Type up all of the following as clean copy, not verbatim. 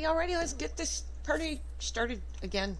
Alrighty, let's get this party started again.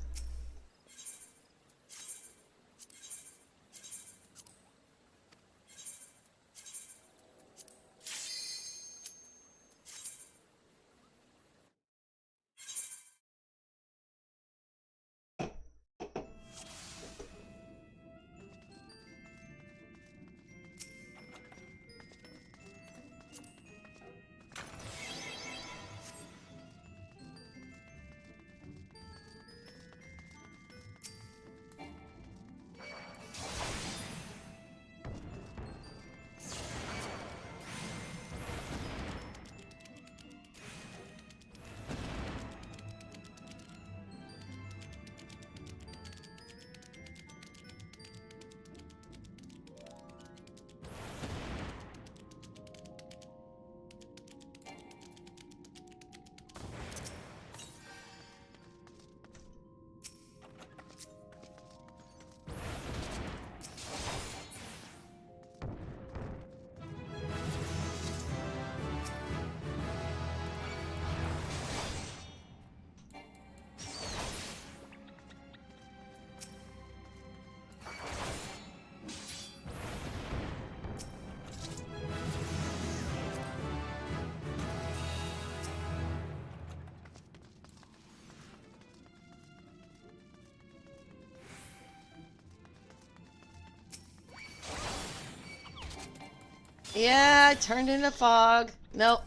Yeah, I turned into fog. No,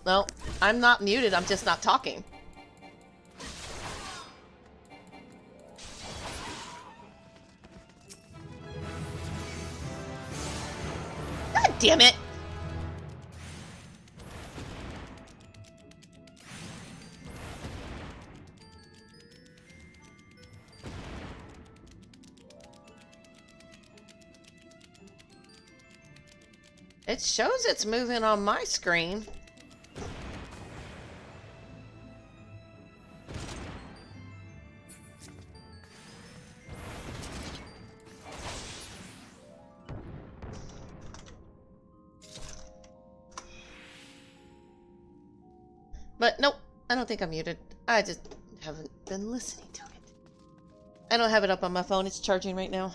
I'm not muted, I'm just not talking. God damn it! It shows it's moving on my screen. But nope, I don't think I'm muted. I just haven't been listening to it. I don't have it up on my phone, it's charging right now.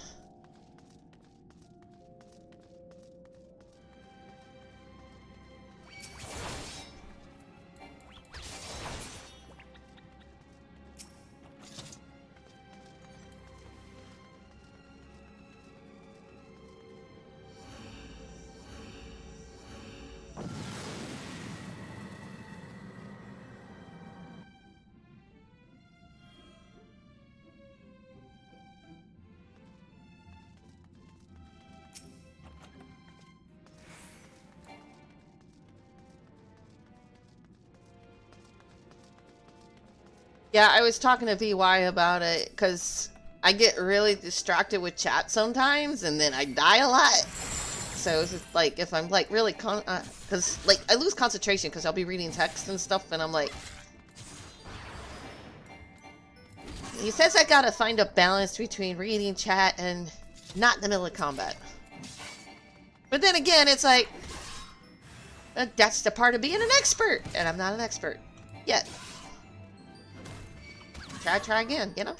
Yeah, I was talking to VY about it because I get really distracted with chat sometimes and then I die a lot. So it's just like if I'm like really because like I lose concentration because I'll be reading text and stuff and I'm like, he says I gotta find a balance between reading chat and not in the middle of combat. But then again, it's like that's the part of being an expert, and I'm not an expert yet. Try again, you know?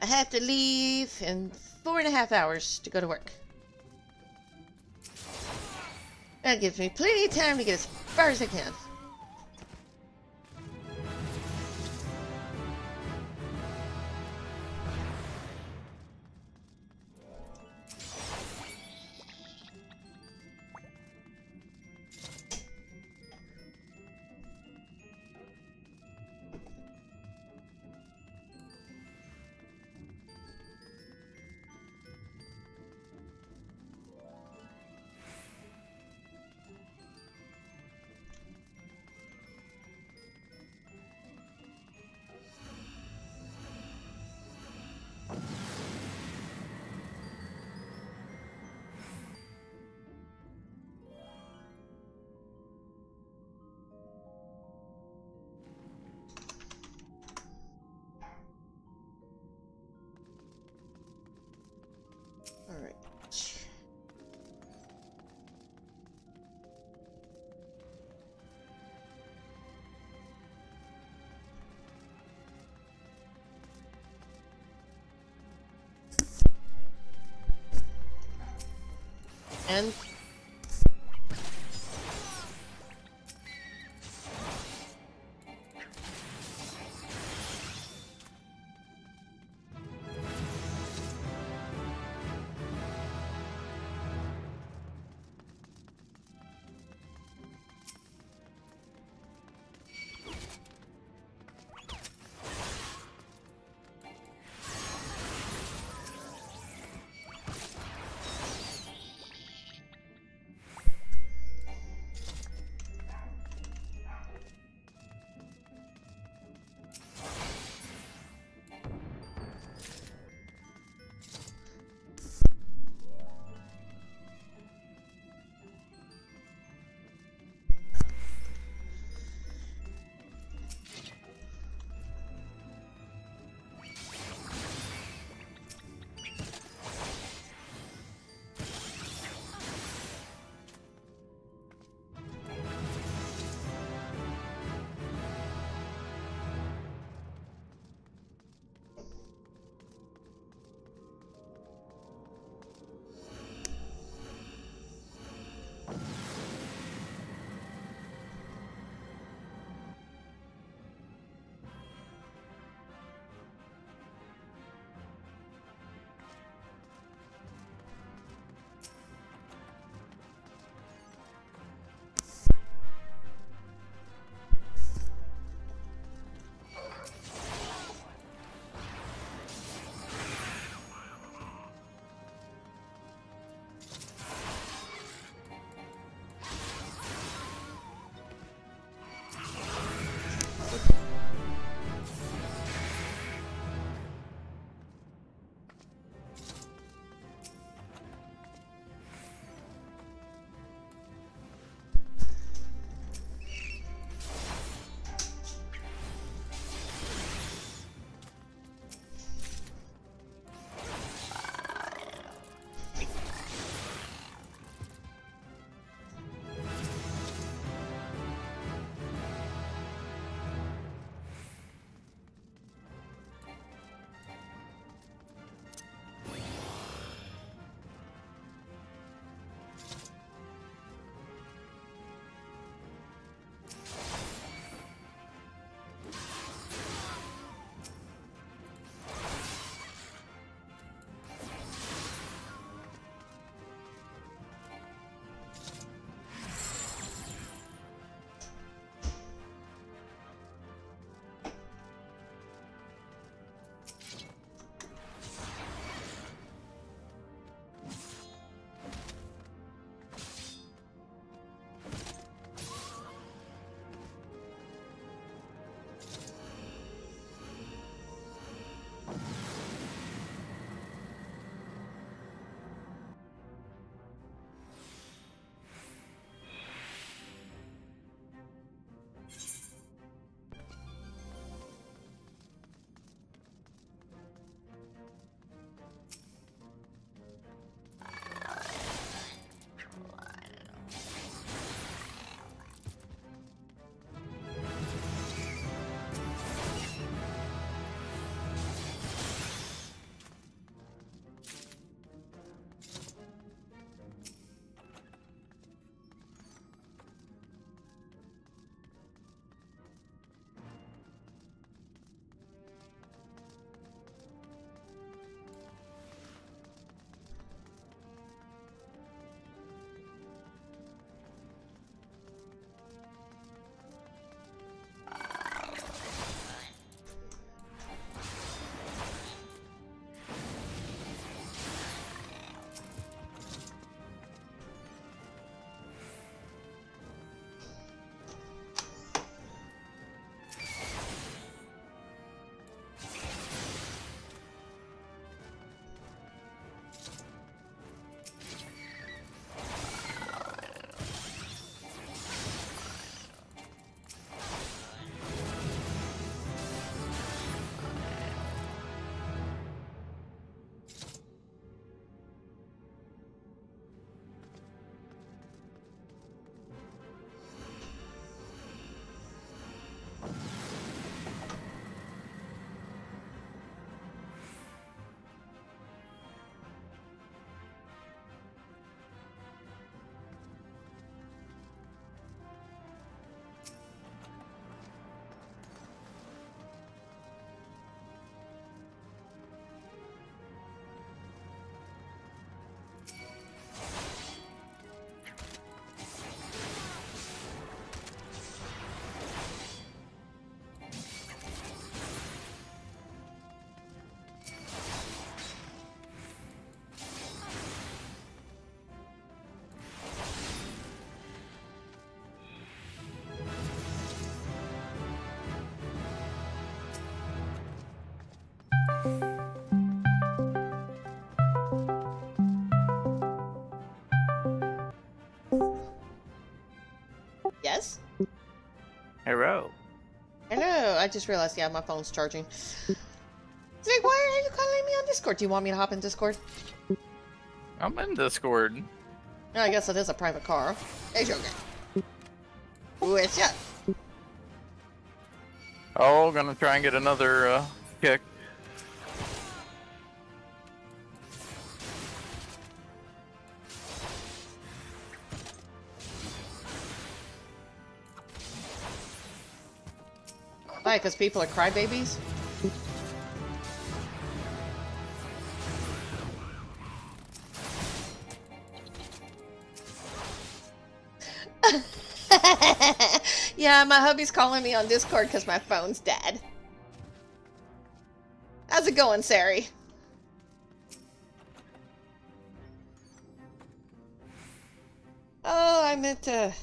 I have to leave in 4.5 hours to go to work. That gives me plenty of time to get as far as I can. man. Hello. Hello. I just realized, yeah, my phone's charging. It's like, why are you calling me on Discord? Do you want me to hop in Discord? I'm in Discord. I guess it is a private car. It's okay. What's up? Oh, gonna try and get another kick. Why? Because people are crybabies? Yeah, my hubby's calling me on Discord because my phone's dead. How's it going, Sari? Oh, I meant to...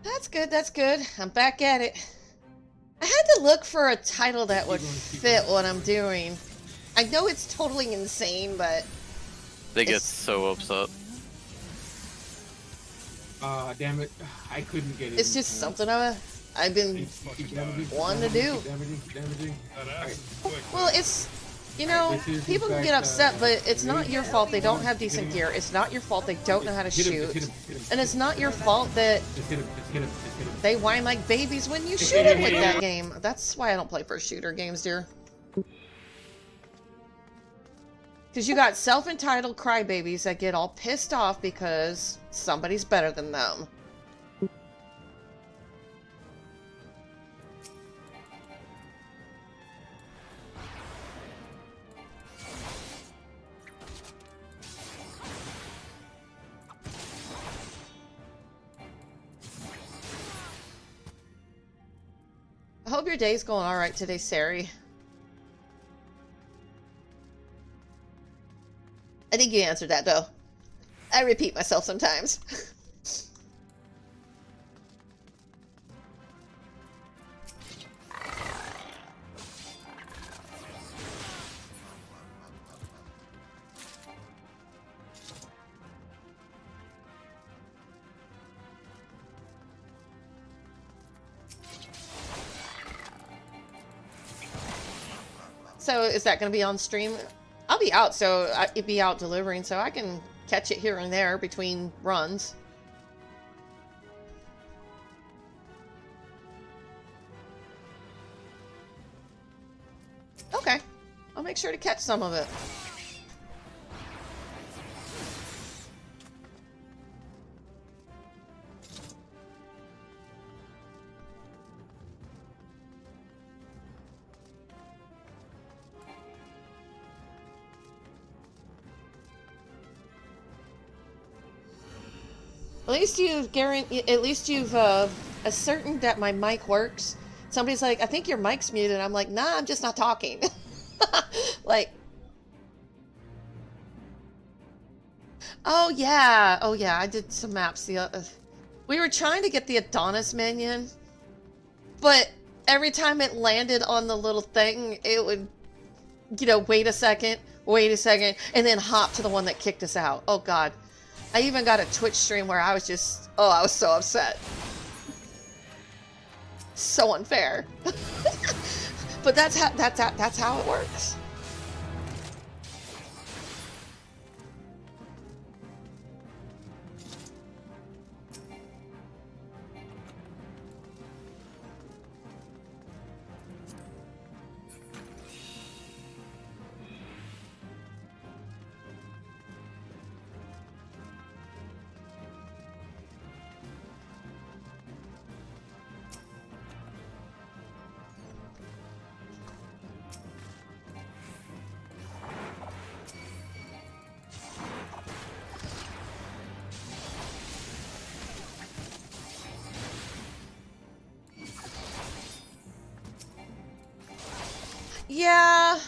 That's good, that's good. I'm back at it. I had to look for a title that would fit what I'm doing. I know it's totally insane, but... They get so upset. Damn it. I couldn't get it. It's just something I've been wanting to do. Well, it's... You know, people can get upset, but it's not your fault they don't have decent gear. It's not your fault they don't know how to shoot. And it's not your fault that they whine like babies when you shoot them with that game. That's why I don't play first shooter games, dear. Because you got self-entitled crybabies that get all pissed off because somebody's better than them. I hope your day's going alright today, Sari. I think you answered that, though. I repeat myself sometimes. So is that going to be on stream? I'll be out, so it'd be out delivering, so I can catch it here and there between runs. Okay, I'll make sure to catch some of it. At least you've ascertained that my mic works. Somebody's like, I think your mic's muted. I'm like, nah, I'm just not talking. Like, oh yeah, I did some maps. We were trying to get the Adonis minion, but every time it landed on the little thing, it would, you know, wait a second, and then hop to the one that kicked us out. Oh god. I even got a Twitch stream where I was just, oh, I was so upset. So unfair. But that's how it works. Yeah.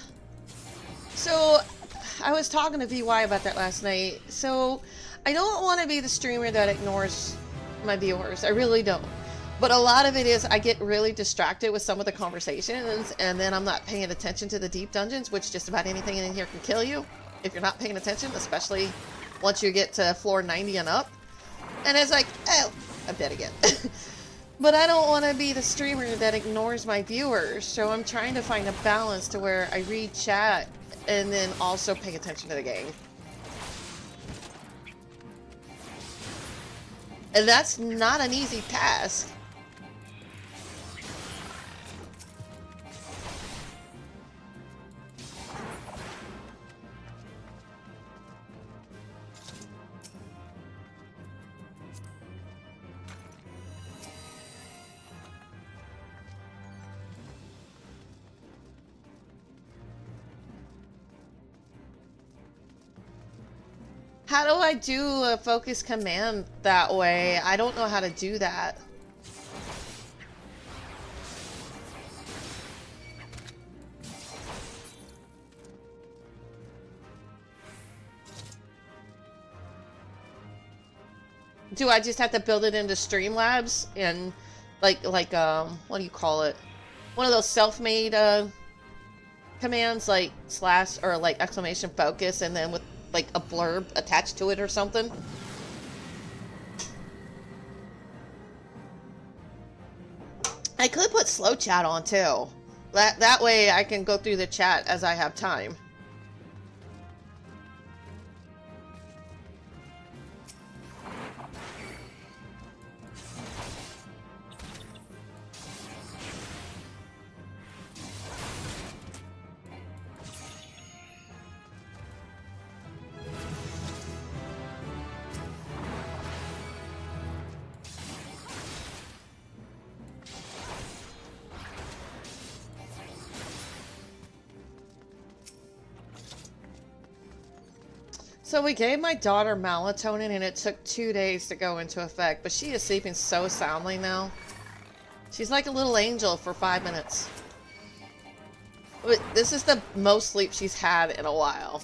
So, I was talking to VY about that last night. So, I don't want to be the streamer that ignores my viewers. I really don't. But a lot of it is I get really distracted with some of the conversations, and then I'm not paying attention to the deep dungeons, which just about anything in here can kill you. if you're not paying attention, especially once you get to floor 90 and up. And it's like, oh, I'm dead again. But I don't want to be the streamer that ignores my viewers, so I'm trying to find a balance to where I read chat and then also pay attention to the game. And that's not an easy task. How do I do a focus command that way? I don't know how to do that. Do I just have to build it into Streamlabs and like what do you call it? One of those self-made commands like slash or like exclamation focus and then with like a blurb attached to it or something? I could put slow chat on too. That way I can go through the chat as I have time. So we gave my daughter melatonin and it took 2 days to go into effect, but she is sleeping so soundly now. She's like a little angel for 5 minutes. This is the most sleep she's had in a while.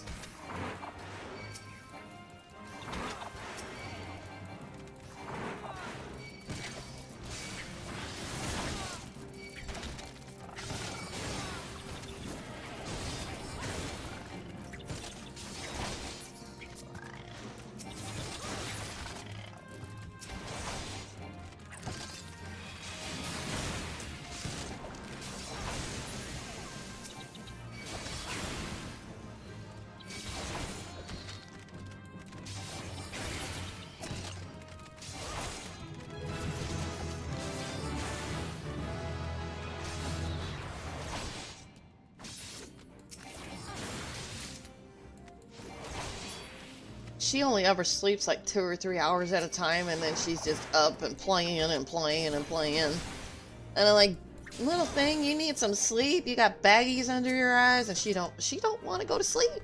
She only ever sleeps like 2 or 3 hours at a time, and then she's just up and playing and playing and playing. And I'm like, little thing, you need some sleep. You got baggies under your eyes, and she don't want to go to sleep.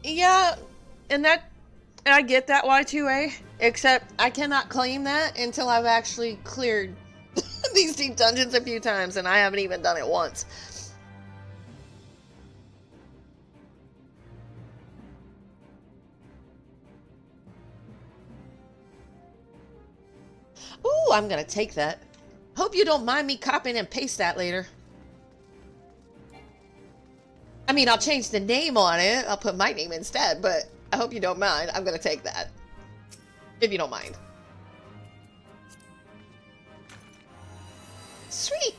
Yeah, and I get that Y2A, except I cannot claim that until I've actually cleared these deep dungeons a few times, and I haven't even done it once. Ooh, I'm gonna take that. Hope you don't mind me copying and paste that later. I mean, I'll change the name on it. I'll put my name instead, but I hope you don't mind. I'm going to take that. If you don't mind. Sweet.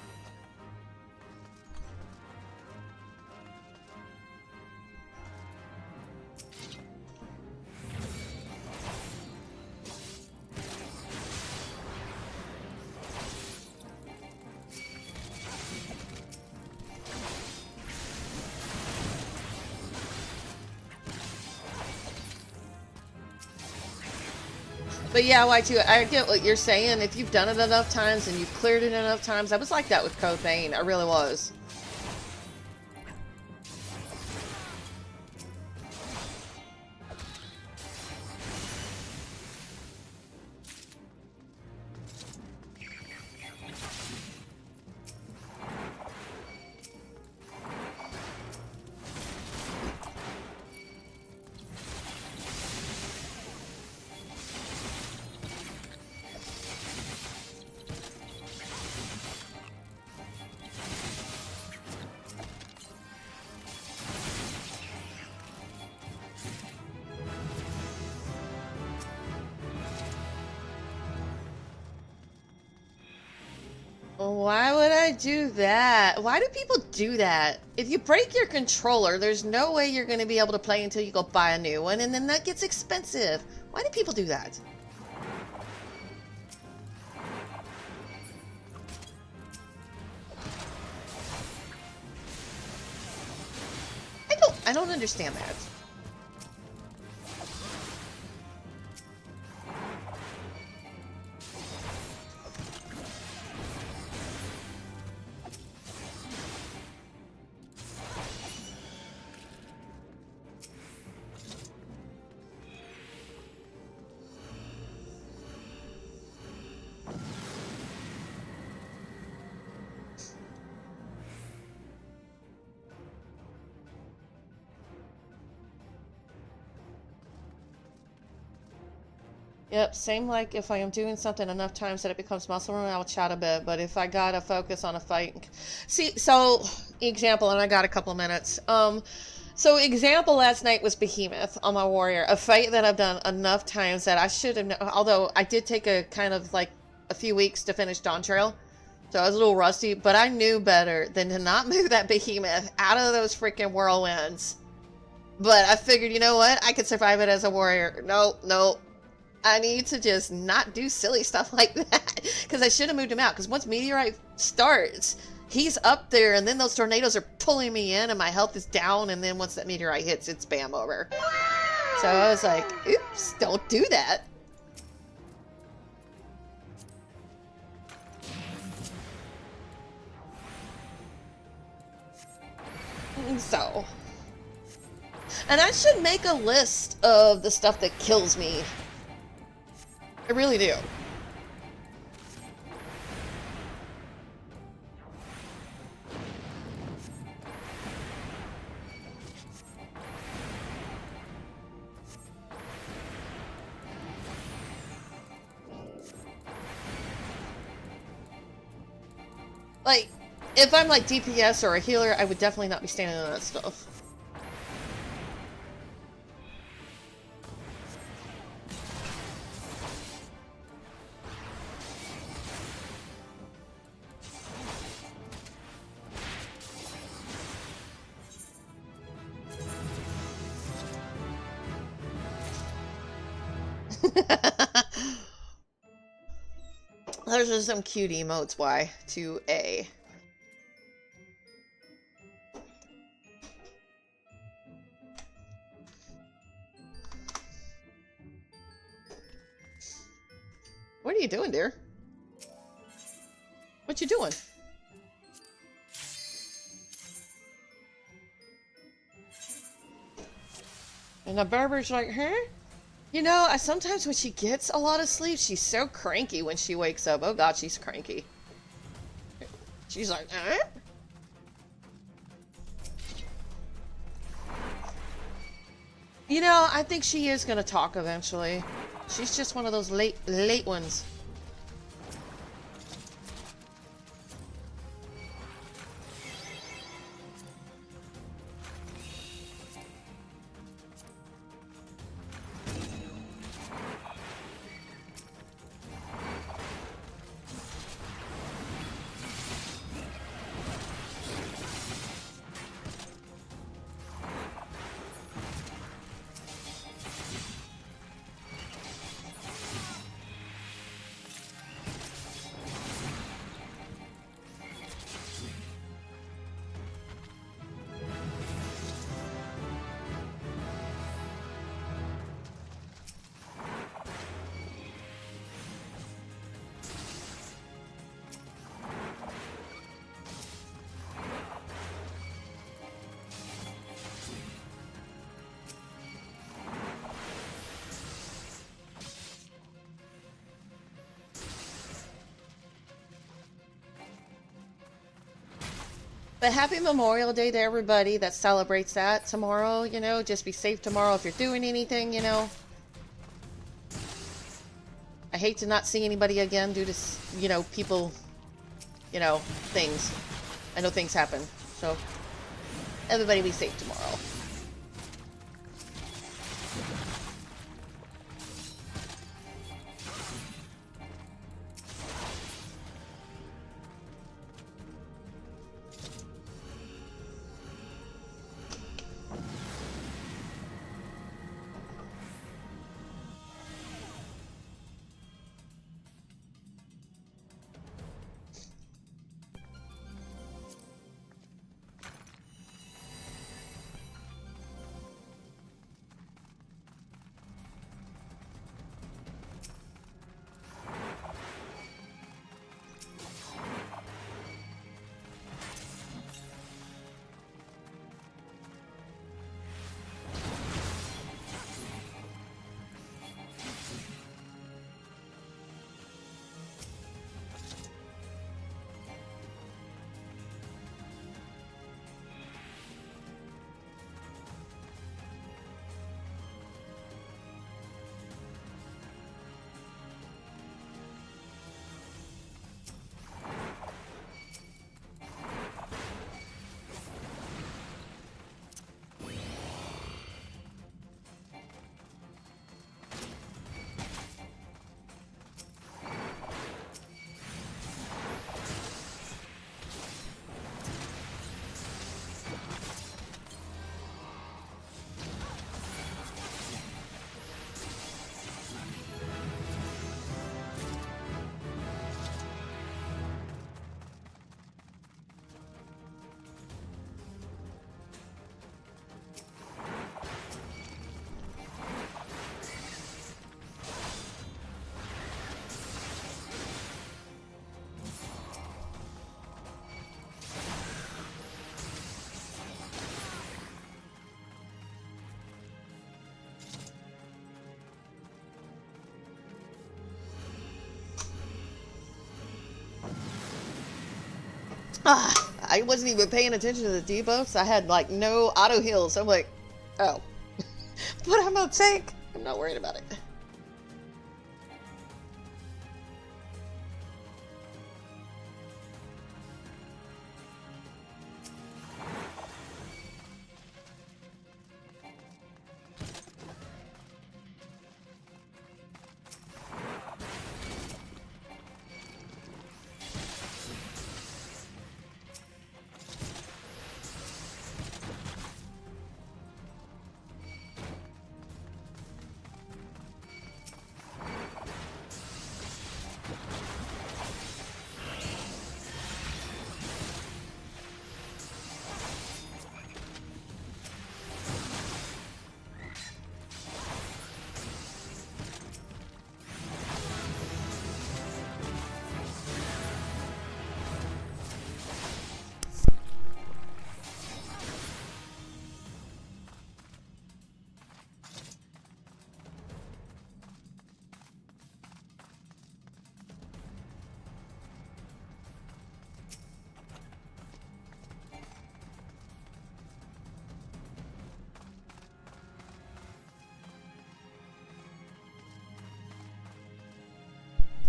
But yeah, Y2, I get what you're saying. If you've done it enough times and you've cleared it enough times, I was like that with Code Vein. I really was. I do that? Why do people do that? If you break your controller, there's no way you're going to be able to play until you go buy a new one, and then that gets expensive. Why do people do that? I don't understand that. Yep, same like if I am doing something enough times that it becomes muscle memory, I'll chat a bit. But if I gotta focus on a fight, see, so example, and I got a couple minutes. So example last night was Behemoth on my warrior, a fight that I've done enough times that I should have. Although I did take a kind of like a few weeks to finish Dawn Trail, so I was a little rusty. But I knew better than to not move that Behemoth out of those freaking whirlwinds. But I figured, you know what, I could survive it as a warrior. No. I need to just not do silly stuff like that, because I should have moved him out, because once Meteorite starts, he's up there, and then those tornadoes are pulling me in, and my health is down, and then once that Meteorite hits, it's bam over. So I was like, oops, don't do that. So, and I should make a list of the stuff that kills me. I really do. Like, if I'm like DPS or a healer, I would definitely not be standing on that stuff. There's just some cute emotes, Y2A. What are you doing, dear? What you doing? And the barber's like, huh? You know, sometimes when she gets a lot of sleep, she's so cranky when she wakes up. Oh god, she's cranky. She's like, eh? You know, I think she is gonna talk eventually. She's just one of those late ones. But happy Memorial Day to everybody that celebrates that tomorrow, you know. Just be safe tomorrow if you're doing anything, you know. I hate to not see anybody again due to, you know, people, you know, things. I know things happen. So, everybody be safe tomorrow. I wasn't even paying attention to the debuffs. I had like no auto heals. I'm like, oh. But I'm a tank. I'm not worried about it.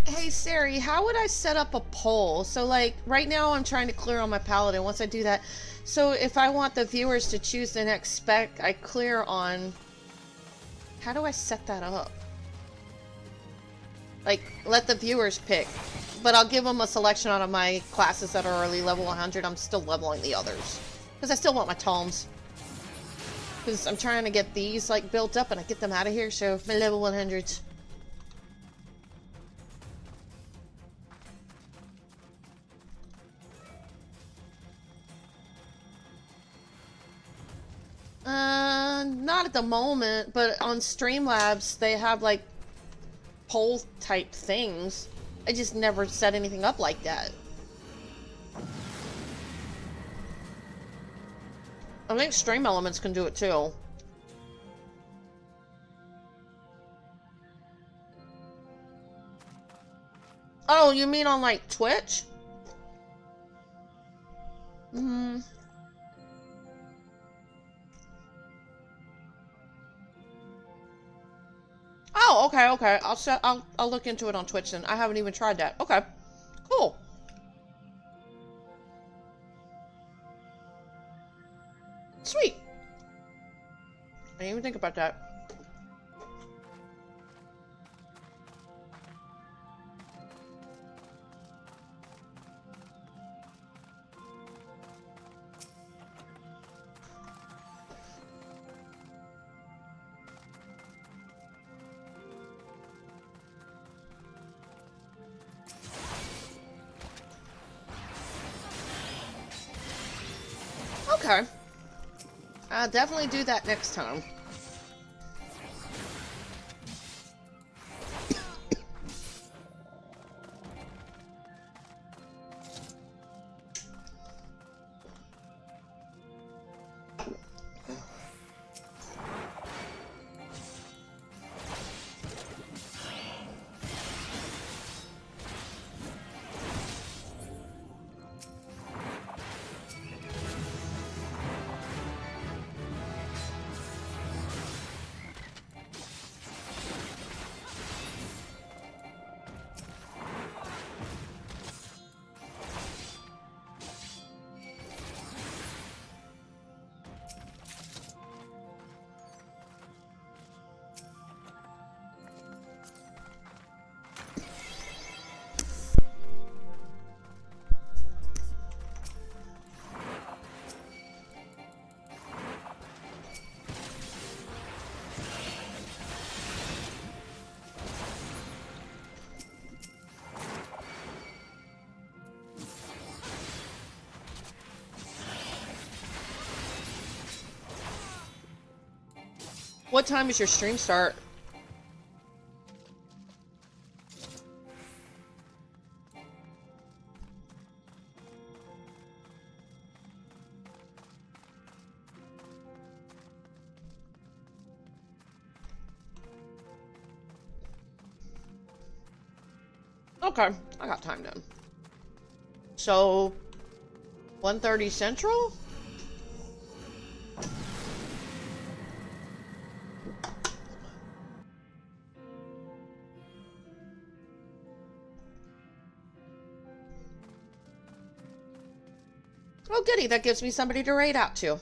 Hey Sari, how would I set up a poll? So like right now I'm trying to clear on my Paladin. Once I do that, so if I want the viewers to choose the next spec, I clear on... How do I set that up? Like, let the viewers pick. But I'll give them a selection out of my classes that are already level 100. I'm still leveling the others. Because I still want my tomes. Because I'm trying to get these like built up and I get them out of here, so my level 100s. Not at the moment, but on Streamlabs, they have, like, poll-type things. I just never set anything up like that. I think Stream Elements can do it, too. Oh, you mean on, like, Twitch? Hmm... Oh, okay, okay. I'll look into it on Twitch then. I haven't even tried that. Okay. Cool. Sweet. I didn't even think about that. Okay. I'll definitely do that next time. What time does your stream start? Okay, I got time then. So, 1:30 Central? Oh, goody. That gives me somebody to raid out to.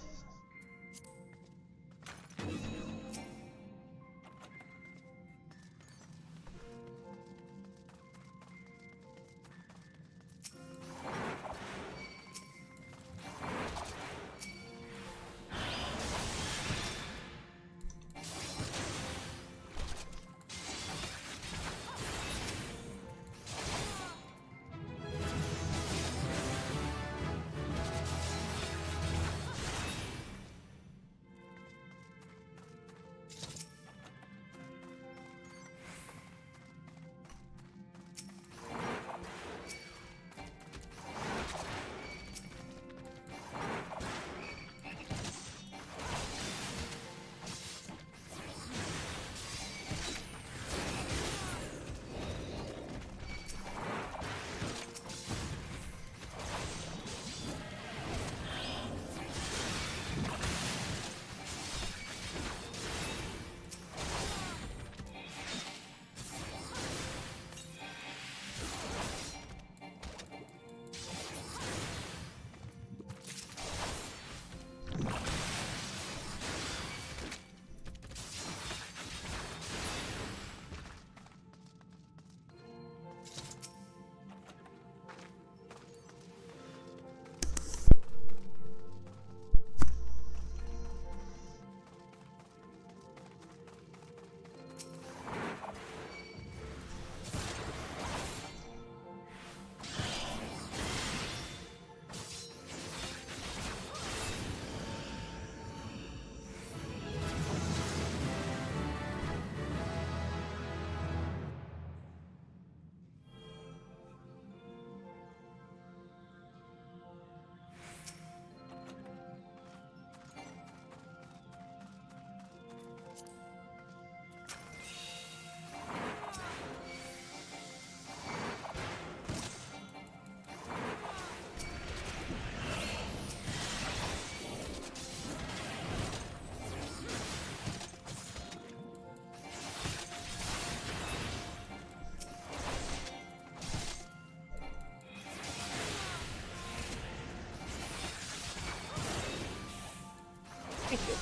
Thank you.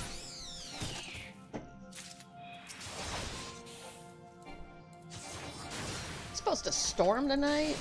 It's supposed to storm tonight.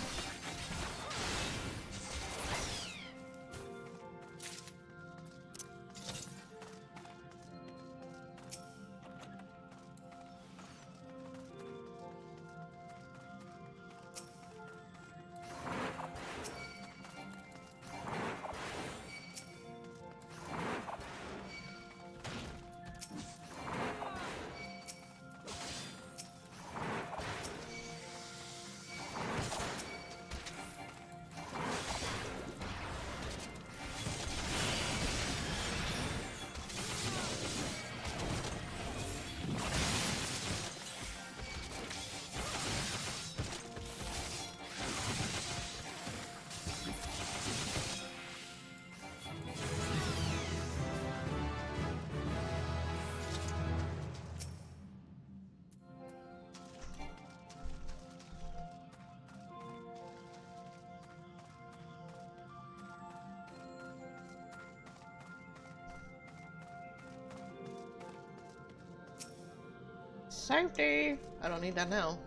Safety! I don't need that now.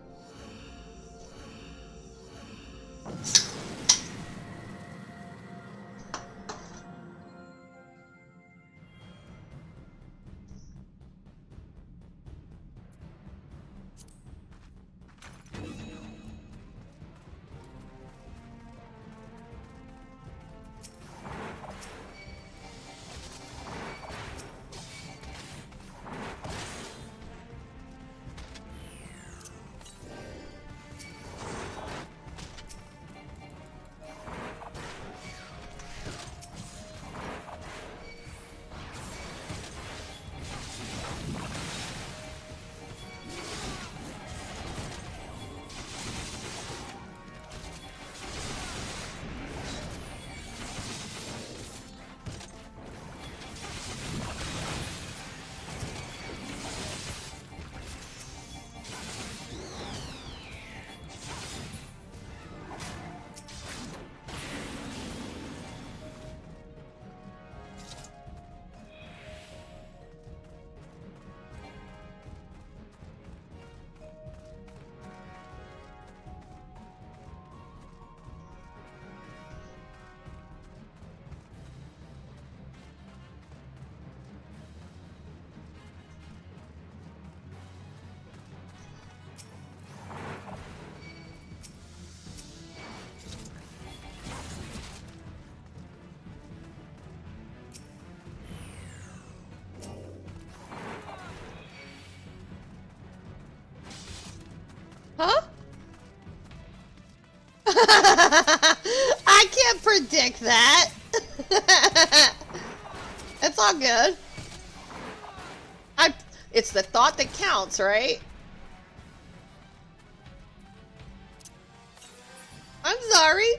Huh? I can't predict that. It's all good. It's the thought that counts, right? I'm sorry.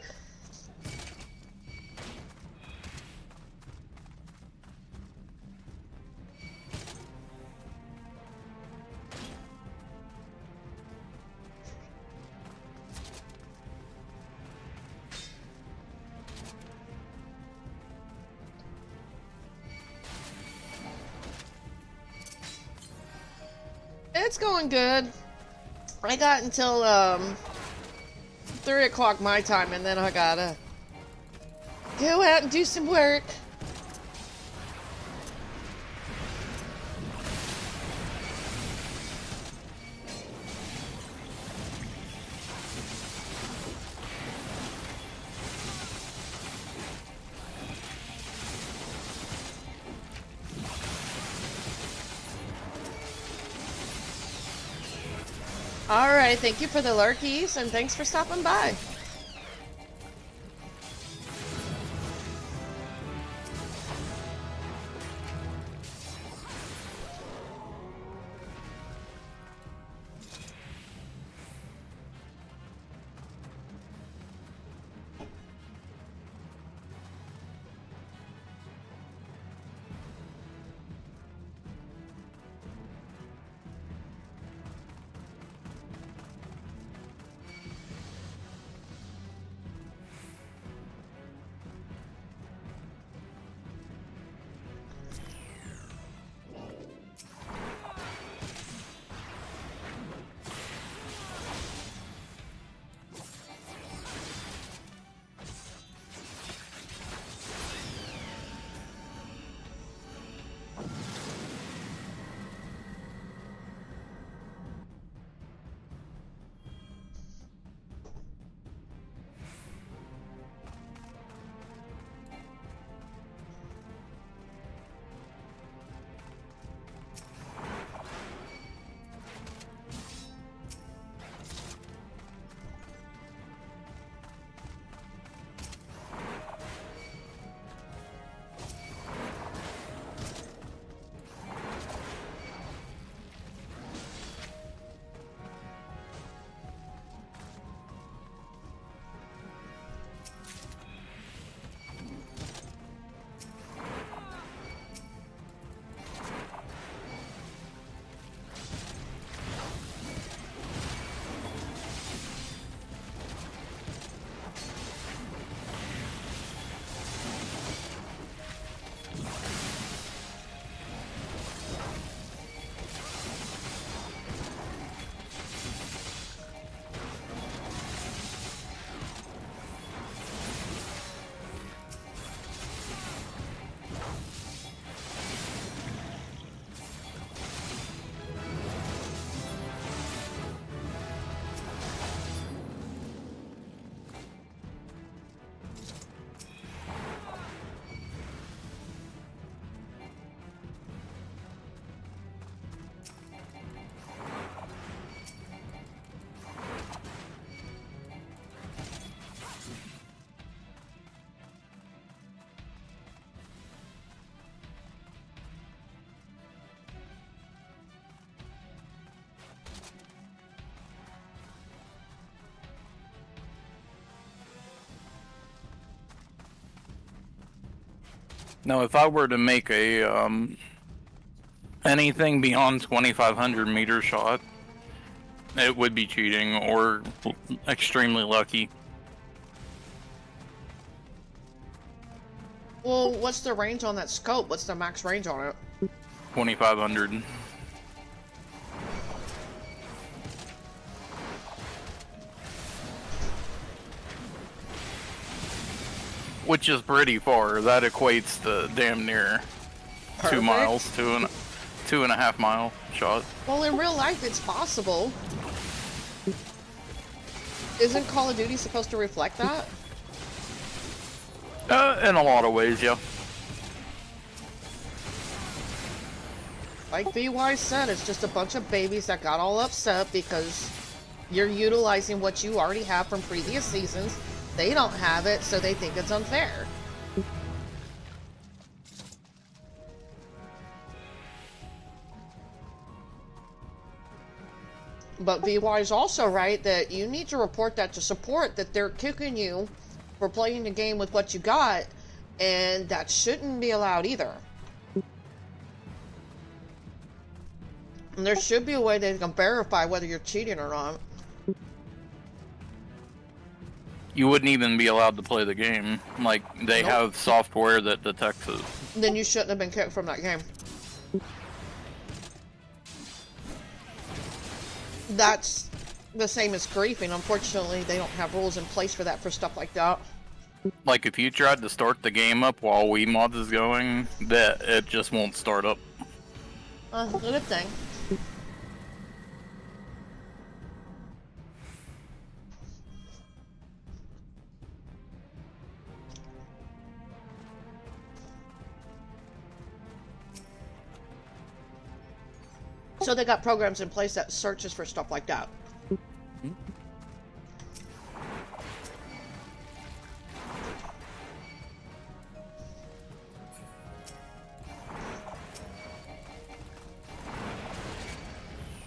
It's going good. I got until 3 o'clock my time, and then I gotta go out and do some work. Alright, thank you for the lurkies, and thanks for stopping by. Now, if I were to make a anything beyond 2,500 meter shot, it would be cheating or extremely lucky. Well, what's the range on that scope? What's the max range on it? 2,500. Which is pretty far. That equates to damn near Perfect. 2 miles, 2.5 mile shot. Well, in real life, it's possible. Isn't Call of Duty supposed to reflect that? In a lot of ways, yeah. Like VY said, it's just a bunch of babies that got all upset because You're utilizing what you already have from previous seasons. They don't have it, so they think it's unfair. But VY is also right that you need to report that to support, that they're kicking you for playing the game with what you got, and that shouldn't be allowed either. And there should be a way they can verify whether you're cheating or not. You wouldn't even be allowed to play the game. Like, they Nope. have software that detects it. Then you shouldn't have been kicked from that game. That's the same as griefing. Unfortunately, they don't have rules in place for that, for stuff like that. Like, if you tried to start the game up while Wiimods is going, that it just won't start up. Good thing. So they got programs in place that searches for stuff like that.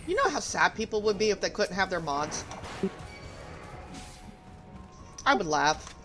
You know how sad people would be if they couldn't have their mods? I would laugh.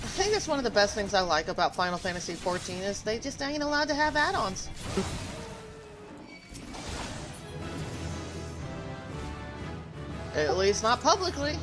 I think that's one of the best things I like about Final Fantasy XIV is they just ain't allowed to have add-ons. At least not publicly.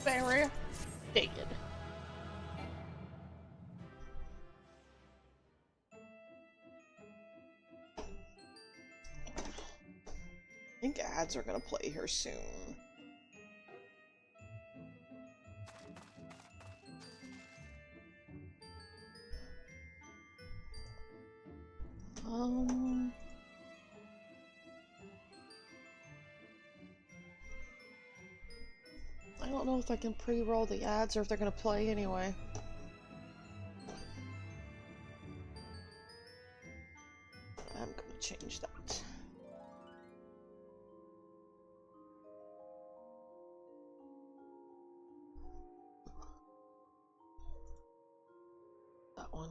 Very dated. I think ads are gonna play here soon. I don't know if I can pre-roll the ads or if they're gonna play anyway. I'm gonna change that. That one.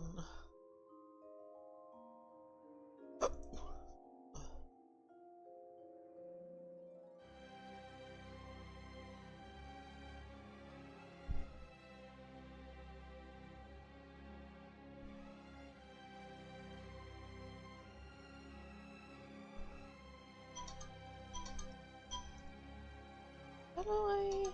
How do I...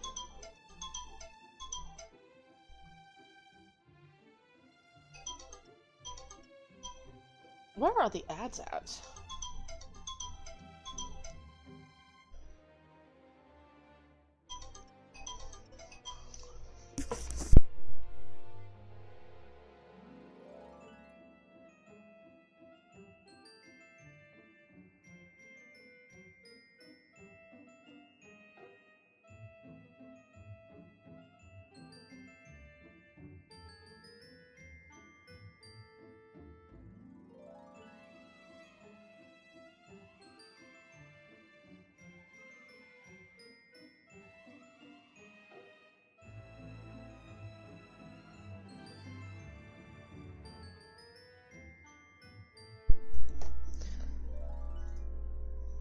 Where are the ads at?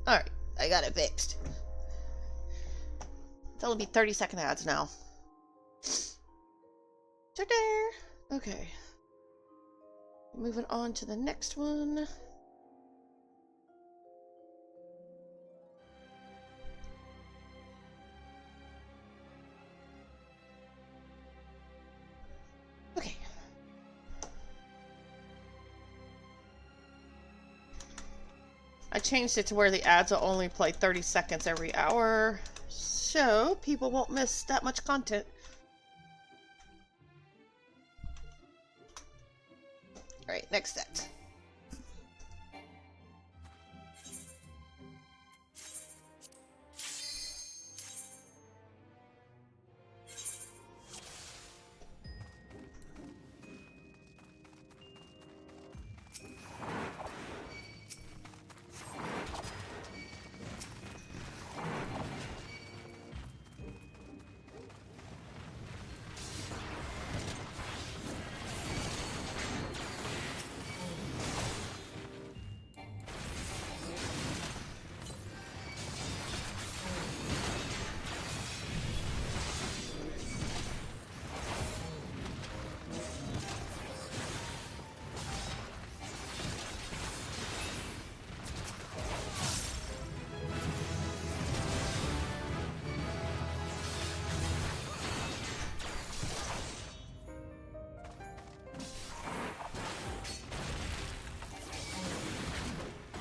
Alright, I got it fixed. It'll be 30-second ads now. Ta-da! Okay. Moving on to the next one. Okay. I changed it to where the ads will only play 30 seconds every hour, so people won't miss that much content. Alright, next set.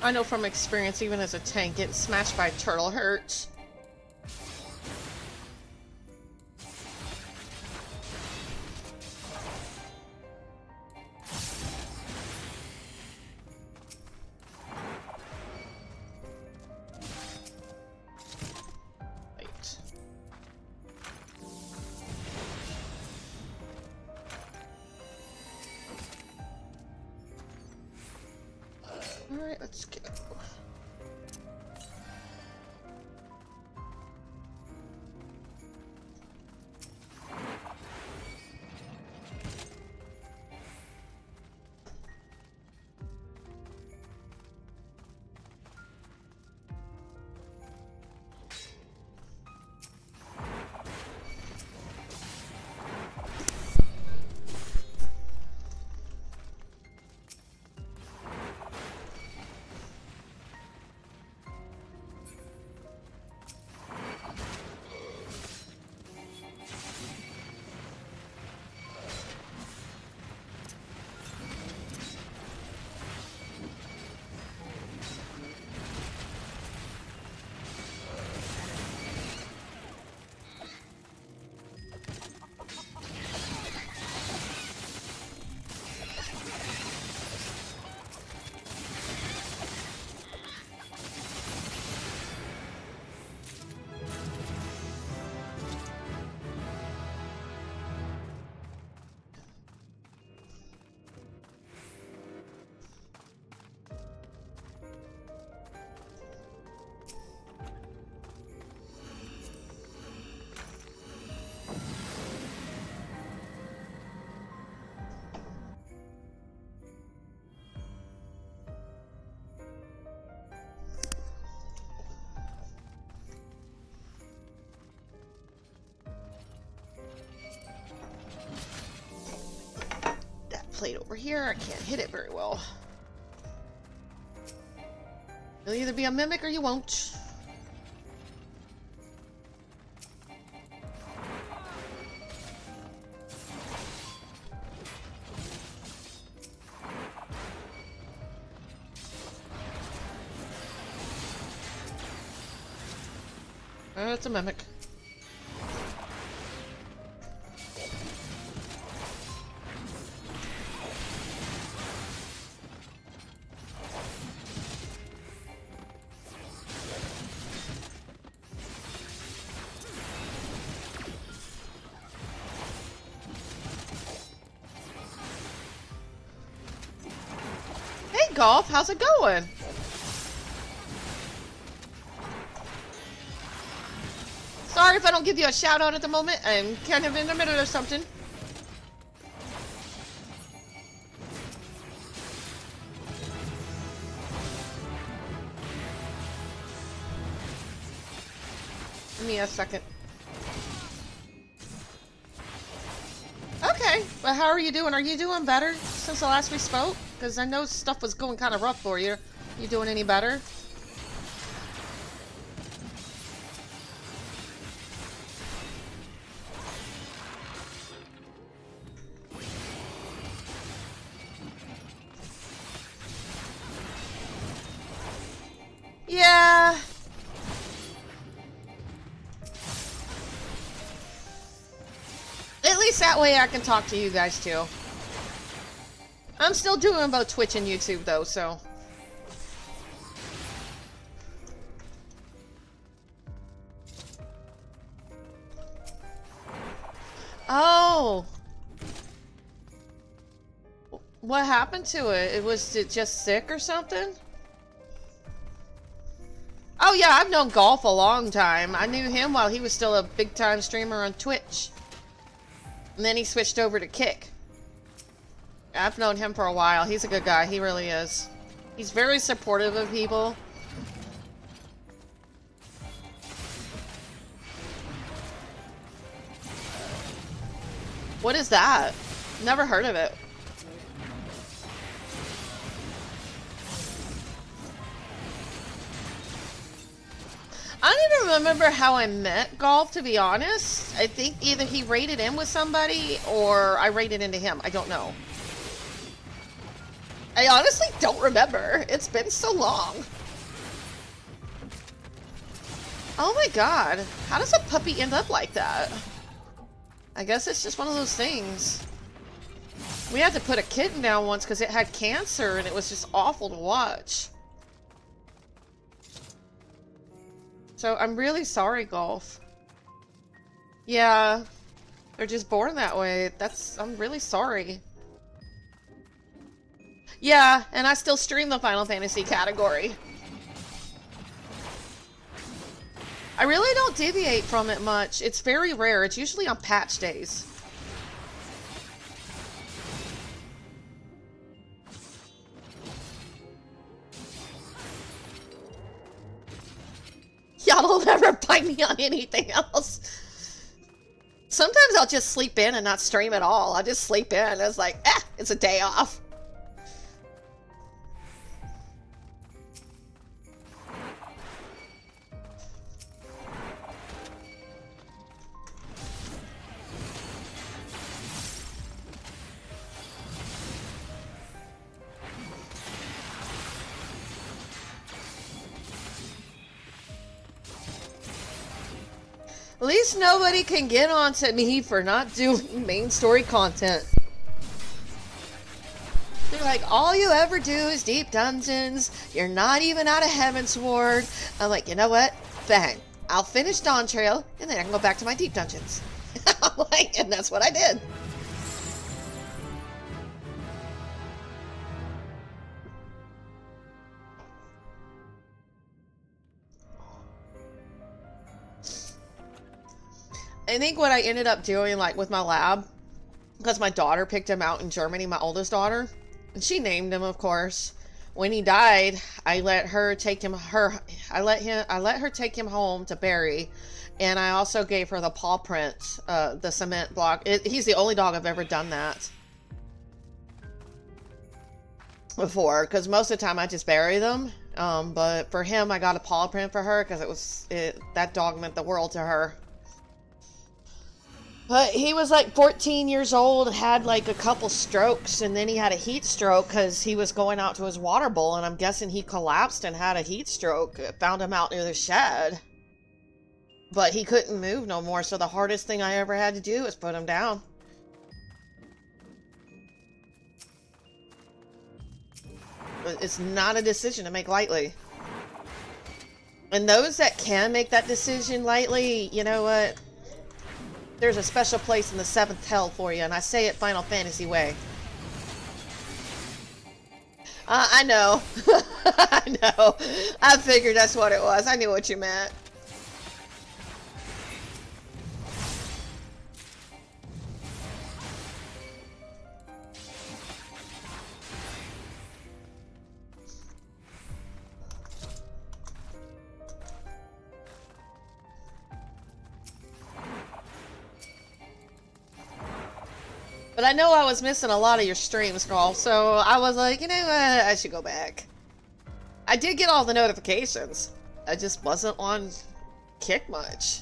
I know from experience, even as a tank, getting smashed by a turtle hurts. Alright, let's go. plate over here. I can't hit it very well. You'll either be a mimic or you won't. It's a mimic. Hey, Golf, how's it going? Sorry if I don't give you a shout out at the moment. I'm kind of in the middle of something. Give me a second. Okay, well, how are you doing? Are you doing better since the last we spoke? Because I know stuff was going kind of rough for you. You doing any better? Yeah. At least that way I can talk to you guys too. I'm still doing both Twitch and YouTube though, so. Oh. What happened to it? Was it just sick or something? Oh yeah, I've known Golf a long time. I knew him while he was still a big-time streamer on Twitch. And then he switched over to Kick. I've known him for a while. He's a good guy. He really is. He's very supportive of people. What is that? Never heard of it. I don't even remember how I met Golf, to be honest. I think either he raided in with somebody or I raided into him. I don't know. I honestly don't remember. It's been so long. Oh my god. How does a puppy end up like that? I guess it's just one of those things. We had to put a kitten down once because it had cancer and it was just awful to watch. So I'm really sorry, Golf. Yeah, they're just born that way. I'm really sorry. Yeah, and I still stream the Final Fantasy category. I really don't deviate from it much. It's very rare. It's usually on patch days. Y'all don't ever find me on anything else. Sometimes I'll just sleep in and not stream at all. I'll just sleep in. It's like, it's a day off. At least nobody can get on to me for not doing main story content. They're like, all you ever do is deep dungeons. You're not even out of Heavensward. I'm like, you know what? Bang. I'll finish Dawn Trail, and then I can go back to my deep dungeons. I'm like, and that's what I did. I think what I ended up doing, like, with my lab, because my daughter picked him out in Germany, my oldest daughter, and she named him, of course. When he died, I let her take him, I let her take him home to bury, and I also gave her the paw print, the cement block. He's the only dog I've ever done that. before, because most of the time I just bury them. But for him, I got a paw print for her because that dog meant the world to her. But he was like 14 years old, had like a couple strokes, and then he had a heat stroke because he was going out to his water bowl, and I'm guessing he collapsed and had a heat stroke. Found him out near the shed. But he couldn't move no more, so the hardest thing I ever had to do was put him down. But it's not a decision to make lightly. And those that can make that decision lightly, you know what? There's a special place in the 7th hell for you, and I say it Final Fantasy way. I know. I know. I figured that's what it was. I knew what you meant. But I know I was missing a lot of your streams, girl, so I was like, you know what, I should go back. I did get all the notifications. I just wasn't on Kick much.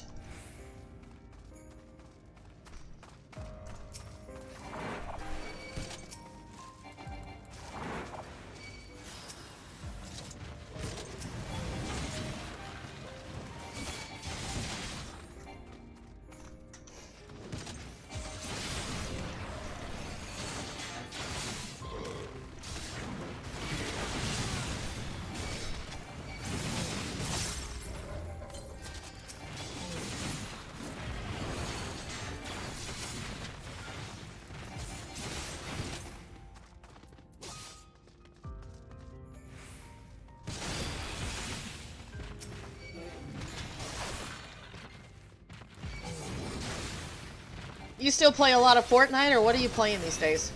You still play a lot of Fortnite, or what are you playing these days?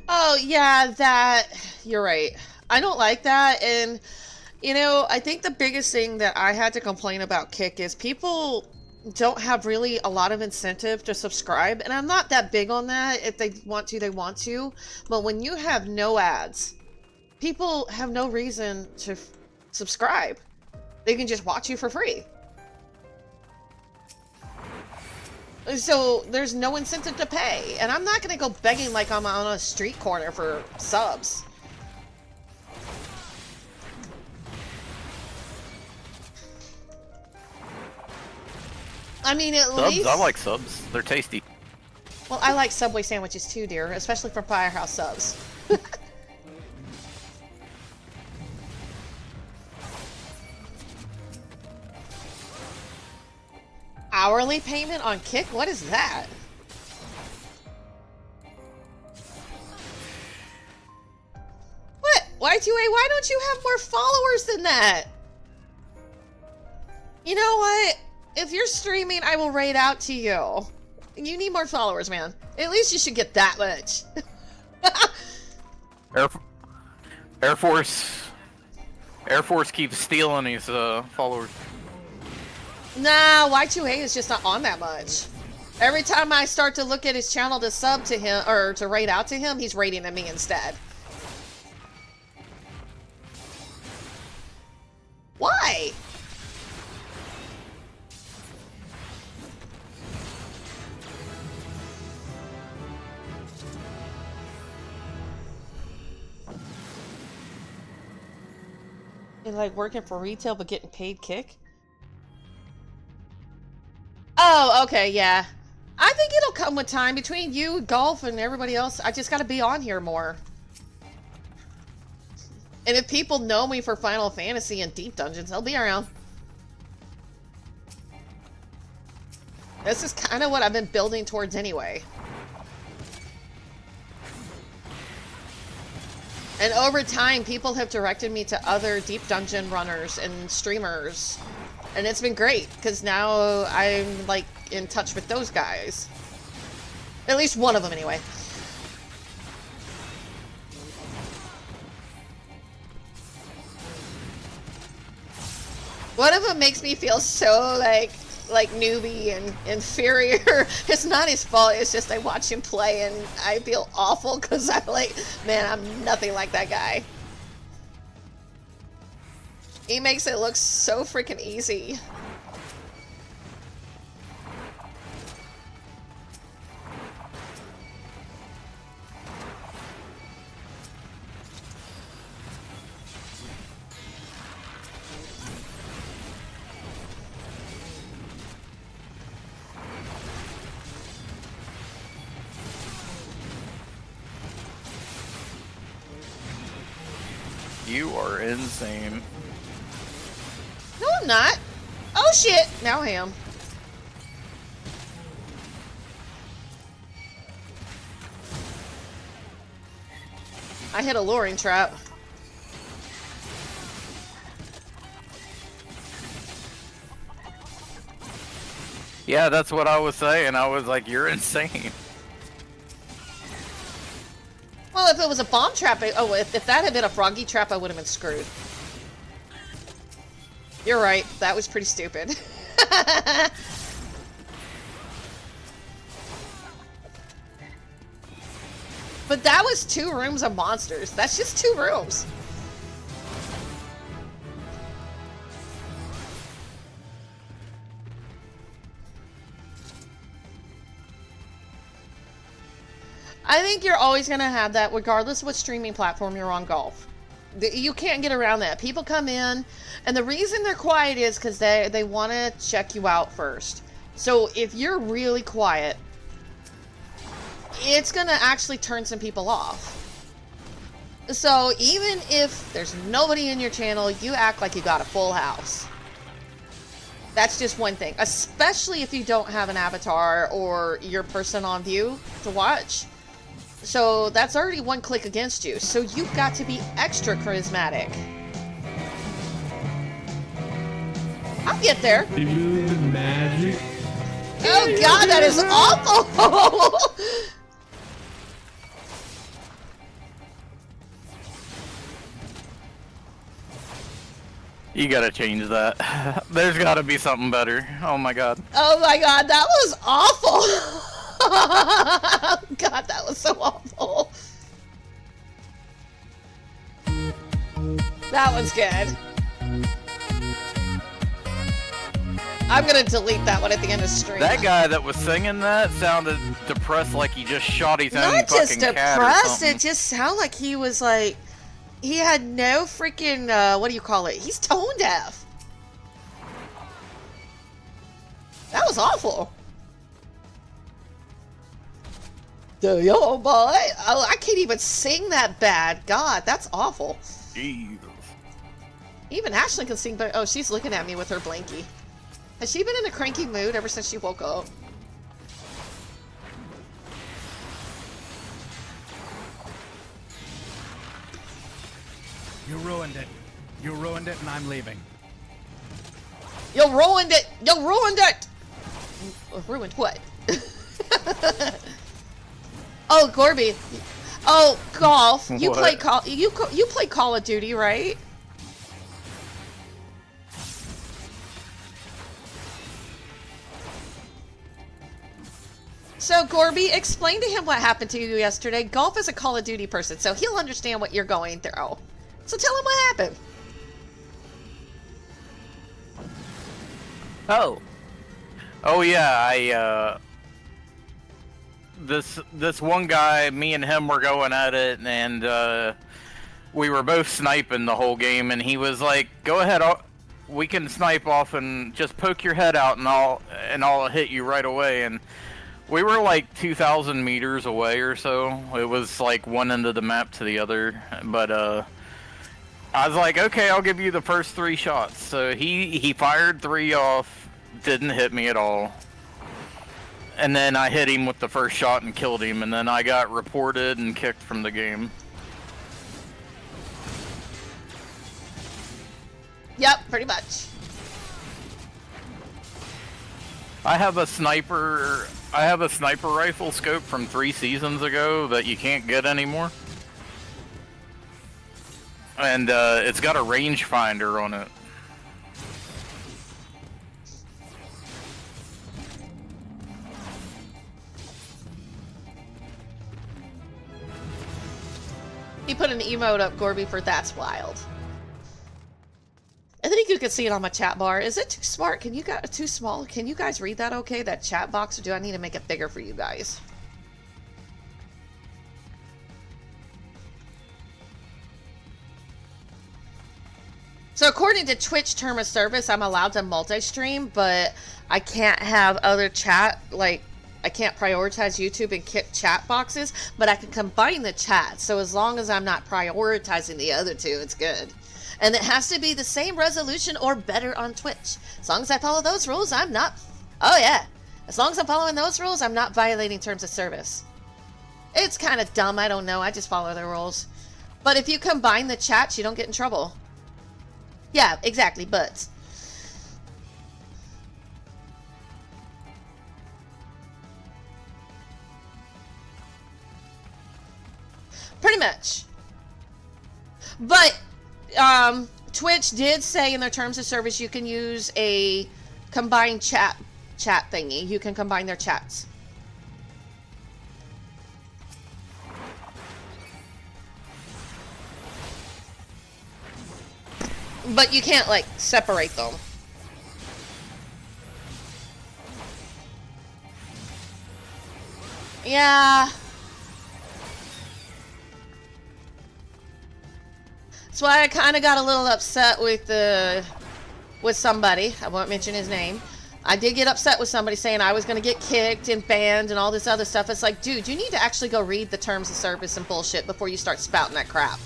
Oh, yeah, that... You're right. I don't like that, and... You know, I think the biggest thing that I had to complain about Kick is people don't have really a lot of incentive to subscribe. And I'm not that big on that. If they want to, they want to. But when you have no ads, people have no reason to subscribe. They can just watch you for free. So there's no incentive to pay. And I'm not going to go begging like I'm on a street corner for subs. I mean, at least... I like subs. They're tasty. Well, I like Subway sandwiches too, dear. Especially from Firehouse subs. Hourly payment on Kick? What is that? What? Y2A, why don't you have more followers than that? You know what? If you're streaming, I will raid out to you. You need more followers, man. At least you should get that much. Air Force keeps stealing his followers. Nah, Y2A is just not on that much. Every time I start to look at his channel to sub to him, or to raid out to him, he's raiding at me instead. Why? You're like working for retail but getting paid Kick? Oh, okay, yeah. I think it'll come with time. Between you, Golf, and everybody else, I just gotta be on here more. And if people know me for Final Fantasy and Deep Dungeons, I'll be around. This is kind of what I've been building towards anyway. And over time, people have directed me to other Deep Dungeon runners and streamers. And it's been great, because now I'm, like, in touch with those guys. At least one of them, anyway. One of them makes me feel so, like newbie and inferior. It's not his fault, it's just I watch him play and I feel awful because I'm like, man, I'm nothing like that guy. He makes it look so freaking easy. You are insane. No, I'm not. Oh shit! Now I am. I hit a luring trap. Yeah, that's what I was saying. I was like, you're insane. Well, if it was a bomb trap, if that had been a froggy trap, I would have been screwed. You're right. That was pretty stupid. But that was 2 rooms of monsters. That's just 2 rooms. I think you're always going to have that regardless of what streaming platform you're on. Golf. You can't get around that. People come in, and the reason they're quiet is because they want to check you out first. So if you're really quiet, it's going to actually turn some people off. So even if there's nobody in your channel, you act like you got a full house. That's just one thing. Especially if you don't have an avatar or your person on view to watch. So that's already 1 click against you. So you've got to be extra charismatic. I'll get there. Do the magic. Oh god, that is awful! You gotta change that. There's gotta be something better. Oh my god. Oh my god, that was awful! God, that was so awful. That one's good. I'm gonna delete that one at the end of stream. That guy that was singing that sounded depressed, like he just shot his own Not fucking just cat or depressed, something. it just sounded like he was like, he had no freaking, what do you call it? He's tone deaf. That was awful. Yo, boy. Oh, I can't even sing that bad. God, that's awful. Jesus. Even Ashley can sing, but oh, she's looking at me with her blankie. Has she been in a cranky mood ever since she woke up? You ruined it. You ruined it, and I'm leaving. You ruined it! You ruined it! Ruined what? Oh, Gorby. Oh, golf. You What? play you play Call of Duty, right? So, Gorby, explain to him what happened to you yesterday. Golf is a Call of Duty person, so he'll understand what you're going through. So tell him what happened. Oh yeah, this one guy, me and him were going at it, and we were both sniping the whole game, and he was like, "Go ahead, we can snipe off and just poke your head out, and I'll hit you right away." And we were like 2,000 meters away or so. It was like one end of the map to the other, but I was like, "Okay, I'll give you the first 3 shots." So he fired 3 off, didn't hit me at all. And then I hit him with the first shot and killed him, and then I got reported and kicked from the game. Yep, pretty much. I have a sniper I have a sniper rifle scope from 3 seasons ago that you can't get anymore. And it's got a rangefinder on it. He put an emote up, Gorby, for That's Wild. I think you can see it on my chat bar. Is it too smart? Can you guys too small? Can you guys read that okay? That chat box, or do I need to make it bigger for you guys? So according to Twitch term of service, I'm allowed to multi-stream, but I can't have other chat, like, I can't prioritize YouTube and chat boxes, but I can combine the chat. So as long as I'm not prioritizing the other two, it's good. And it has to be the same resolution or better on Twitch. As long as I follow those rules, I'm not... Oh yeah. As long as I'm following those rules, I'm not violating terms of service. It's kind of dumb, I don't know. I just follow the rules. But if you combine the chats, you don't get in trouble. Yeah, exactly, but... Pretty much. But, Twitch did say in their terms of service you can use a combined chat thingy. You can combine their chats. But you can't, like, separate them. Yeah. That's why I kind of got a little upset with somebody. I won't mention his name. I did get upset with somebody saying I was going to get kicked and banned and all this other stuff. It's like, dude, you need to actually go read the terms of service and bullshit before you start spouting that crap.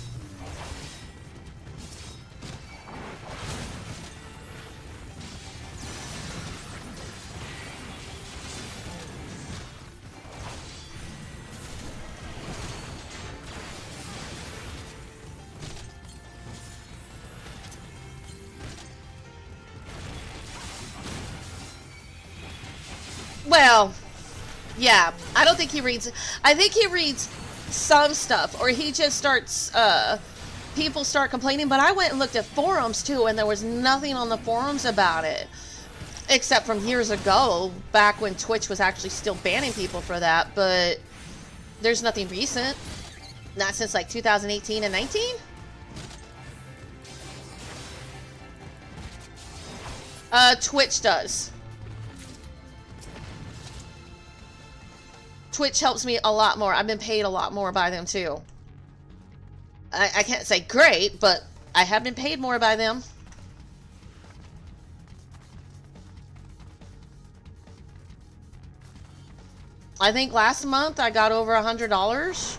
Well, yeah, I don't think he reads. I think he reads some stuff, or he just starts, people start complaining, but I went and looked at forums too, and there was nothing on the forums about it. Except from years ago, back when Twitch was actually still banning people for that, but there's nothing recent. Not since like 2018 and 19? Twitch does. Twitch helps me a lot more. I've been paid a lot more by them too. I can't say great, but I have been paid more by them. I think last month I got over $100.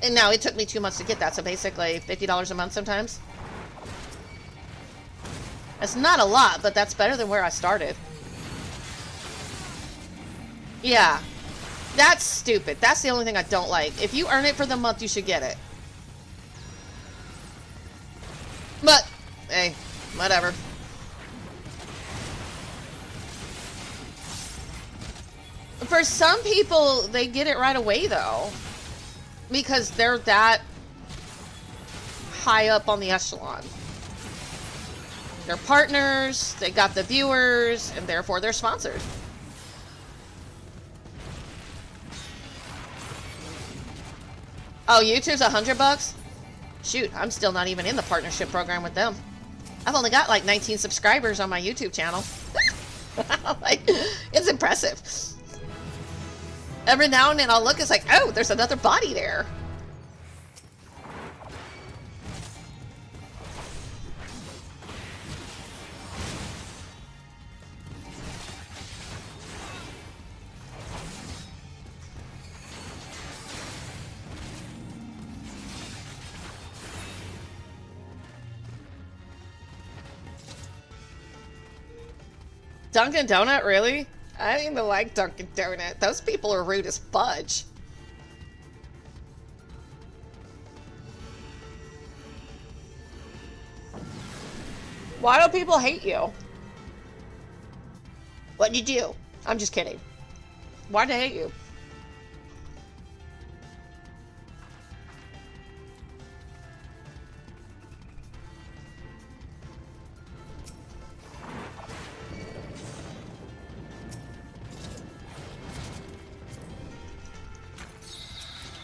And now it took me 2 months to get that, so basically $50 a month sometimes. That's not a lot, but that's better than where I started. Yeah. That's stupid. That's the only thing I don't like. If you earn it for the month, you should get it. But, hey, whatever. For some people, they get it right away, though. Because they're that high up on the echelon. They're partners, they got the viewers, and therefore they're sponsored. Oh, YouTube's $100? Shoot, I'm still not even in the partnership program with them. I've only got like 19 subscribers on my YouTube channel. Like, it's impressive. Every now and then I'll look, it's like, oh, there's another body there. Dunkin' Donut, really? I don't even like Dunkin' Donut. Those people are rude as fudge. Why do people hate you? What'd you do? I'm just kidding. Why'd they hate you?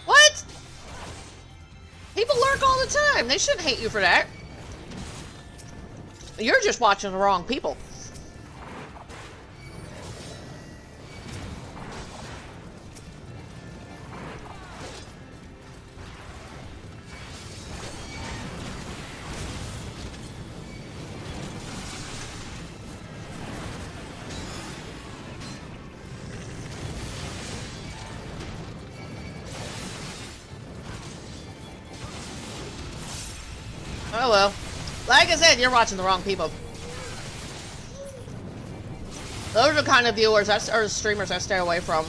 What? People lurk all the time. They shouldn't hate you for that. You're just watching the wrong people. Oh well. Like I said, you're watching the wrong people. Those are the kind of viewers or streamers I stay away from.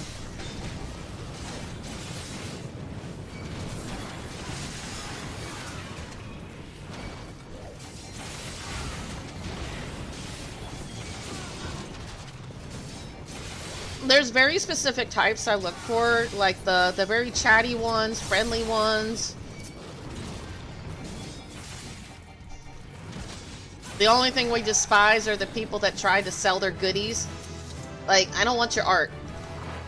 There's very specific types I look for, like the very chatty ones, friendly ones. The only thing we despise are the people that try to sell their goodies. Like, I don't want your art.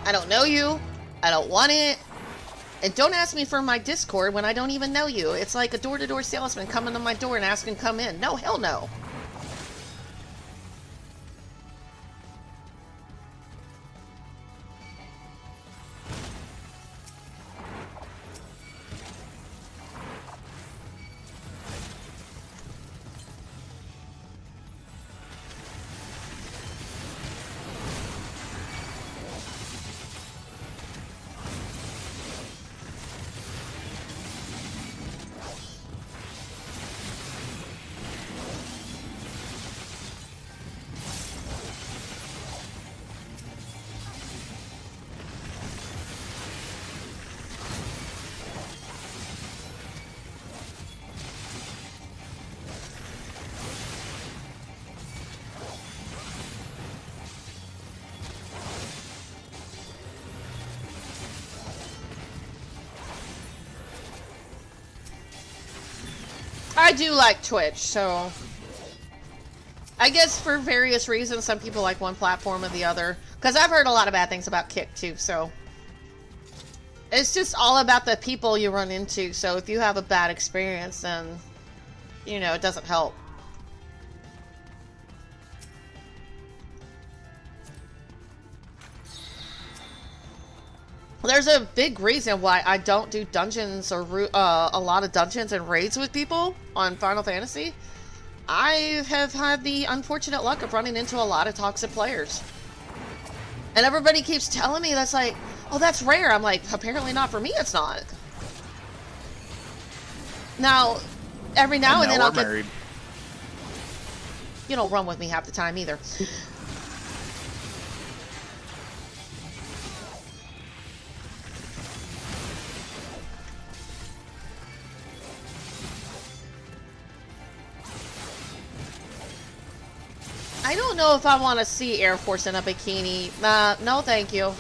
I don't know you. I don't want it. And don't ask me for my Discord when I don't even know you. It's like a door-to-door salesman coming to my door and asking to come in. No, hell no. I do like Twitch, so I guess for various reasons, some people like one platform or the other. Because I've heard a lot of bad things about Kick too, so it's just all about the people you run into. So if you have a bad experience, then, you know, it doesn't help. There's a big reason why I don't do dungeons or a lot of dungeons and raids with people on Final Fantasy. I have had the unfortunate luck of running into a lot of toxic players. And everybody keeps telling me that's like, oh, that's rare. I'm like, apparently not for me, it's not. Now, every now and then I'll get... married. You don't run with me half the time either. I don't know if I want to see Air Force in a bikini. No thank you.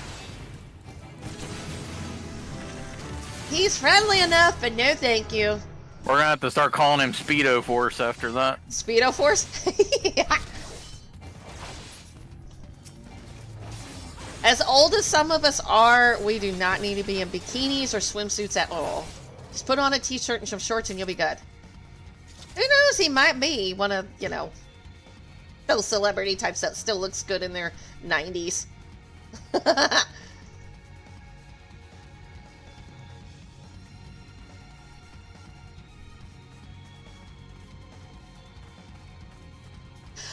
He's friendly enough, but no thank you. We're gonna have to start calling him Speedo Force after that. Speedo Force? Yeah. As old as some of us are, we do not need to be in bikinis or swimsuits at all. Just put on a t-shirt and some shorts and you'll be good. Who knows, he might be one of, you know, those celebrity types that still looks good in their 90s.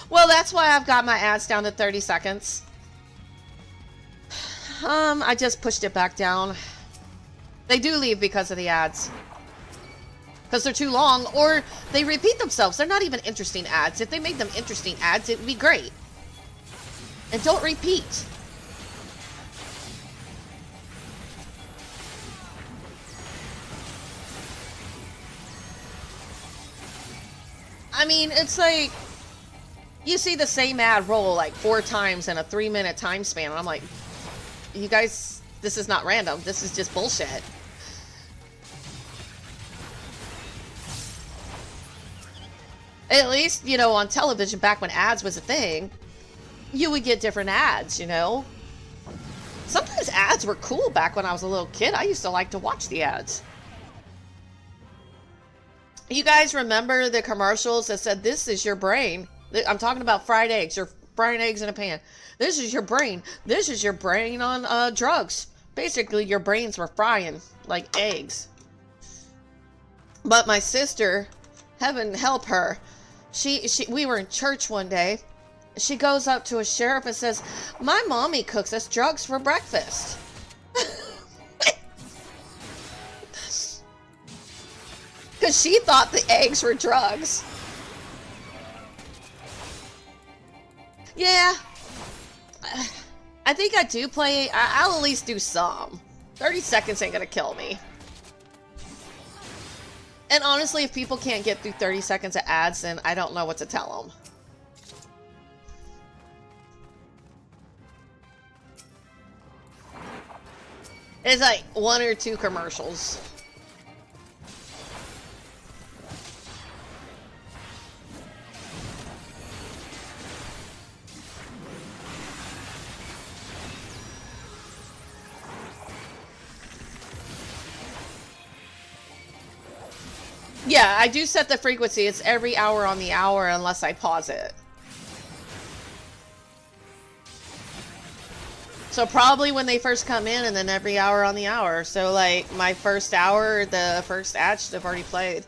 Well, that's why I've got my ads down to 30 seconds. I just pushed it back down. They do leave because of the ads. Because they're too long, or they repeat themselves. They're not even interesting ads. If they made them interesting ads, it would be great. And don't repeat. I mean, it's like, you see the same ad roll like 4 times in a 3-minute time span, and I'm like, you guys, this is not random. This is just bullshit. At least, you know, on television, back when ads was a thing, you would get different ads, you know? Sometimes ads were cool back when I was a little kid. I used to like to watch the ads. You guys remember the commercials that said, "This is your brain"? I'm talking about fried eggs. You're frying eggs in a pan. This is your brain. This is your brain on drugs. Basically, your brains were frying like eggs. But my sister, heaven help her, we were in church one day. She goes up to a sheriff and says, "My mommy cooks us drugs for breakfast." Because she thought the eggs were drugs. Yeah. I think I do play. I'll at least do some. 30 seconds ain't gonna kill me. And honestly, if people can't get through 30 seconds of ads, then I don't know what to tell them. It's like 1 or 2 commercials. Yeah, I do set the frequency. It's every hour on the hour unless I pause it. So probably when they first come in, and then every hour on the hour. So like my first hour, the first ad should have already played.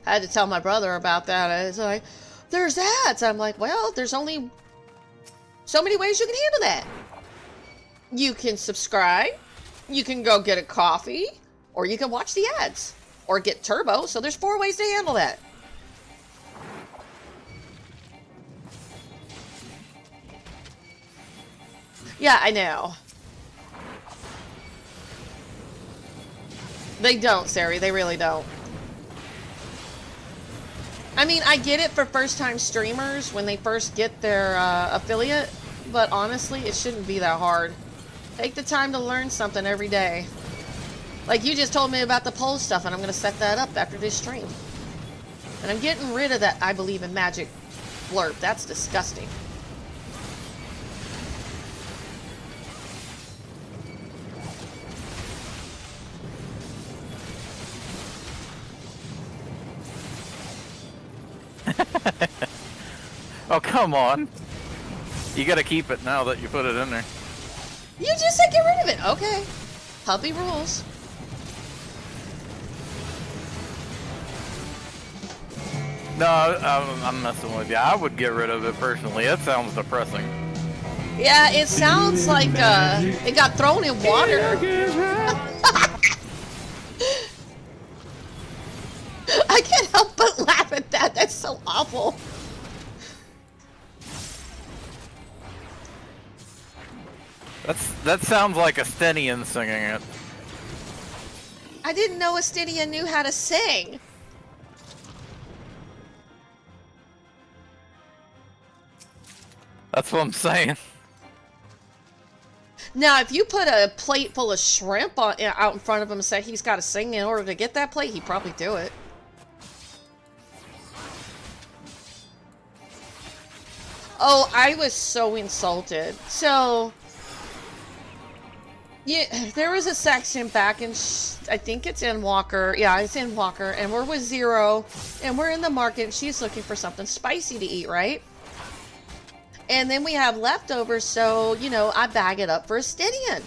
I had to tell my brother about that. I was like, "There's ads." I'm like, well, there's only so many ways you can handle that. You can subscribe, you can go get a coffee, or you can watch the ads, or get turbo. So there's 4 ways to handle that. Yeah, I know. They don't, Sari. They really don't. I mean, I get it for first-time streamers when they first get their affiliate, but honestly, it shouldn't be that hard. Take the time to learn something every day. Like you just told me about the poll stuff, and I'm going to set that up after this stream. And I'm getting rid of that "I believe in magic" blurb. That's disgusting. Oh, come on. You gotta keep it now that you put it in there. You just said get rid of it. Okay. Puppy rules. No, I'm messing with you. I would get rid of it personally. It sounds depressing. Yeah, it sounds like it got thrown in water. I can't help but laugh at that. That's so awful. That sounds like Estinian singing it. I didn't know Estinia knew how to sing. That's what I'm saying. Now, if you put a plate full of shrimp out in front of him and say he's got to sing in order to get that plate, he'd probably do it. Oh, I was so insulted. So, yeah, there was a section back in, I think it's in Walker. Yeah, it's in Walker, and we're with Zero, and we're in the market, and she's looking for something spicy to eat, right? And then we have leftovers, so, you know, I bag it up for Estinian.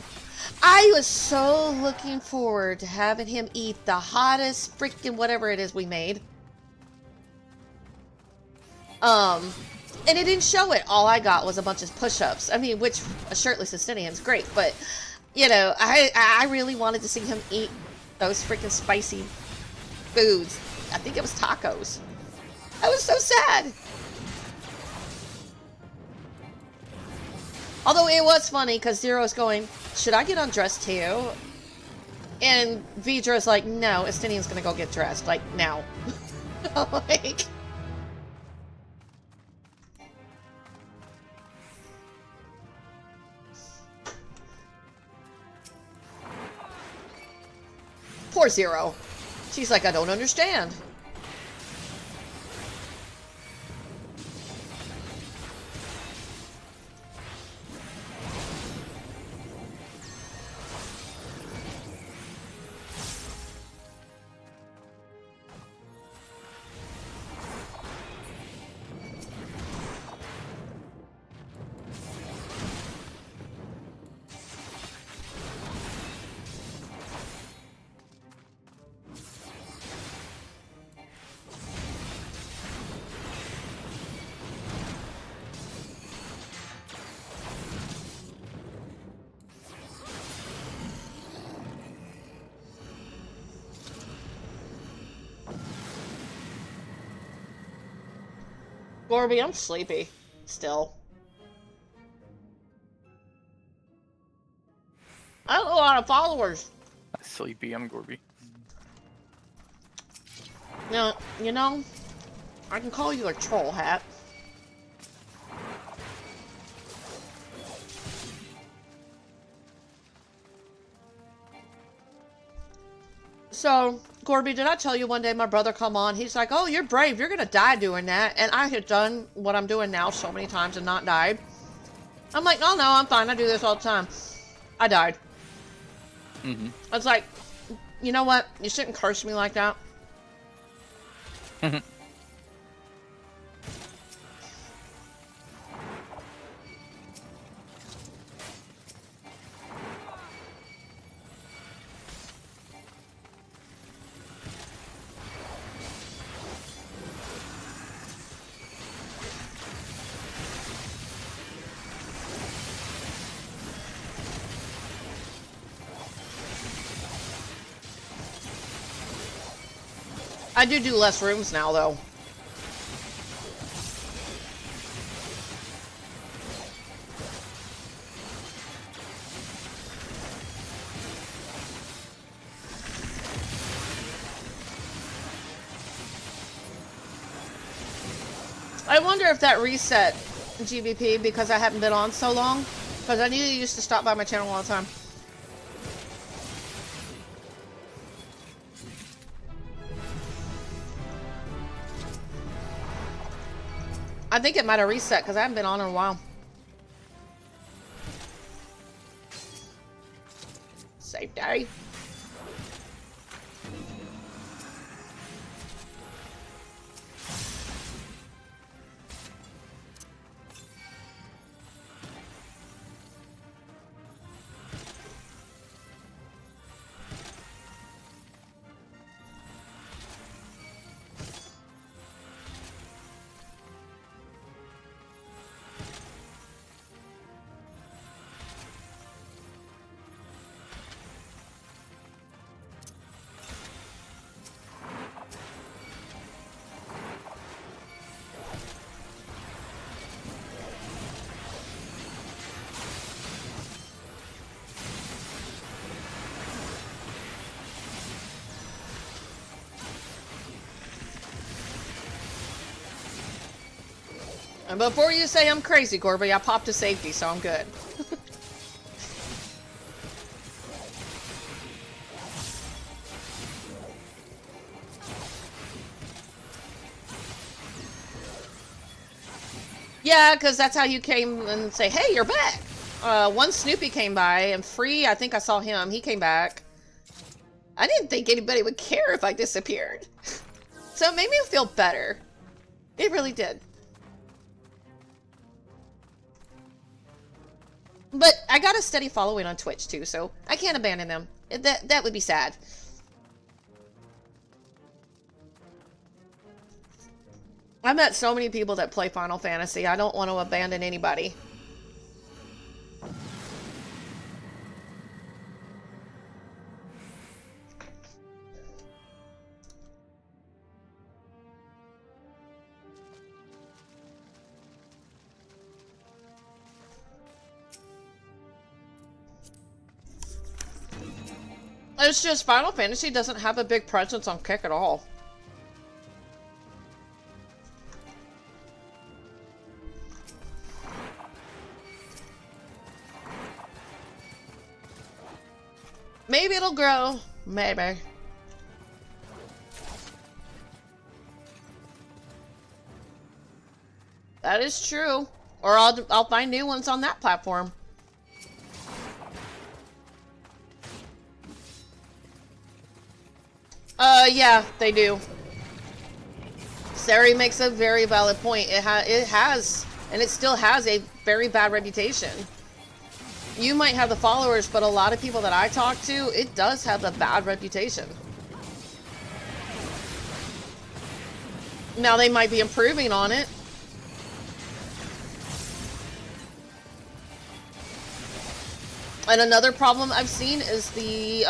I was so looking forward to having him eat the hottest freaking whatever it is we made. And it didn't show it. All I got was a bunch of push-ups. I mean, which a shirtless Estinian's great, but, you know, I really wanted to see him eat those freaking spicy foods. I think it was tacos. I was so sad. Although it was funny because Zero's going, should I get undressed too? And Vidra's like, no, Estinian's gonna go get dressed, like, now. Like... Poor Zero. She's like, I don't understand. Gorby, I'm sleepy. Still. I have a lot of followers. Sleepy, I'm Gorby. Now, you know, I can call you a troll hat. So, Gorby, did I tell you one day my brother come on? He's like, oh, you're brave. You're going to die doing that. And I had done what I'm doing now so many times and not died. I'm like, no, I'm fine. I do this all the time. I died. Mm-hmm. I was like, you know what? You shouldn't curse me like that. I do less rooms now, though. I wonder if that reset GBP because I haven't been on so long. Because I knew you used to stop by my channel all the time. I think it might have reset because I haven't been on in a while. Save day. And before you say I'm crazy, Gorby, I popped a safety, so I'm good. Yeah, because that's how you came and say, hey, you're back. One Snoopy came by, and Free, I think I saw him. He came back. I didn't think anybody would care if I disappeared. So it made me feel better. It really did. But I got a steady following on Twitch, too, so I can't abandon them. That would be sad. I met so many people that play Final Fantasy. I don't want to abandon anybody. It's just Final Fantasy doesn't have a big presence on Kick at all. Maybe it'll grow. Maybe. That is true. Or I'll find new ones on that platform. Yeah, they do. Sari makes a very valid point. It has, and it still has a very bad reputation. You might have the followers, but a lot of people that I talk to, it does have a bad reputation. Now they might be improving on it. And another problem I've seen is the,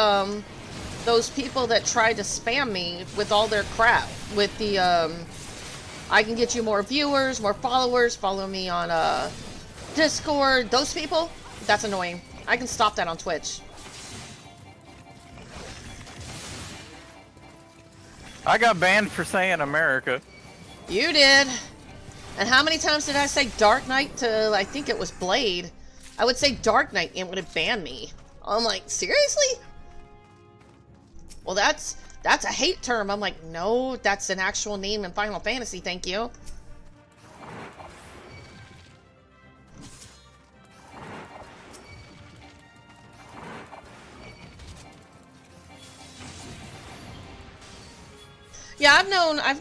those people that try to spam me with all their crap. With the, I can get you more viewers, more followers, follow me on, Discord. Those people, that's annoying. I can stop that on Twitch. I got banned for saying America. You did. And how many times did I say Dark Knight to, I think it was Blade? I would say Dark Knight and it would have banned me. I'm like, seriously? Well, that's a hate term. I'm like, no, that's an actual name in Final Fantasy, thank you. Yeah, I've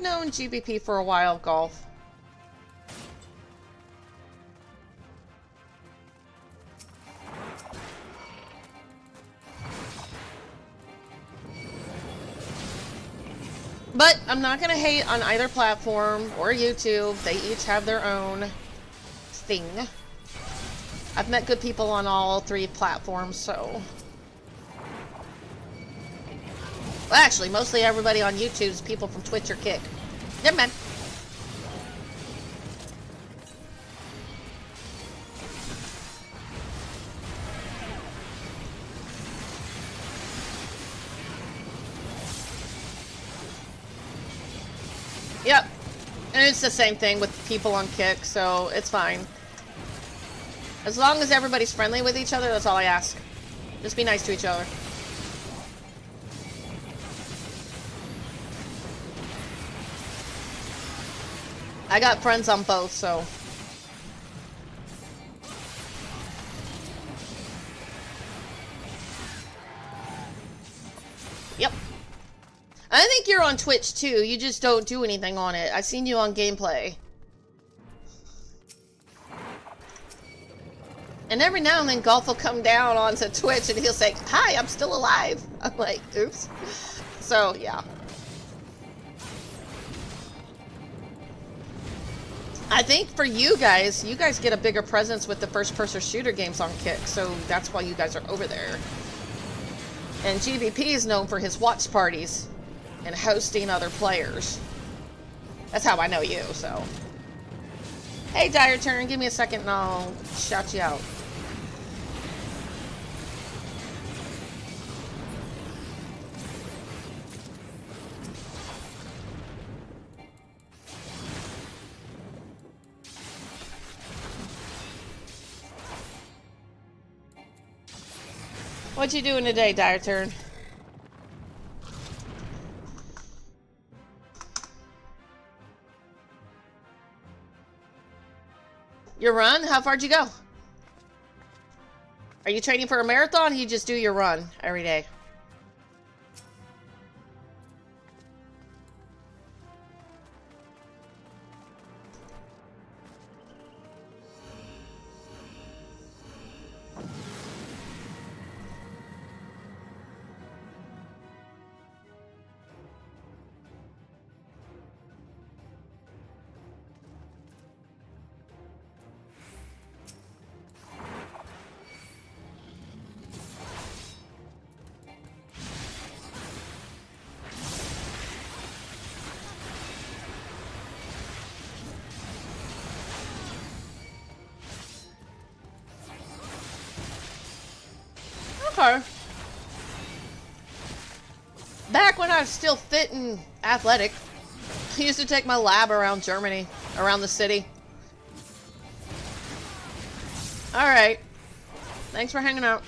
known GBP for a while, Golf. But I'm not gonna hate on either platform or YouTube. They each have their own thing. I've met good people on all three platforms, so. Well, actually, mostly everybody on YouTube is people from Twitch or Kick. Never mind. Yep. And it's the same thing with people on Kick, so it's fine. As long as everybody's friendly with each other, that's all I ask. Just be nice to each other. I got friends on both, so. Yep. I think you're on Twitch too, you just don't do anything on it. I've seen you on gameplay. And every now and then Golf will come down onto Twitch and he'll say, "Hi, I'm still alive." I'm like, oops. So, yeah. I think for you guys get a bigger presence with the first-person shooter games on Kick, so that's why you guys are over there. And GBP is known for his watch parties and hosting other players. That's how I know you, so. Hey, Dire Turn, give me a second and I'll shout you out. What you doing today, Dire Turn? Your run? How far'd you go? Are you training for a marathon or you just do your run every day? Okay. Back when I was still fit and athletic, I used to take my lab around Germany, around the city. Alright. Thanks for hanging out.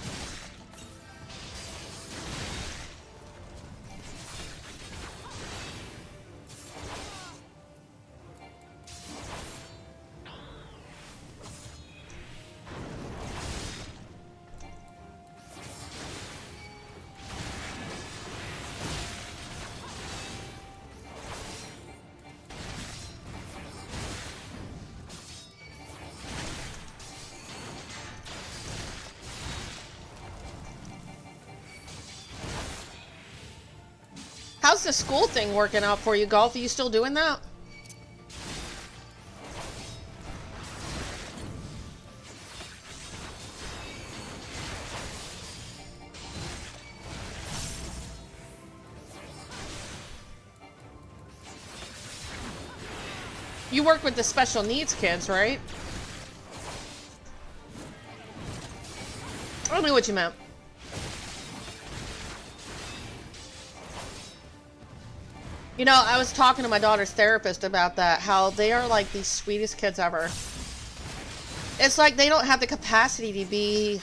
How's the school thing working out for you, Golf? Are you still doing that? You work with the special needs kids, right? I knew what you meant. You know, I was talking to my daughter's therapist about that, how they are like the sweetest kids ever. It's like they don't have the capacity to be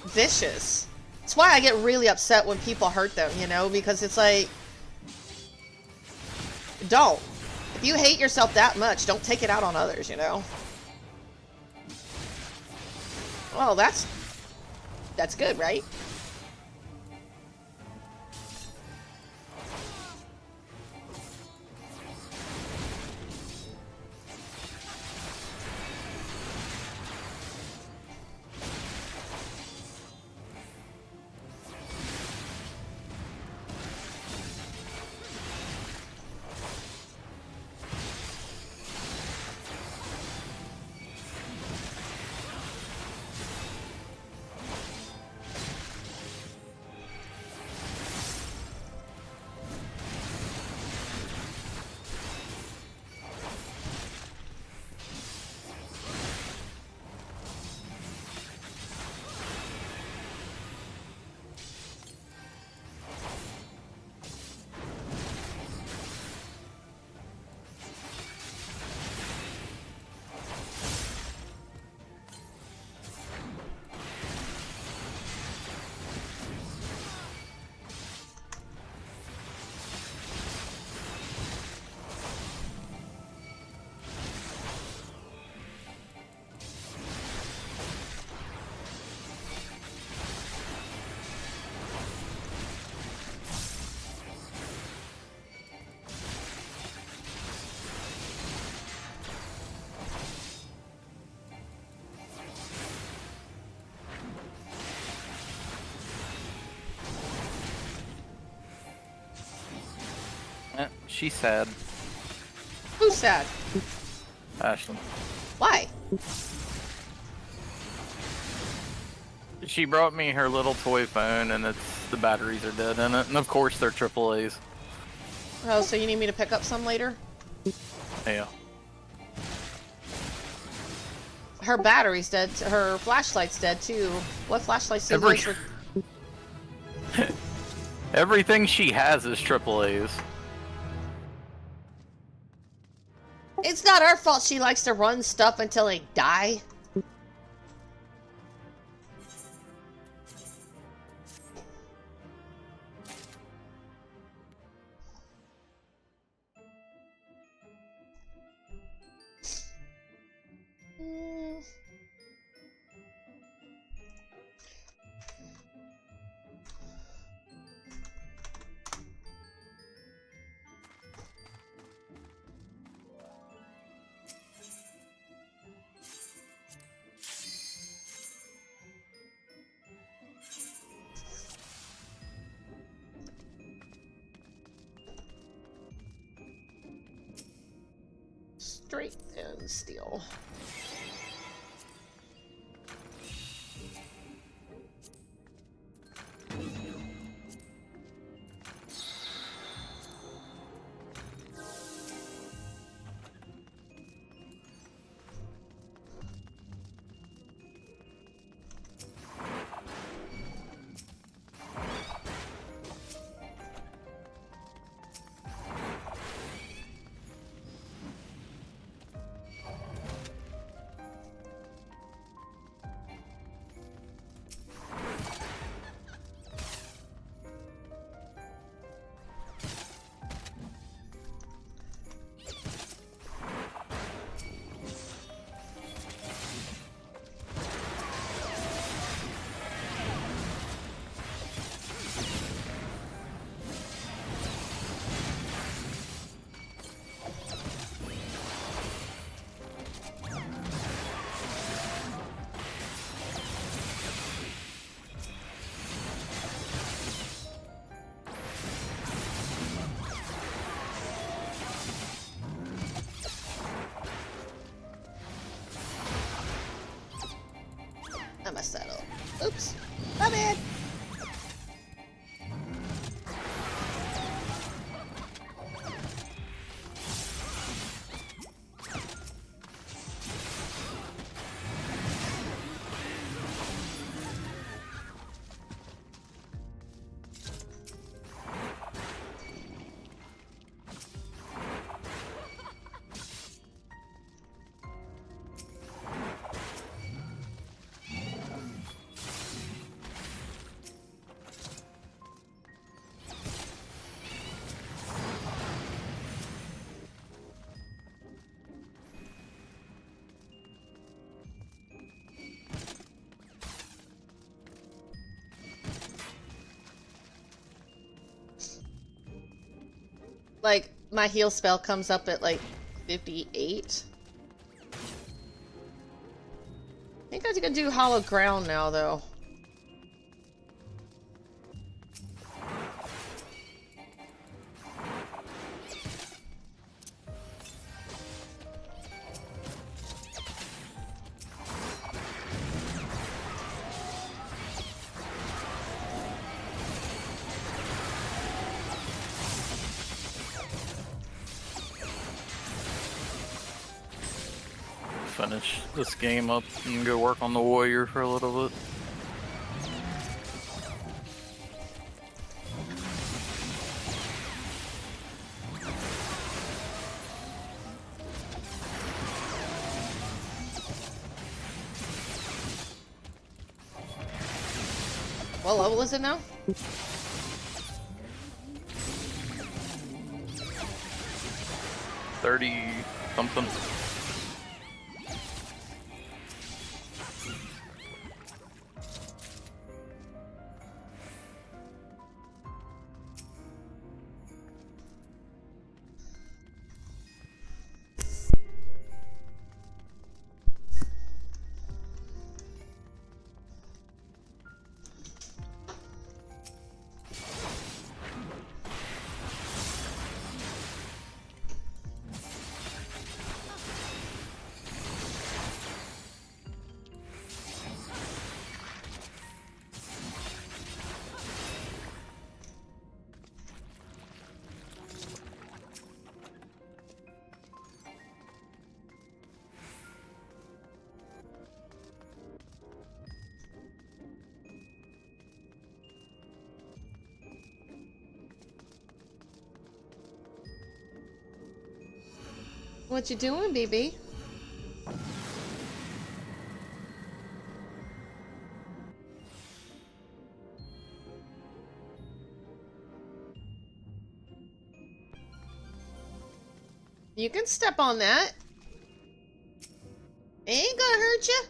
vicious. That's why I get really upset when people hurt them, you know, because it's like, don't. If you hate yourself that much, don't take it out on others, you know? Well, that's good, right? She's sad. Who's sad? Ashley. Why? She brought me her little toy phone, and the batteries are dead in it, and of course they're AAA's. Oh, so you need me to pick up some later? Yeah. Her battery's dead. Her flashlight's dead too. What flashlight's do those for? Everything she has is AAA's. It's not our fault she likes to run stuff until they die. Straight and steel. My bad. Like, my heal spell comes up at like 58. I think I can do hollow ground now, though. Finish this game up and go work on the warrior for a little bit. What level is it now? $30-something. What you doing, BB? You can step on that. It ain't gonna hurt you.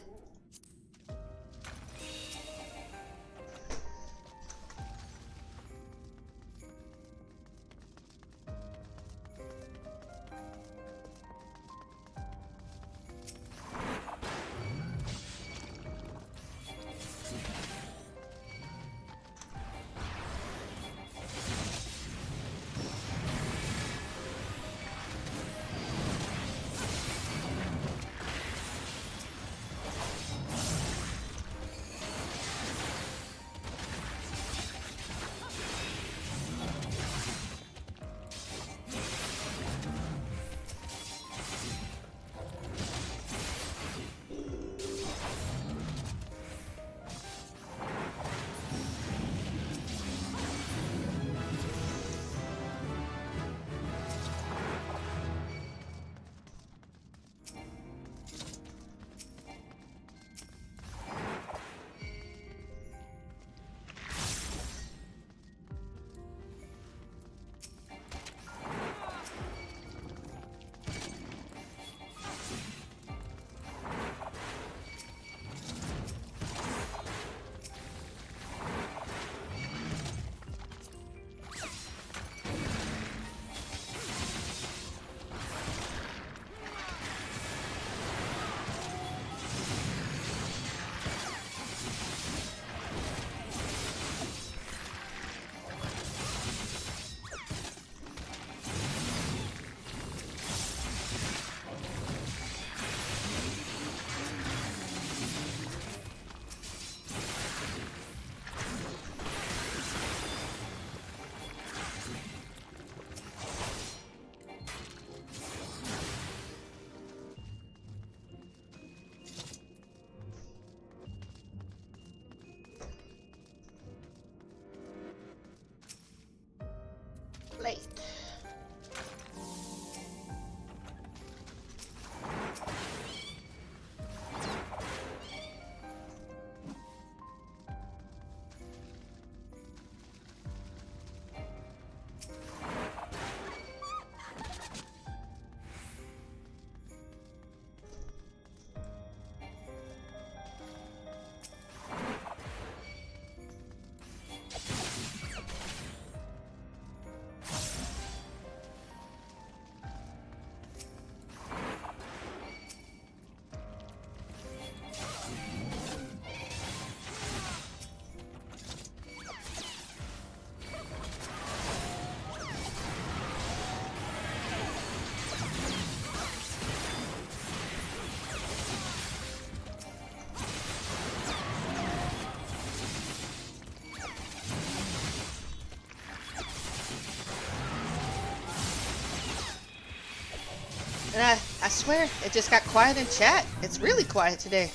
And I swear, it just got quiet in chat. It's really quiet today.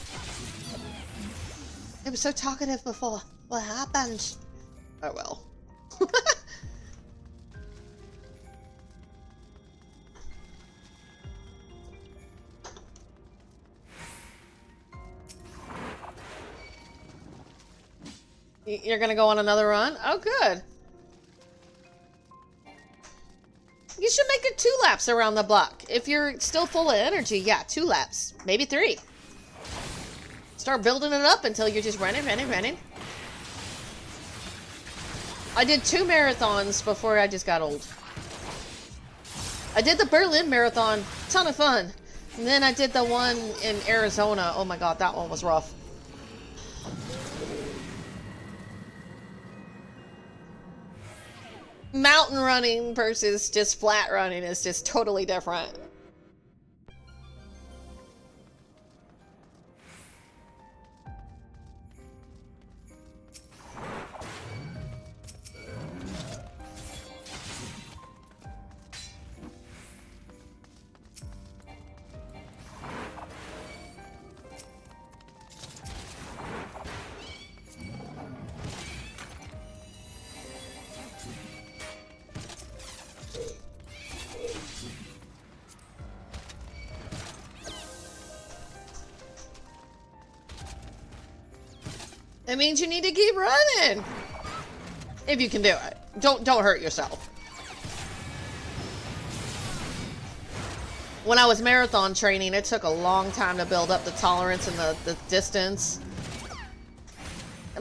It was so talkative before. What happened? Oh well. You're gonna go on another run? Oh, good. You should make it 2 laps around the block. If you're still full of energy, yeah, 2 laps. Maybe 3. Start building it up until you're just running. I did 2 marathons before I just got old. I did the Berlin Marathon. Ton of fun. And then I did the one in Arizona. Oh my god, that one was rough. Mountain running versus just flat running is just totally different. It means you need to keep running. If you can do it. Don't hurt yourself. When I was marathon training, it took a long time to build up the tolerance and the distance.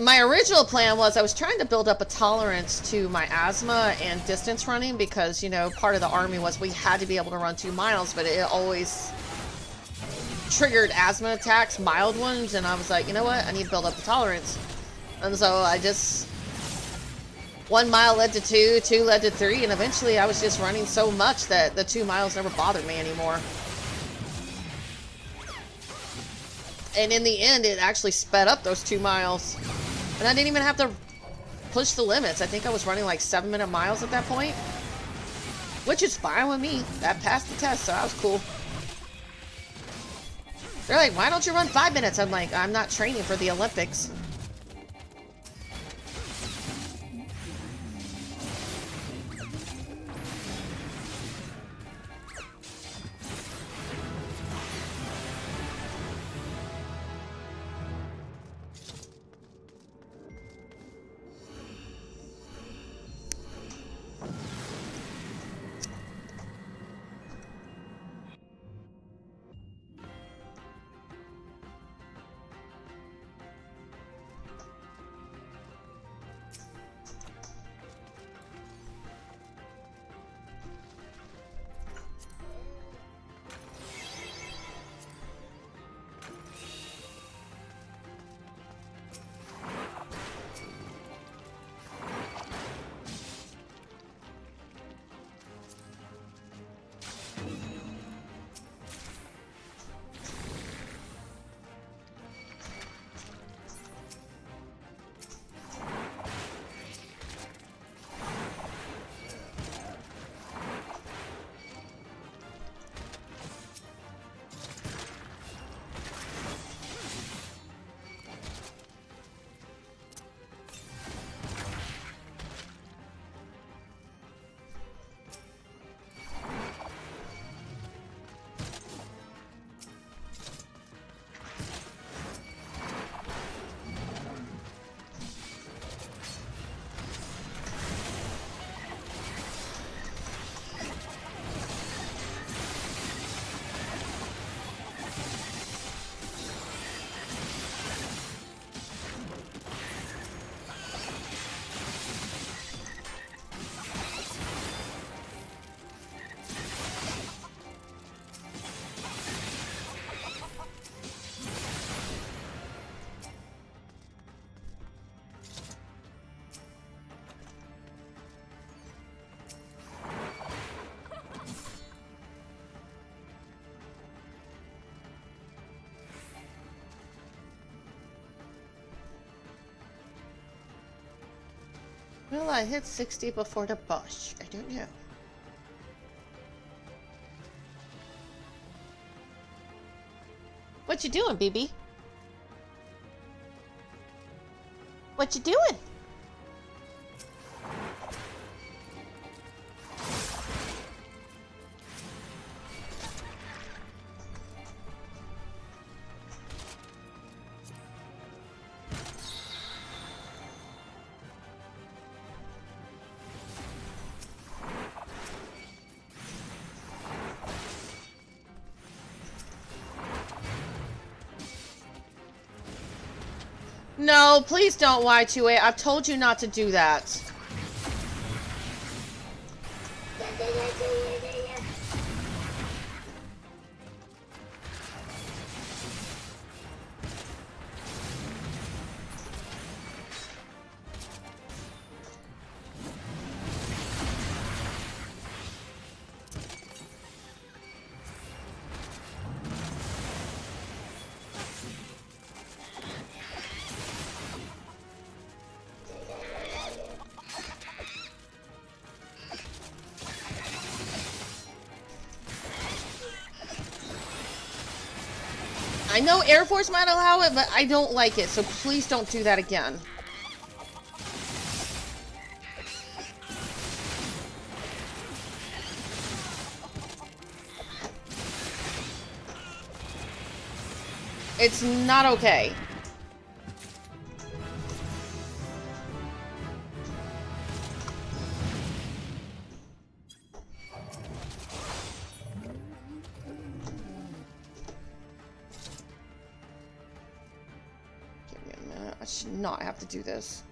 My original plan was I was trying to build up a tolerance to my asthma and distance running because, you know, part of the army was we had to be able to run 2 miles, but it always triggered asthma attacks, mild ones, and I was like, you know what, I need to build up the tolerance. And so I just 1 mile led to 2, 2 led to 3, and eventually I was just running so much that the 2 miles never bothered me anymore. And in the end, it actually sped up those 2 miles. And I didn't even have to push the limits. I think I was running like 7-minute miles at that point, which is fine with me. That passed the test, so I was cool. They're like, why don't you run 5 minutes? I'm like, I'm not training for the Olympics. Will I hit 60 before the boss? I don't know. What you doing, BB? What you doing? No, please don't Y2A. I've told you not to do that. I know Air Force might allow it, but I don't like it, so please don't do that again. It's not okay. I should not have to do this.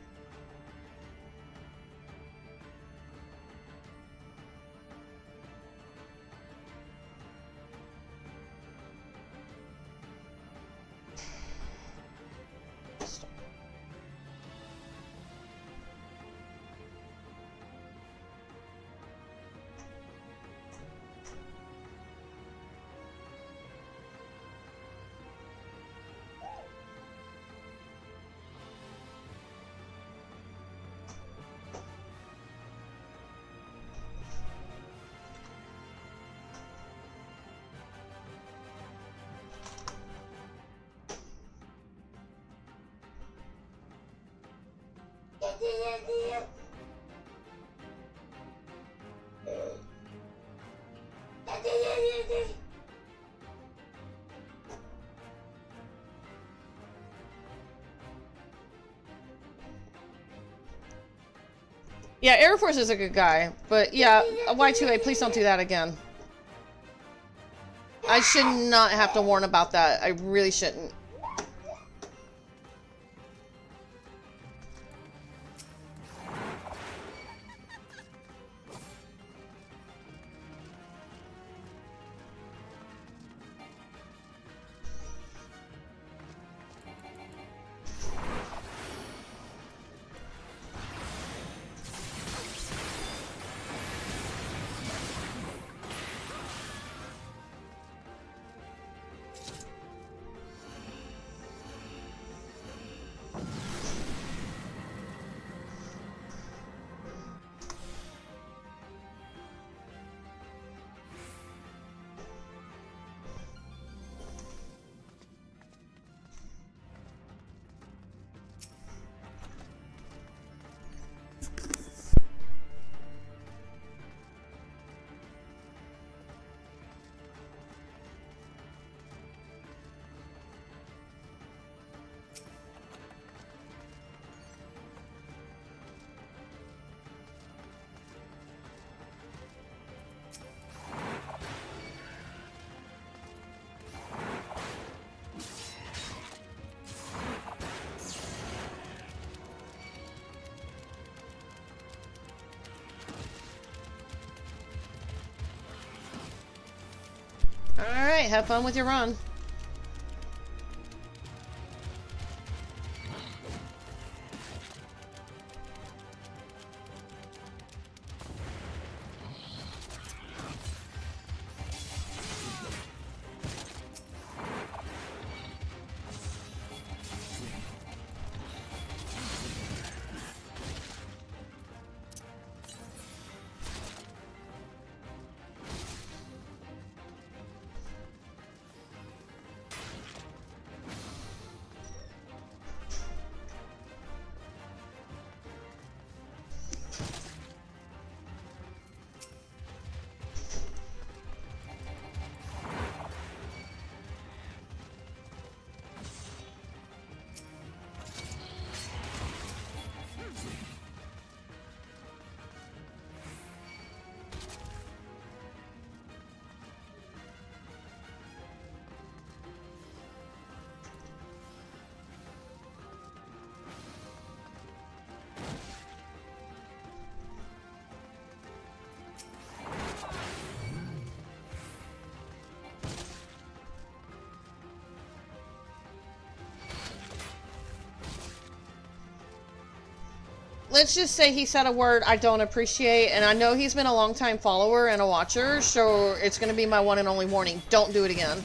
Yeah, Air Force is a good guy, but yeah, Y2A, please don't do that again. I should not have to warn about that. I really shouldn't. Alright, have fun with your run. let's just say he said a word I don't appreciate, and I know he's been a long-time follower and a watcher, so it's going to be my one and only warning. Don't do it again.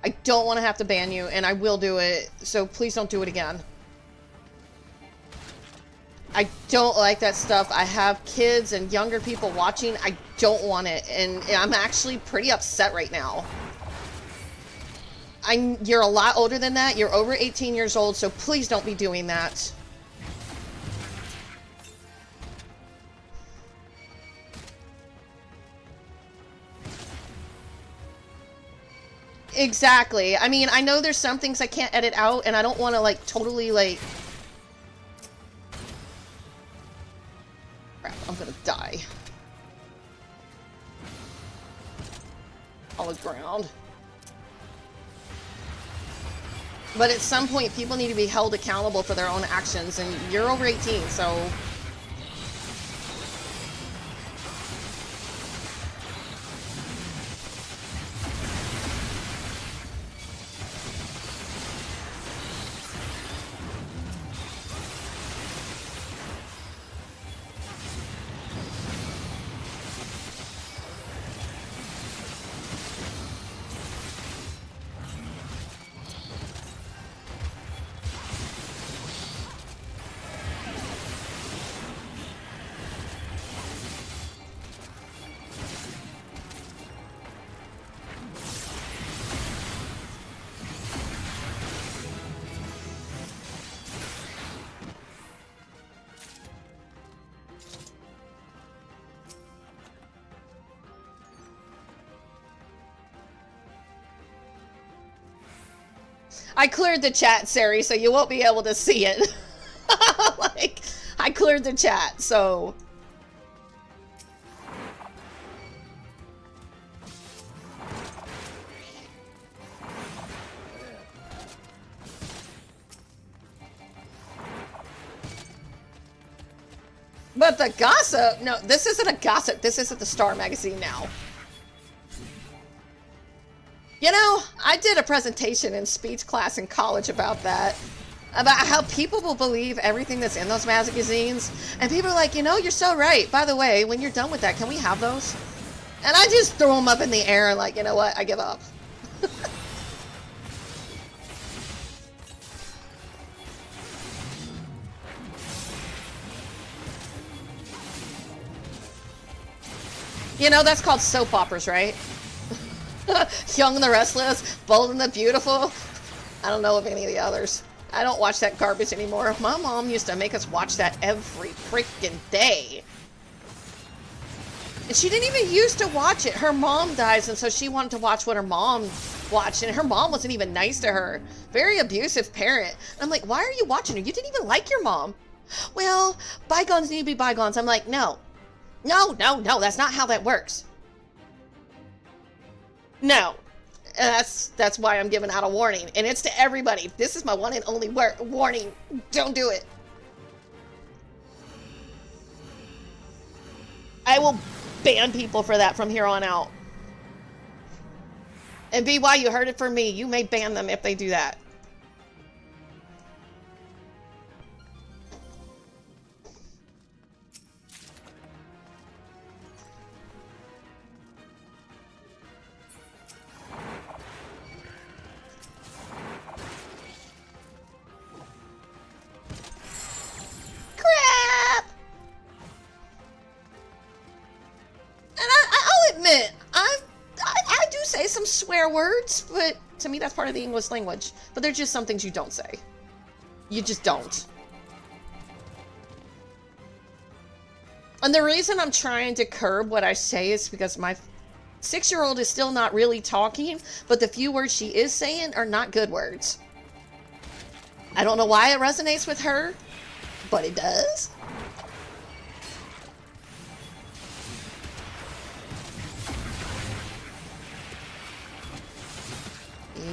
I don't want to have to ban you, and I will do it, so please don't do it again. I don't like that stuff. I have kids and younger people watching. I don't want it, and I'm actually pretty upset right now. You're a lot older than that. You're over 18 years old, so please don't be doing that. Exactly. I mean, I know there's some things I can't edit out, and I don't want to, like, totally, like... Crap, I'm gonna die. Solid ground. But at some point, people need to be held accountable for their own actions, and you're over 18, so... I cleared the chat, Sari, so you won't be able to see it. Like, I cleared the chat, so... But the gossip... No, this isn't a gossip. This isn't the Star magazine now. You know, I did a presentation in speech class in college about that. About how people will believe everything that's in those magazines. And people are like, you know, you're so right. By the way, when you're done with that, can we have those? And I just throw them up in the air and like, you know what? I give up. You know, that's called soap operas, right? Young and the Restless, Bold and the Beautiful. I don't know of any of the others. I don't watch that garbage anymore. My mom used to make us watch that every freaking day. And she didn't even used to watch it. Her mom dies, and so she wanted to watch what her mom watched, and her mom wasn't even nice to her. Very abusive parent. I'm like, why are you watching her? You didn't even like your mom. Well, bygones need to be bygones. I'm like, no. No, that's not how that works. No, that's why I'm giving out a warning, and it's to everybody. This is my one and only warning. Don't do it. I will ban people for that from here on out. And BY, you heard it from me. You may ban them if they do that. Crap! And I'll admit, I do say some swear words, but to me that's part of the English language. But there's just some things you don't say. You just don't. And the reason I'm trying to curb what I say is because my 6-year-old is still not really talking, but the few words she is saying are not good words. I don't know why it resonates with her, but it does.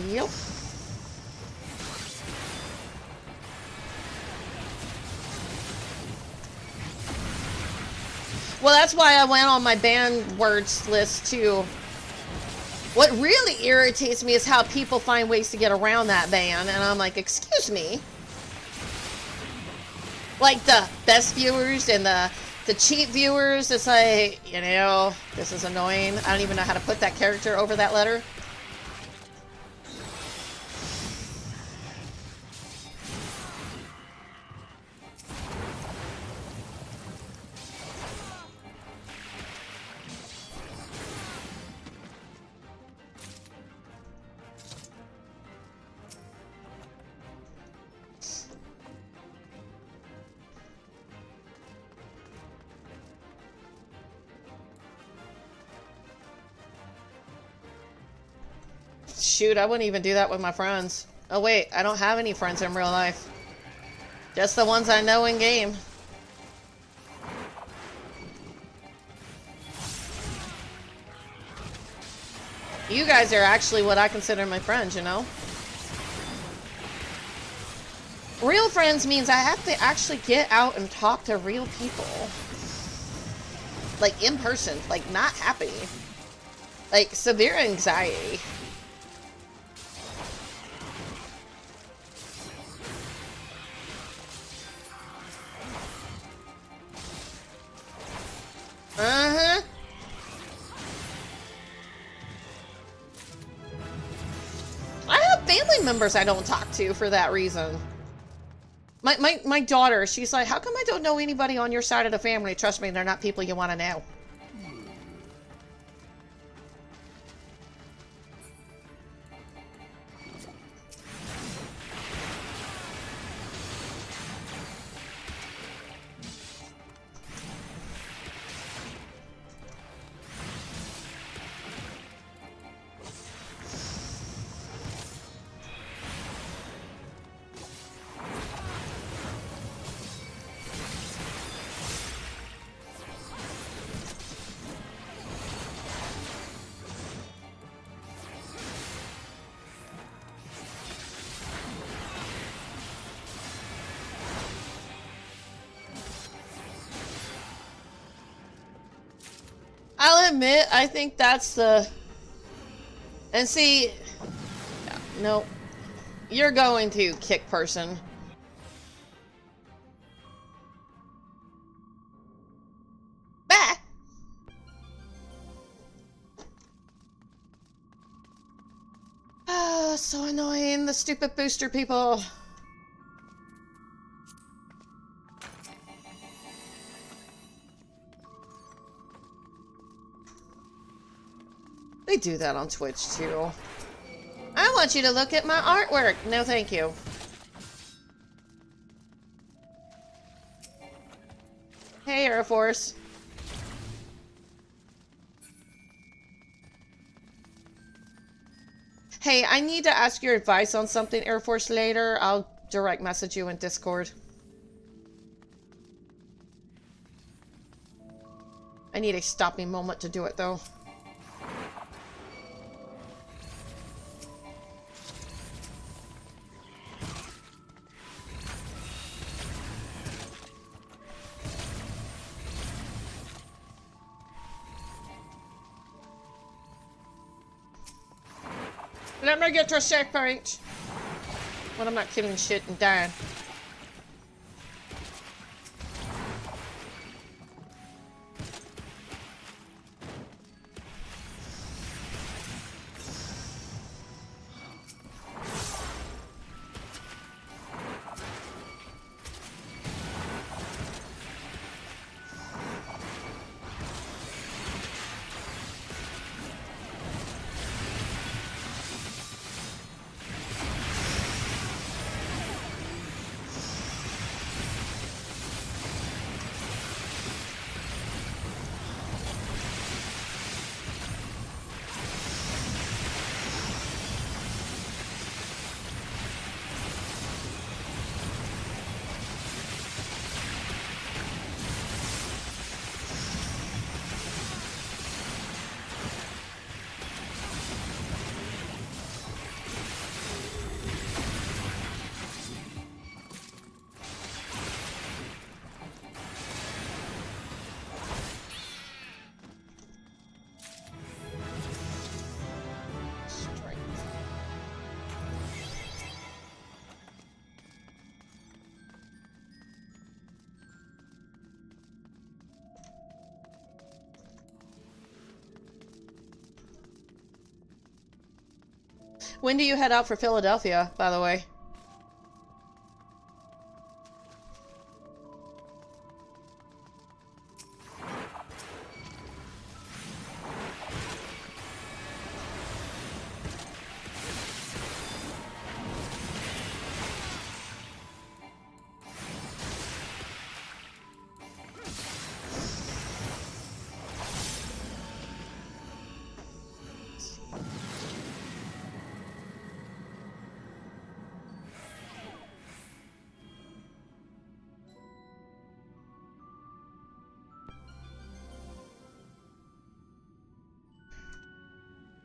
Yep. Well, that's why I went on my banned words list too. What really irritates me is how people find ways to get around that ban, and I'm like, excuse me. like the best viewers and the cheap viewers. It's like, you know, this is annoying. I don't even know how to put that character over that letter. Shoot, I wouldn't even do that with my friends. Oh wait, I don't have any friends in real life. Just the ones I know in game. You guys are actually what I consider my friends, you know? Real friends means I have to actually get out and talk to real people. Like in person, like not happy. Like severe anxiety. Uh-huh. I have family members I don't talk to for that reason. My daughter, she's like, how come I don't know anybody on your side of the family? Trust me, they're not people you want to know. I'll admit, I think that's the... And see... No. You're going to kick person. Bah! Ah, so annoying, the stupid booster people. They do that on Twitch, too. I want you to look at my artwork. No, thank you. Hey, Air Force. Hey, I need to ask your advice on something, Air Force, later. I'll direct message you in Discord. I need a stopping moment to do it, though. Let me get to a safe point when I'm not killing shit and dying. When do you head out for Philadelphia, by the way?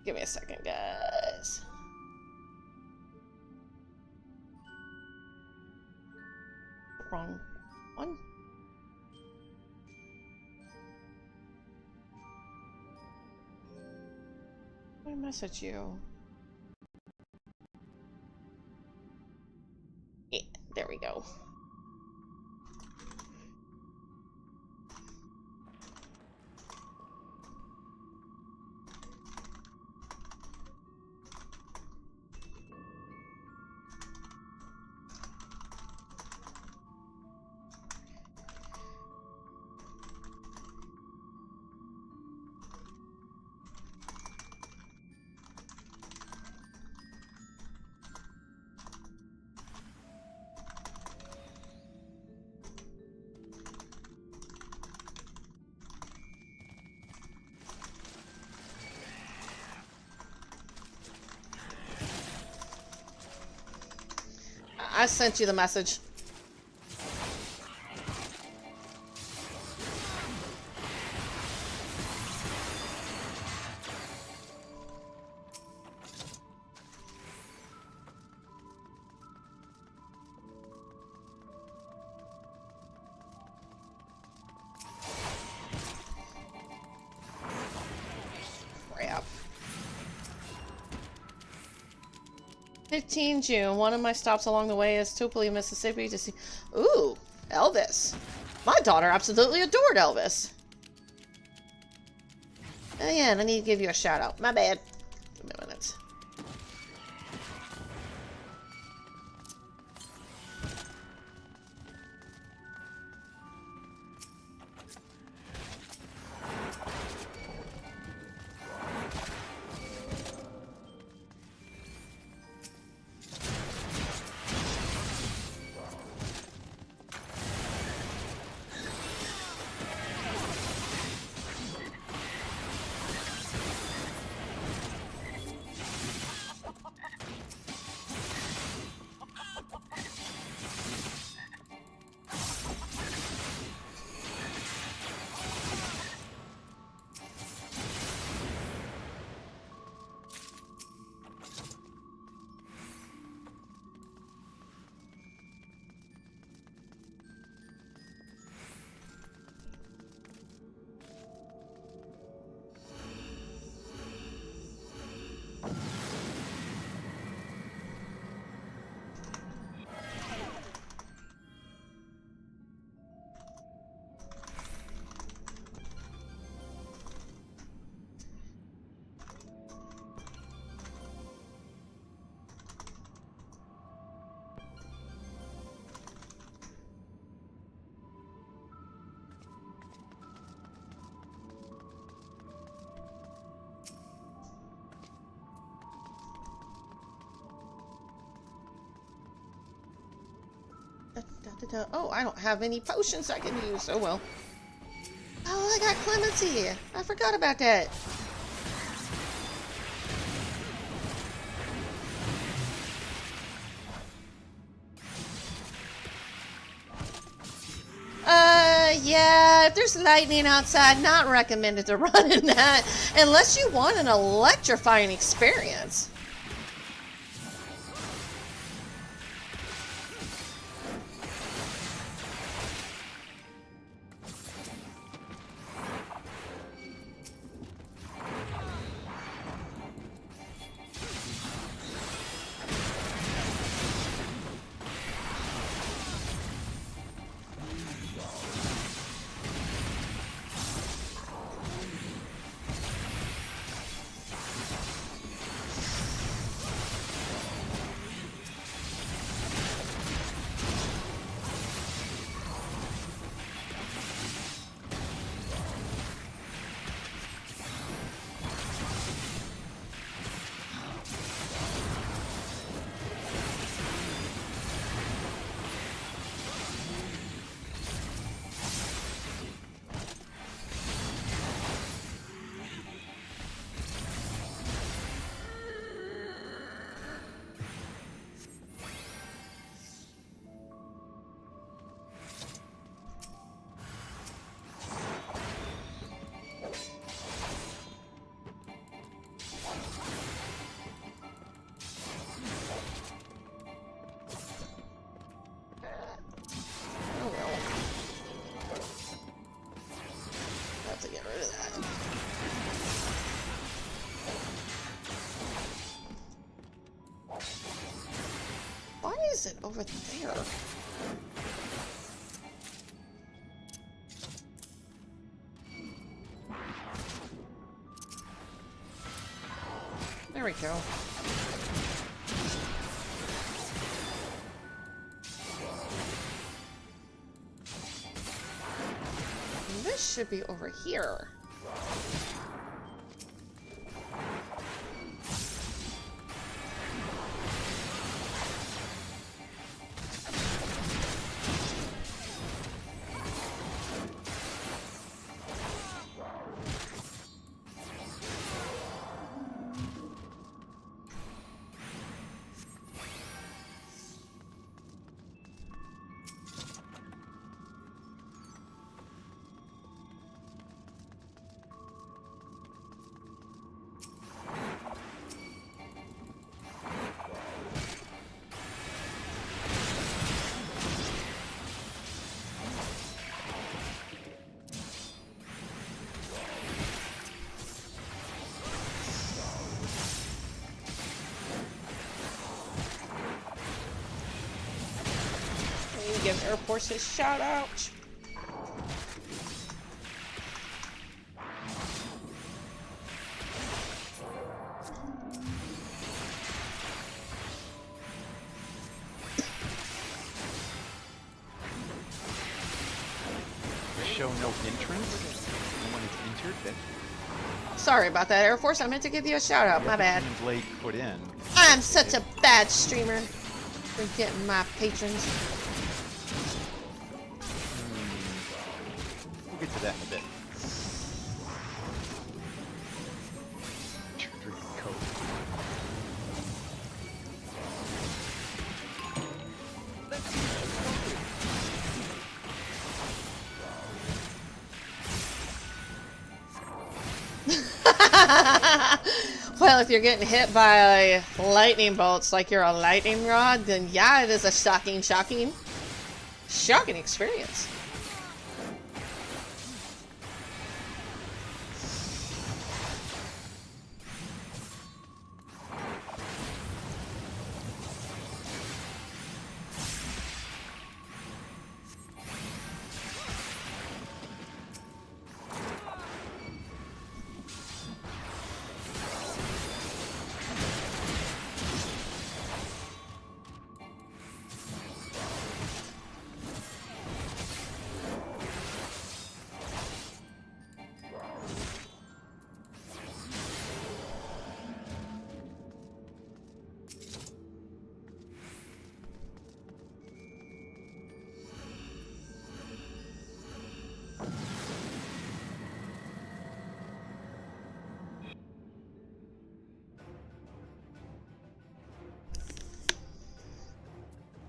Give me a second, guys. Wrong one. Let me message you. Yeah, there we go. I sent you the message. Crap. 15 June. One of my stops along the way is Tupelo, Mississippi to see... Ooh, Elvis. My daughter absolutely adored Elvis. Oh yeah, and I need to give you a shout out. My bad. Give me a minute. Oh, I don't have any potions I can use. Oh well. Oh, I got clemency. I forgot about that. Yeah, if there's lightning outside, not recommended to run in that unless you want an electrifying experience. of that. Why is it over there? There we go. And this should be over here. Give Air Force a shout out. Show no entrance. No one is entered. That Sorry about that, Air Force. I meant to give you a shout out. My bad. blade put in. I'm such a bad streamer for getting my patrons. We'll get to that in a bit. Drinking Coke. Well, if you're getting hit by lightning bolts like you're a lightning rod, then yeah, it is a shocking experience.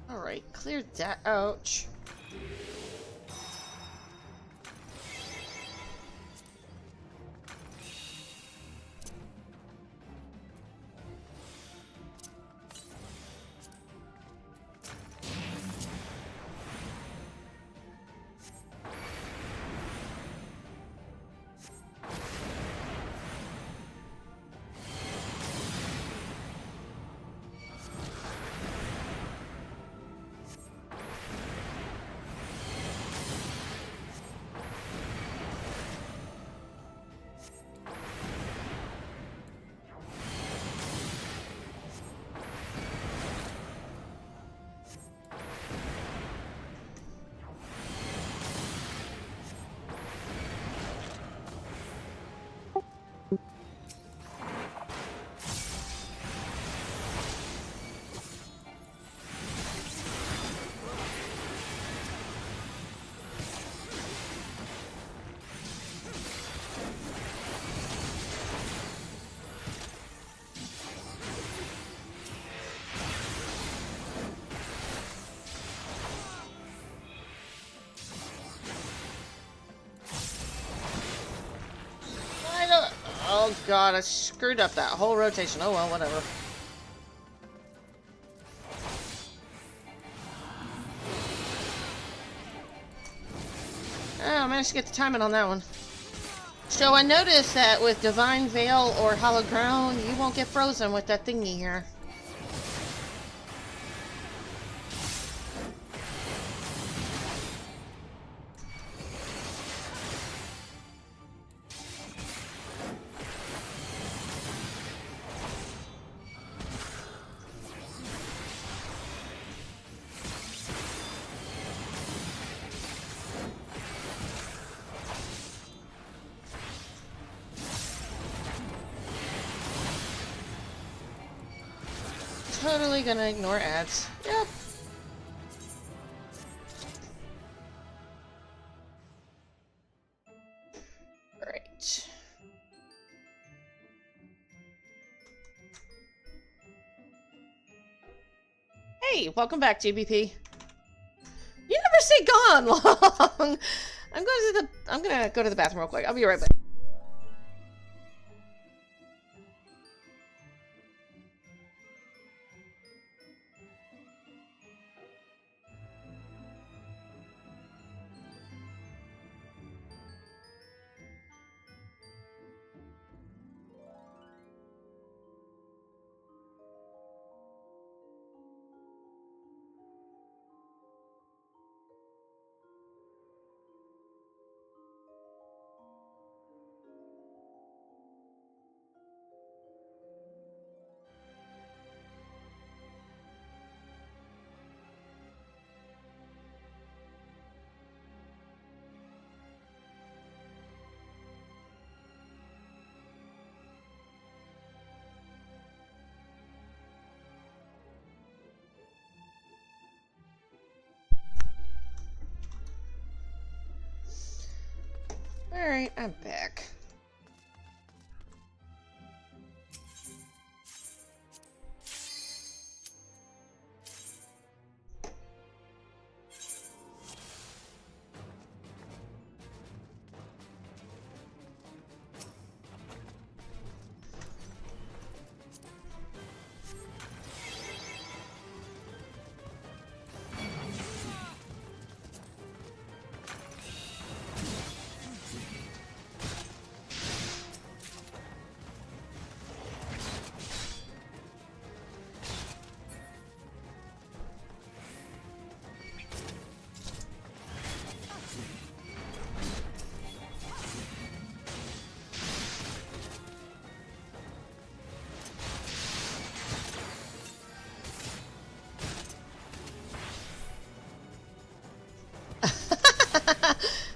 Alright, cleared that out. Oh god, I screwed up that whole rotation. Oh well, whatever. Oh, I managed to get the timing on that one. So I noticed that with Divine Veil or Hollow Ground, you won't get frozen with that thingy here. Totally gonna ignore ads. Yep. Alright. Hey, welcome back, GBP. You never stay gone long. I'm gonna go to the bathroom real quick. I'll be right back. Alright, I'm back.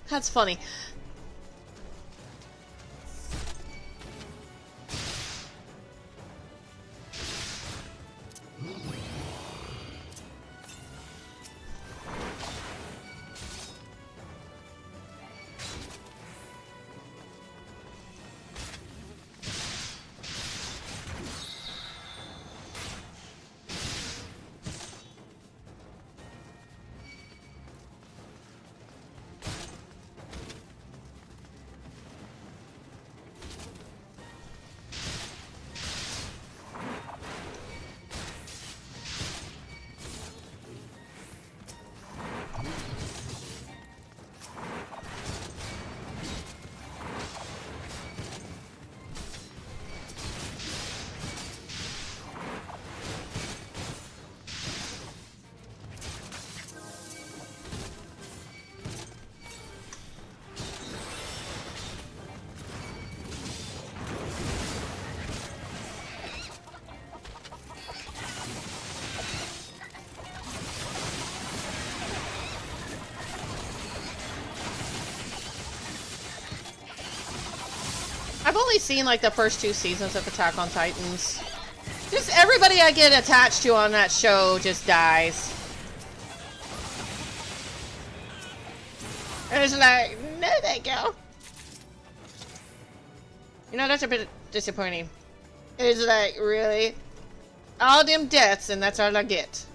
That's funny. I've only seen like the first 2 seasons of Attack on Titans. Just everybody I get attached to on that show just dies. And it's like, no thank you. You know, that's a bit disappointing. It's like, really? All them deaths and that's all I get.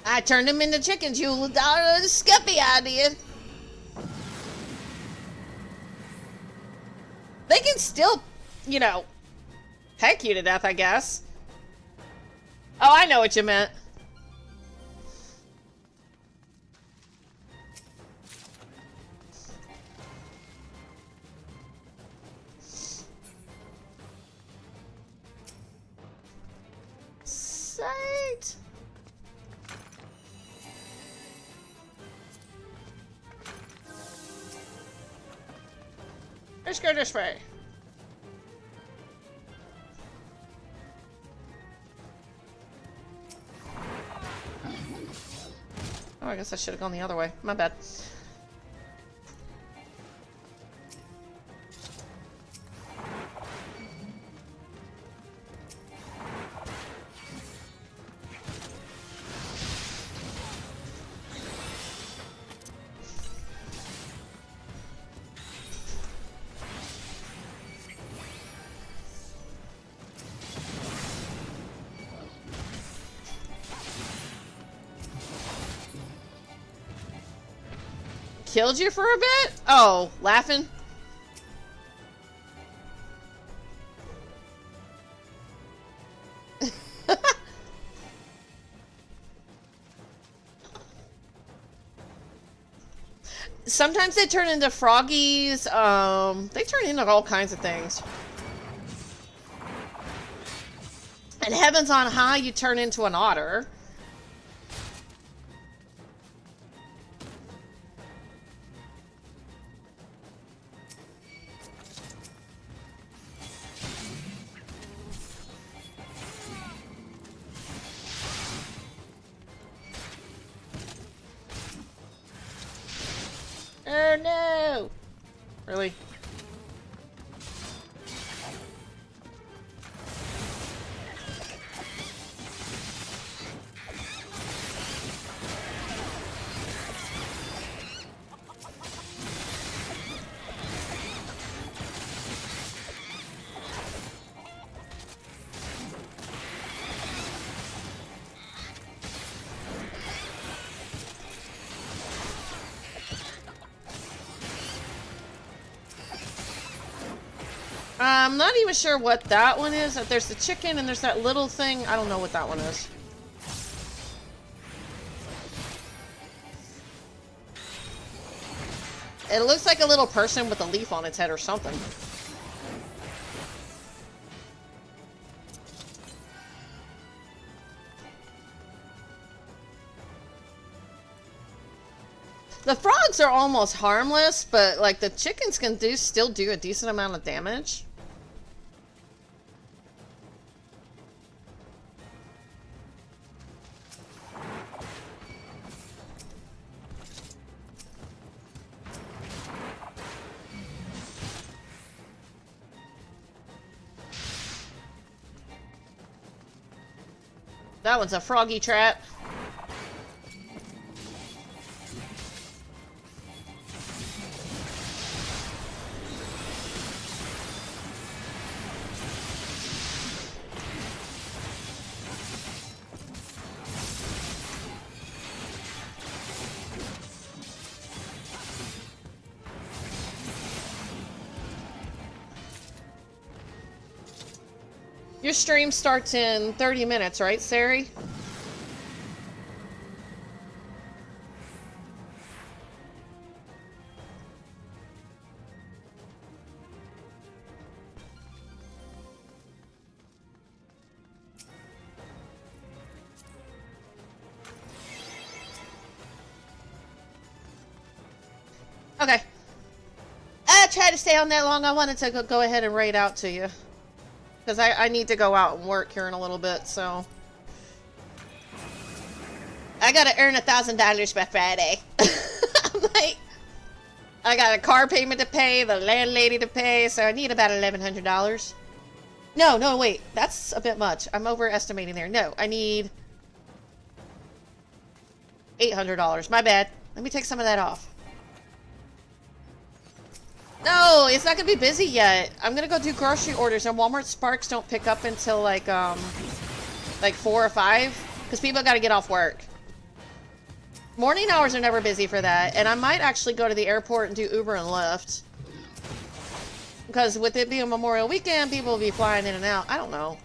I turned them into chickens, you scuppy idea. They can still, you know, peck you to death, I guess. Oh, I know what you meant. Sight. Let's go this way. Oh, I guess I should have gone the other way. My bad. Killed you for a bit? Oh, laughing? Sometimes they turn into froggies, they turn into all kinds of things. In Heavens on High, you turn into an otter. Oh no! Really? I'm not even sure what that one is. There's the chicken and there's that little thing. I don't know what that one is. It looks like a little person with a leaf on its head or something. The frogs are almost harmless, but like the chickens can still do a decent amount of damage. That one's a froggy trap. Your stream starts in 30 minutes, right, Sari? Okay. I tried to stay on that long. I wanted to go ahead and raid out to you. Because I need to go out and work here in a little bit, so... I gotta earn $1,000 by Friday. I'm like... I got a car payment to pay, the landlady to pay, so I need about $1,100. No, wait. That's a bit much. I'm overestimating there. No, I need... $800. My bad. Let me take some of that off. No, it's not gonna be busy yet. I'm gonna go do grocery orders, and Walmart Sparks don't pick up until like 4 or 5, because people gotta get off work. Morning hours are never busy for that, and I might actually go to the airport and do Uber and Lyft. Because with it being Memorial Weekend, people will be flying in and out. I don't know.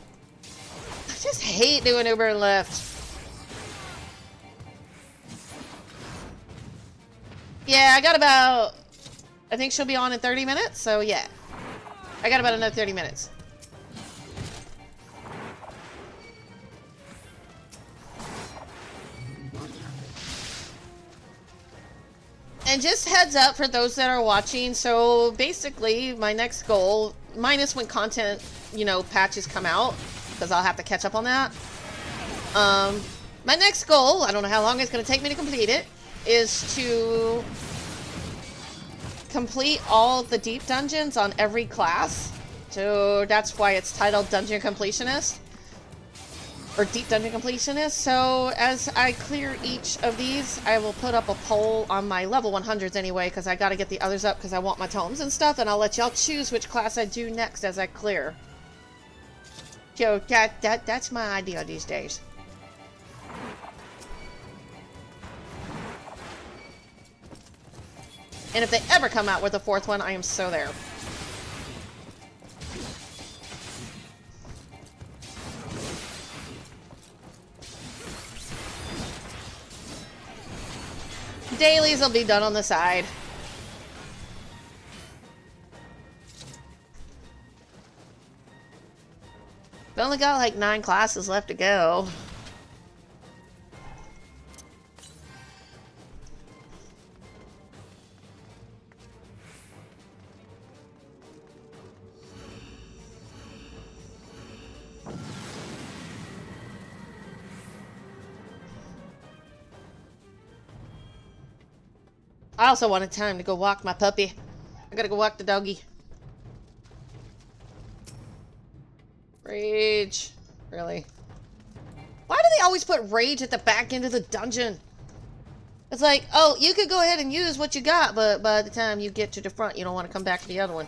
I just hate doing Uber and Lyft. Yeah, I got about... I think she'll be on in 30 minutes, so yeah. I got about another 30 minutes. And just heads up for those that are watching, so basically my next goal, minus when content, you know, patches come out, because I'll have to catch up on that. My next goal, I don't know how long it's going to take me to complete it, is to complete all the deep dungeons on every class. So that's why it's titled Dungeon Completionist. Or Deep Dungeon Completionist. So as I clear each of these, I will put up a poll on my level 100s anyway, because I got to get the others up because I want my tomes and stuff, and I'll let y'all choose which class I do next as I clear. So that's my idea these days. And if they ever come out with a fourth one, I am so there. Dailies will be done on the side. We only got like 9 classes left to go. I also wanted time to go walk my puppy. I gotta go walk the doggy. Rage. Really? Why do they always put rage at the back end of the dungeon? It's like, oh, you could go ahead and use what you got, but by the time you get to the front, you don't want to come back to the other one.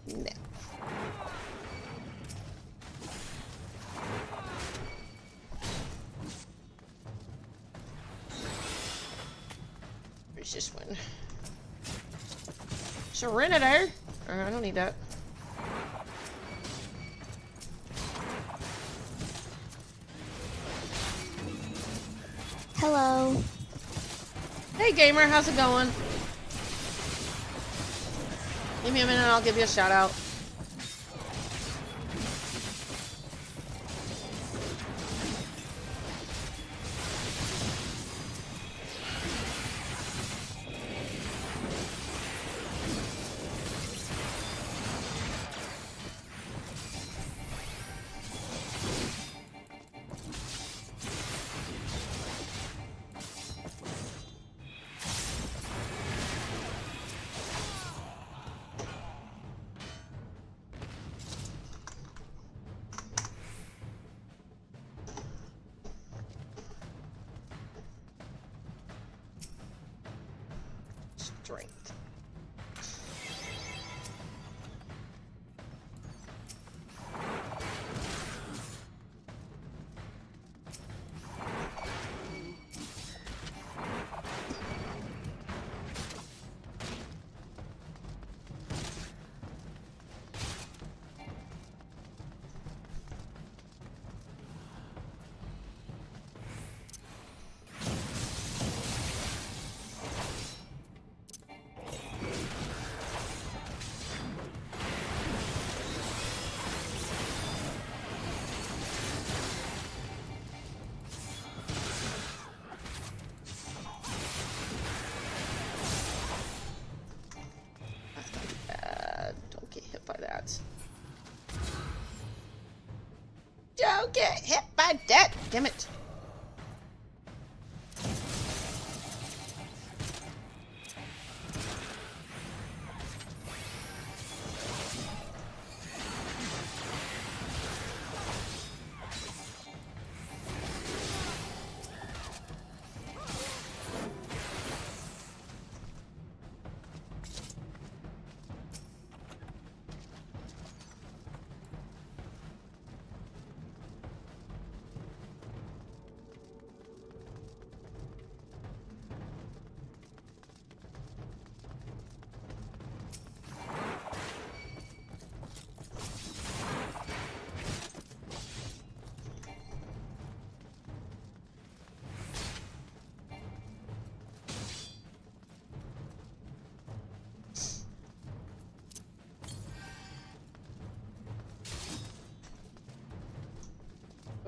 No. Where's this one? Serenity! I don't need that. Hello. Hey gamer, how's it going? Give me a minute and I'll give you a shout out. Strength. Don't get hit by that! Damn it!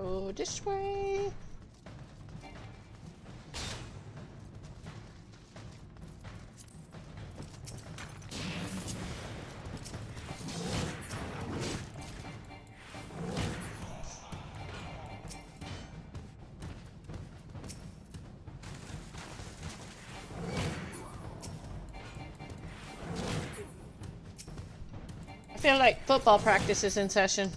Go this way. I feel like football practice is in session.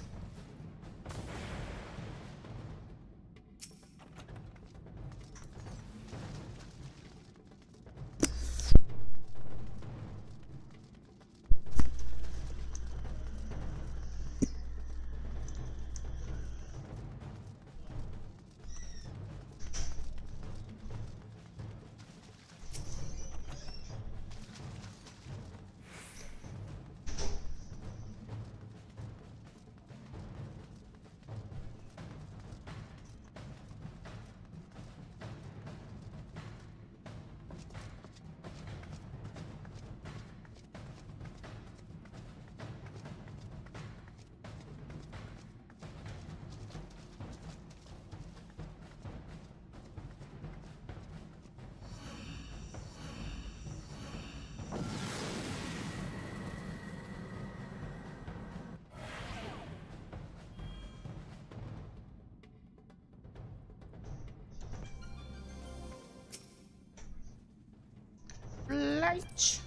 Light.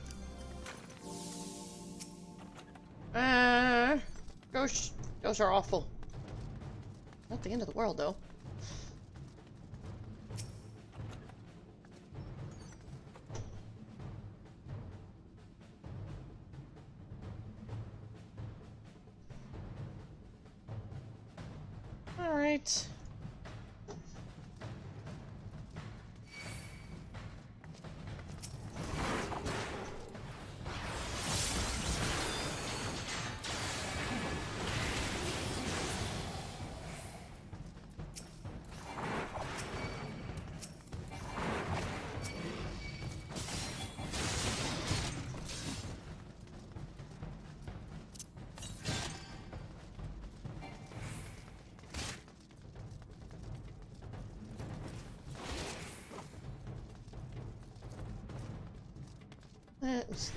Those are awful. Not the end of the world, though. All right. Let's...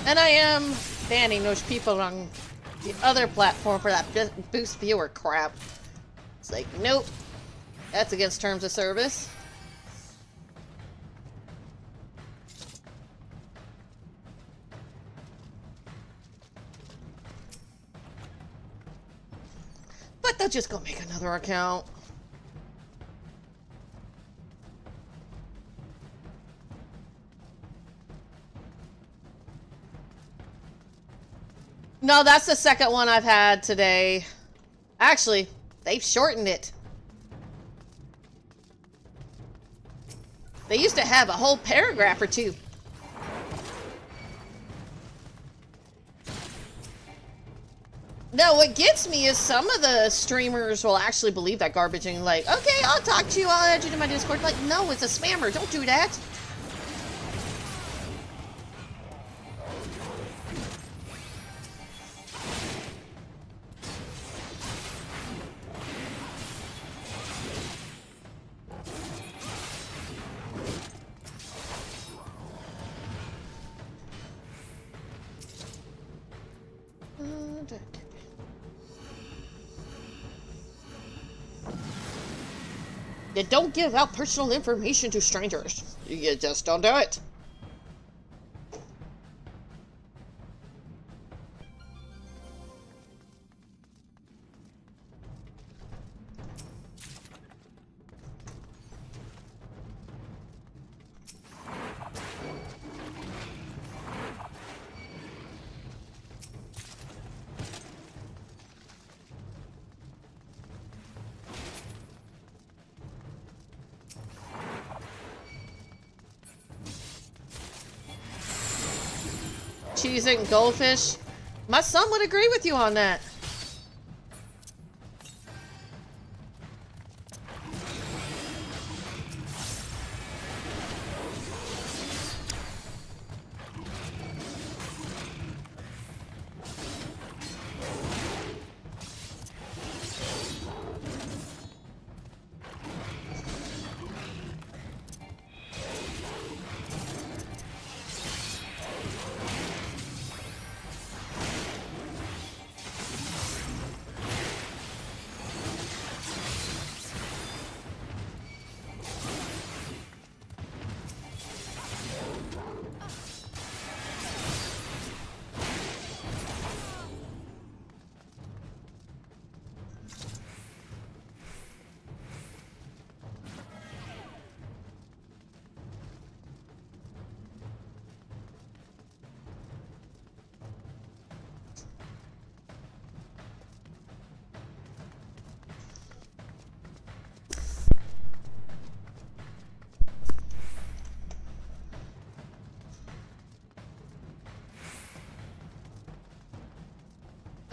And I am banning those people on the other platform for that boost viewer crap. It's like, nope. That's against terms of service. But they'll just go make another account. No, that's the second one I've had today. Actually, they've shortened it. They used to have a whole paragraph or two. No, what gets me is some of the streamers will actually believe that garbage and like, okay, I'll talk to you, I'll add you to my Discord. Like, no, it's a spammer, don't do that. You don't give out personal information to strangers. You just don't do it. Cheese and goldfish. My son would agree with you on that.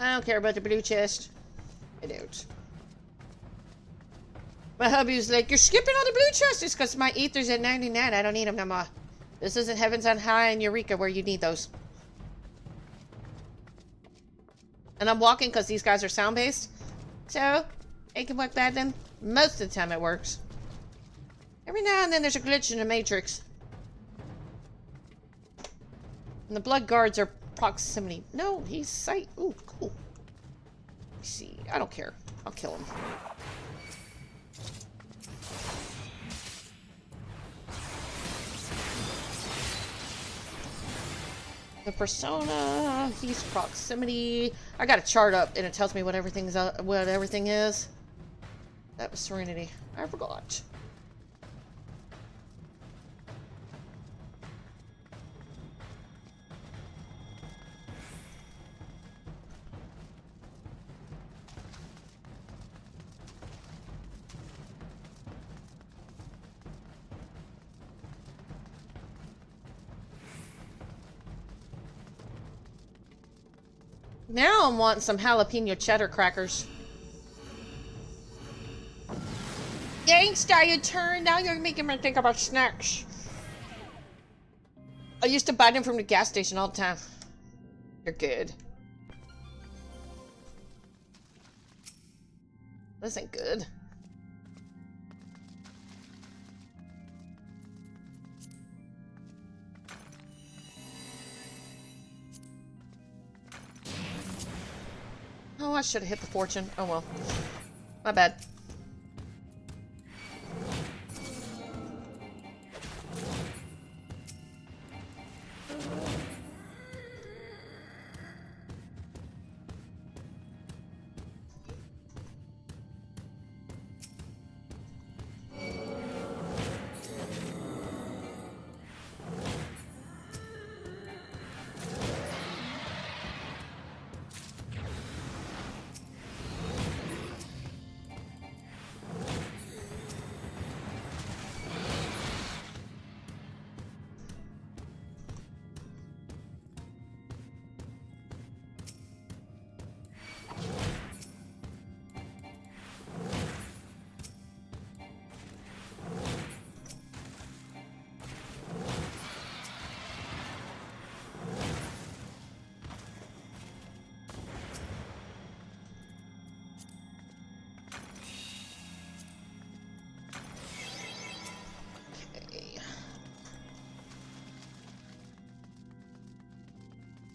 I don't care about the blue chest. I don't. My hubby was like, you're skipping all the blue chests. It's because my ether's at 99. I don't need them no more. This isn't Heavens on High and Eureka where you need those. And I'm walking because these guys are sound-based. So, it can work bad then. Most of the time it works. Every now and then there's a glitch in the Matrix. And the blood guards are proximity. No, he's sight. Ooh, cool. Let's see. I don't care. I'll kill him. The persona, he's proximity. I got a chart up and it tells me what everything is. That was Serenity. I forgot. Now I'm wanting some jalapeno cheddar crackers. Gangsta, your turn. Now you're making me think about snacks. I used to buy them from the gas station all the time. They're good. This ain't good. Oh, I should have hit the fortune. Oh well. My bad.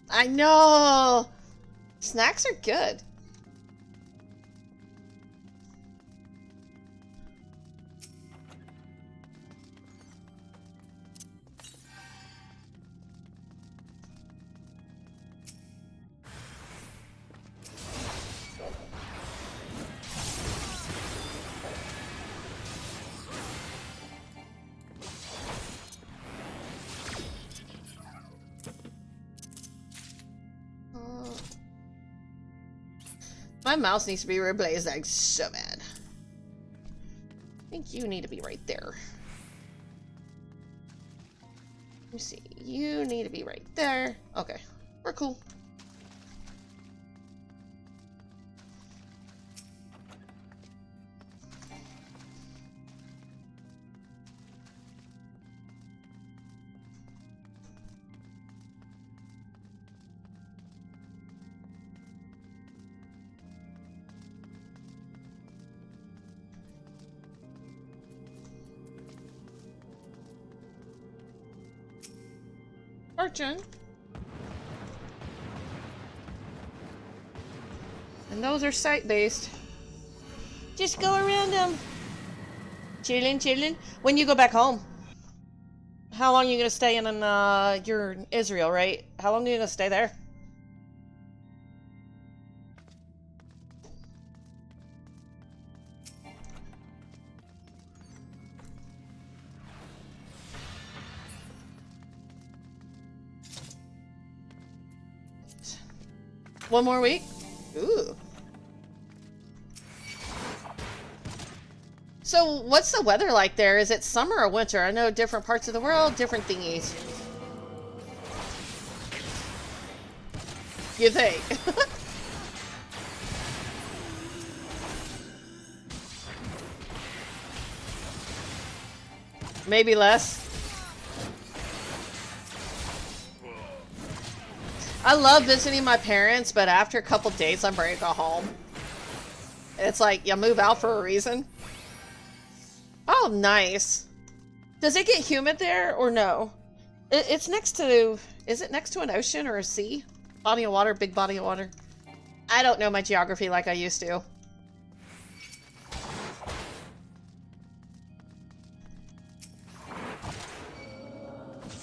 I know! Snacks are good. My mouse needs to be replaced like so bad. I think you need to be right there. Let me see. You need to be right there. Okay. We're cool. Fortune. And those are site-based. Just go around them. Chillin', chillin'. When you go back home, how long are you gonna stay in? You're in Israel, right? How long are you gonna stay there? One more week? Ooh. So, what's the weather like there? Is it summer or winter? I know different parts of the world, different thingies. You think? Maybe less. I love visiting my parents, but after a couple days, I'm ready to go home. It's like, you move out for a reason. Oh, nice. Does it get humid there, or no? It's next to... Is it next to an ocean or a sea? Body of water, big body of water. I don't know my geography like I used to.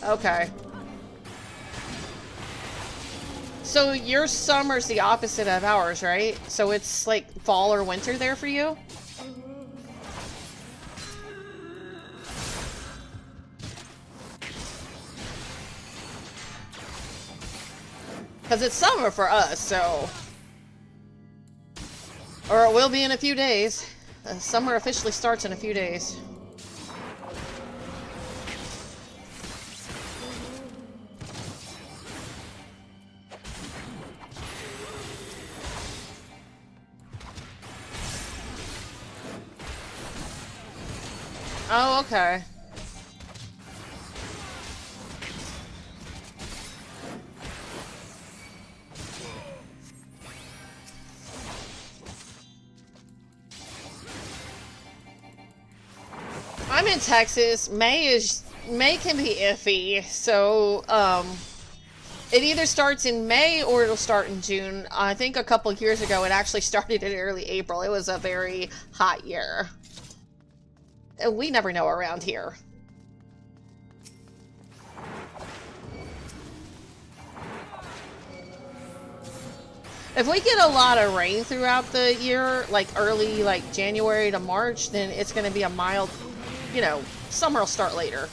Okay. So your summer's the opposite of ours, right? So it's like fall or winter there for you? Because it's summer for us, so... Or it will be in a few days. Summer officially starts in a few days. Oh, okay. I'm in Texas. May can be iffy, so it either starts in May or it'll start in June. I think a couple years ago it actually started in early April. It was a very hot year. We never know around here. If we get a lot of rain throughout the year, like early, like January to March, then it's going to be a mild, you know, summer will start later.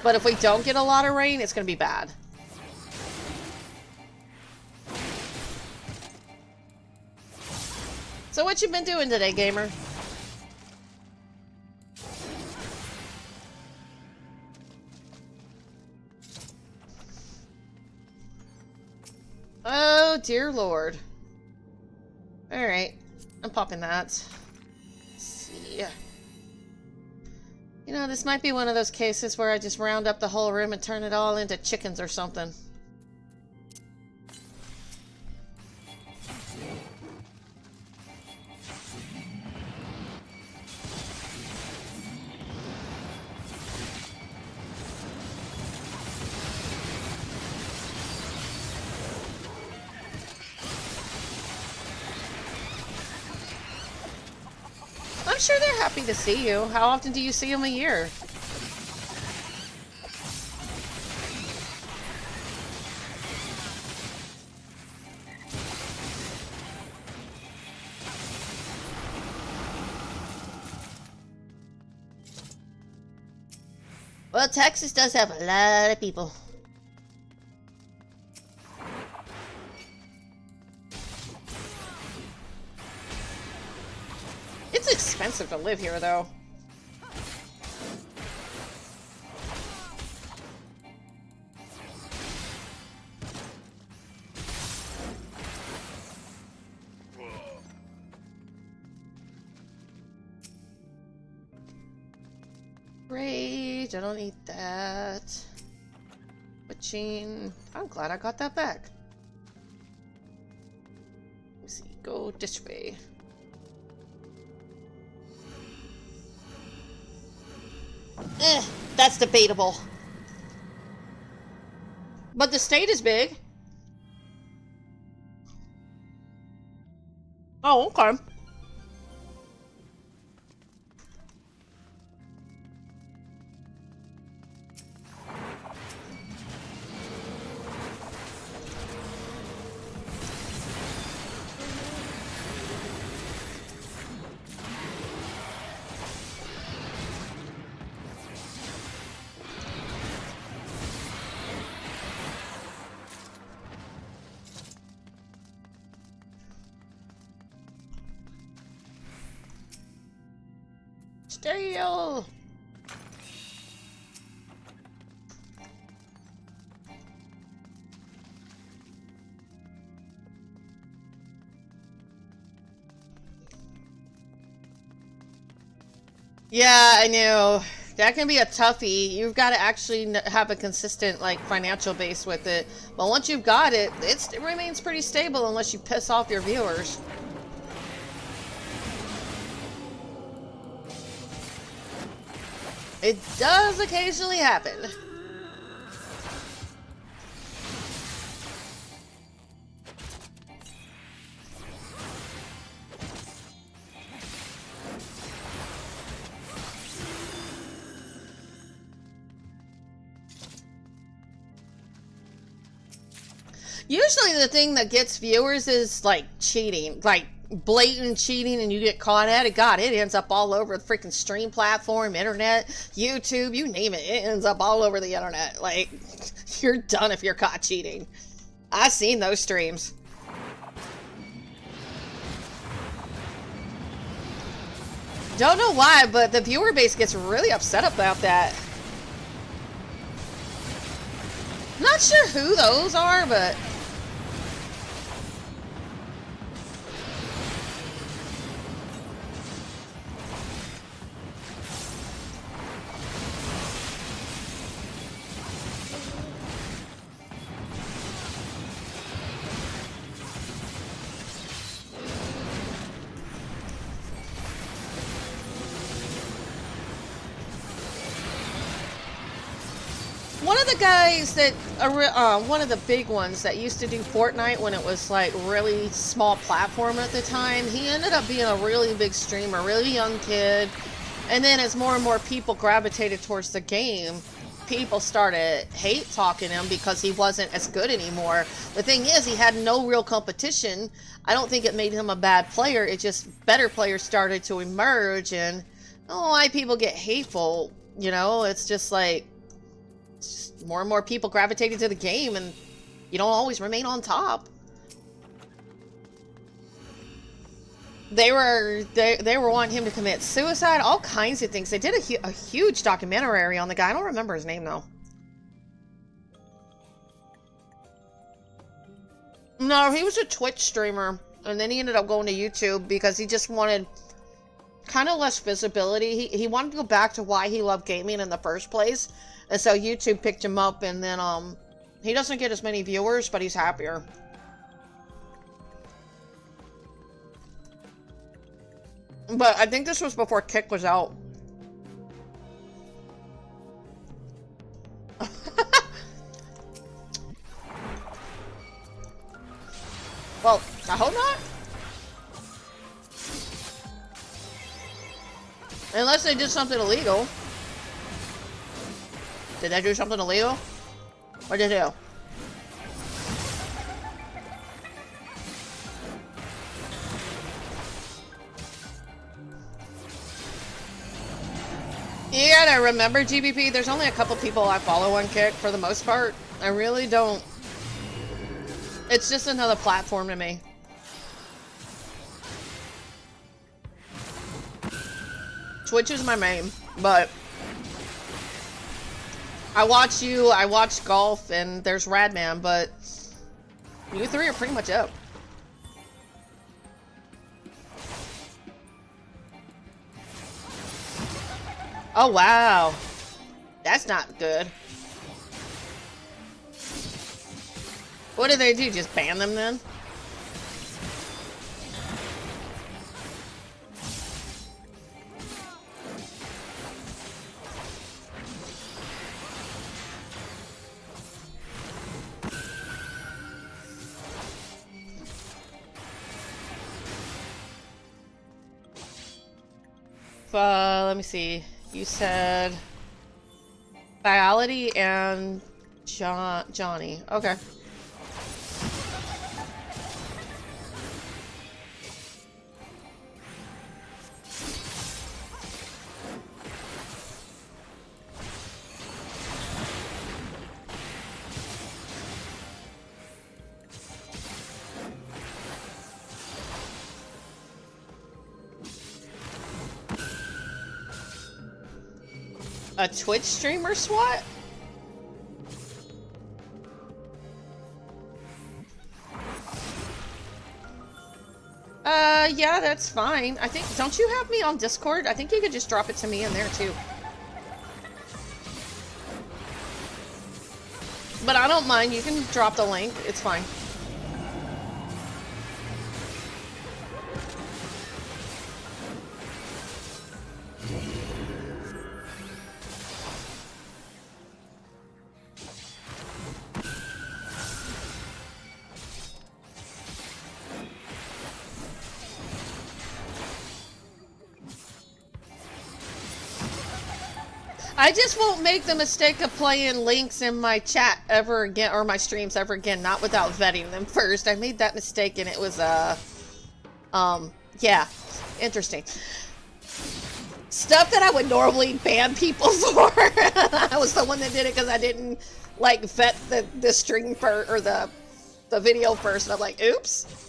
But if we don't get a lot of rain, it's going to be bad. So what you been doing today, gamer? Oh, dear Lord. Alright. I'm popping that. Let's see. You know, this might be one of those cases where I just round up the whole room and turn it all into chickens or something. I'm sure they're happy to see you. How often do you see them a year? Well, Texas does have a lot of people. It's expensive to live here, though. Rage, I don't need that. Witching. I'm glad I got that back. Let's see, go this way. That's debatable. But the state is big. Oh, okay. Stale. Yeah, I know. That can be a toughie. You've got to actually have a consistent, like, financial base with it. But once you've got it, it remains pretty stable unless you piss off your viewers. It does occasionally happen. Usually the thing that gets viewers is, like, cheating. Like, blatant cheating and you get caught at it. God, it ends up all over the freaking stream platform, internet, YouTube, you name it. It ends up all over the internet. Like, you're done if you're caught cheating. I've seen those streams. Don't know why, but the viewer base gets really upset about that. Not sure who those are, but... One of the guys that, one of the big ones that used to do Fortnite when it was like really small platform at the time, he ended up being a really big streamer, really young kid. And then as more and more people gravitated towards the game, people started hate talking him because he wasn't as good anymore. The thing is, he had no real competition. I don't think it made him a bad player. It just, better players started to emerge, and I don't know why people get hateful, you know? It's just like, more and more people gravitated to the game, and you don't always remain on top. They were wanting him to commit suicide, all kinds of things. They did a huge documentary on the guy. I don't remember his name though. No, he was a Twitch streamer, and then he ended up going to YouTube because he just wanted kind of less visibility. He wanted to go back to why he loved gaming in the first place. And so YouTube picked him up, and then he doesn't get as many viewers, but he's happier. But I think this was before Kick was out. Well, I hope not. Unless they did something illegal. Did they do something illegal? What did they do? You gotta remember, GBP, there's only a couple people I follow on Kick for the most part. I really don't... It's just another platform to me. Twitch is my main, but... I watch you, I watch Golf, and there's Radman, but you three are pretty much up. Oh, wow. That's not good. What did they do? Just ban them then? Let me see. You said Biality and Johnny. Okay. A Twitch streamer SWAT? Yeah, that's fine. I think, don't you have me on Discord? I think you could just drop it to me in there too. But I don't mind, you can drop the link, it's fine. I just won't make the mistake of playing links in my chat ever again, or my streams ever again, not without vetting them first. I made that mistake and it was, yeah, interesting. Stuff that I would normally ban people for. I was the one that did it because I didn't, like, vet the stream first, or the video first, and I'm like, oops.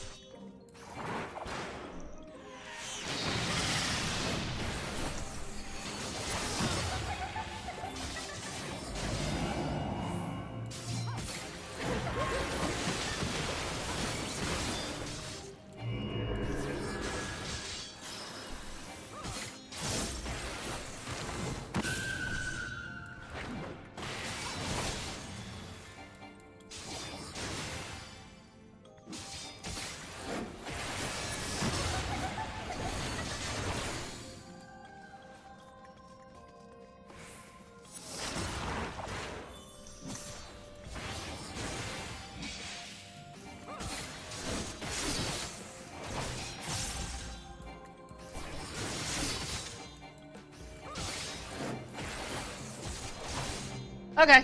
Okay.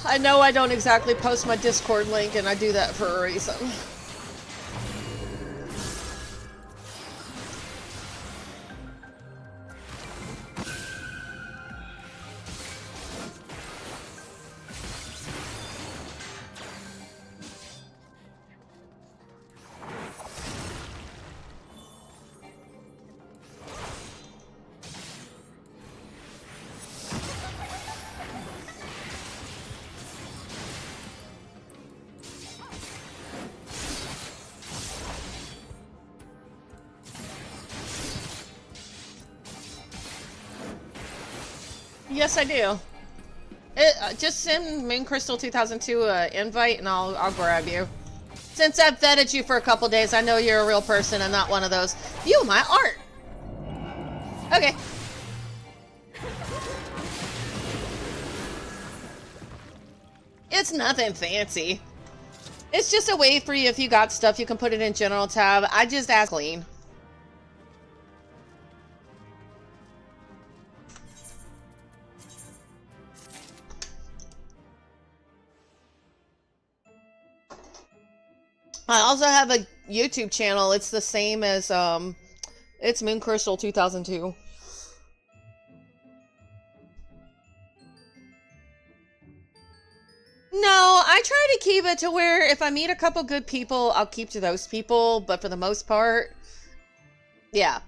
I know I don't exactly post my Discord link, and I do that for a reason. Yes, I do. Just send Moon Crystal 2002 an invite, and I'll grab you. Since I've vetted you for a couple days, I know you're a real person and not one of those. View my art. Okay. It's nothing fancy. It's just a way for you, if you got stuff, you can put it in general tab. I just ask clean. I also have a YouTube channel. It's the same as, it's Moon Crystal 2002. No, I try to keep it to where if I meet a couple good people, I'll keep to those people. But for the most part, yeah.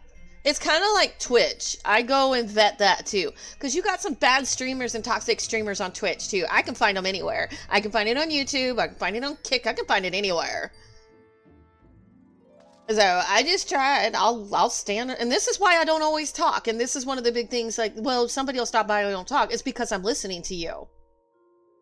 It's kind of like Twitch. I go and vet that too. Because you got some bad streamers and toxic streamers on Twitch too. I can find them anywhere. I can find it on YouTube. I can find it on Kick. I can find it anywhere. So I just try and I'll stand, and this is why I don't always talk. And this is one of the big things, like, well, somebody will stop by and I don't talk. It's because I'm listening to you.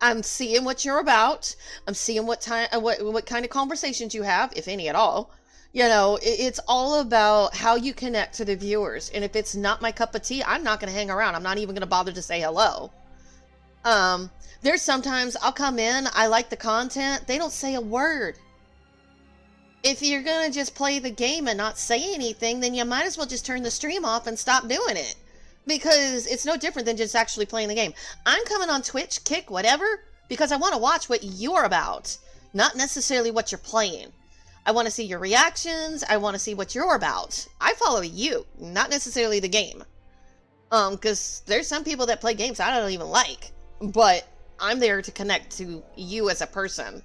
I'm seeing what you're about. I'm seeing what kind of conversations you have, if any at all. You know, it's all about how you connect to the viewers. And if it's not my cup of tea, I'm not going to hang around. I'm not even going to bother to say hello. There's sometimes I'll come in, I like the content, they don't say a word. If you're going to just play the game and not say anything, then you might as well just turn the stream off and stop doing it. Because it's no different than just actually playing the game. I'm coming on Twitch, Kick, whatever, because I want to watch what you're about, not necessarily what you're playing. I want to see your reactions. I want to see what you're about. I follow you, not necessarily the game. Because there's some people that play games I don't even like. But I'm there to connect to you as a person.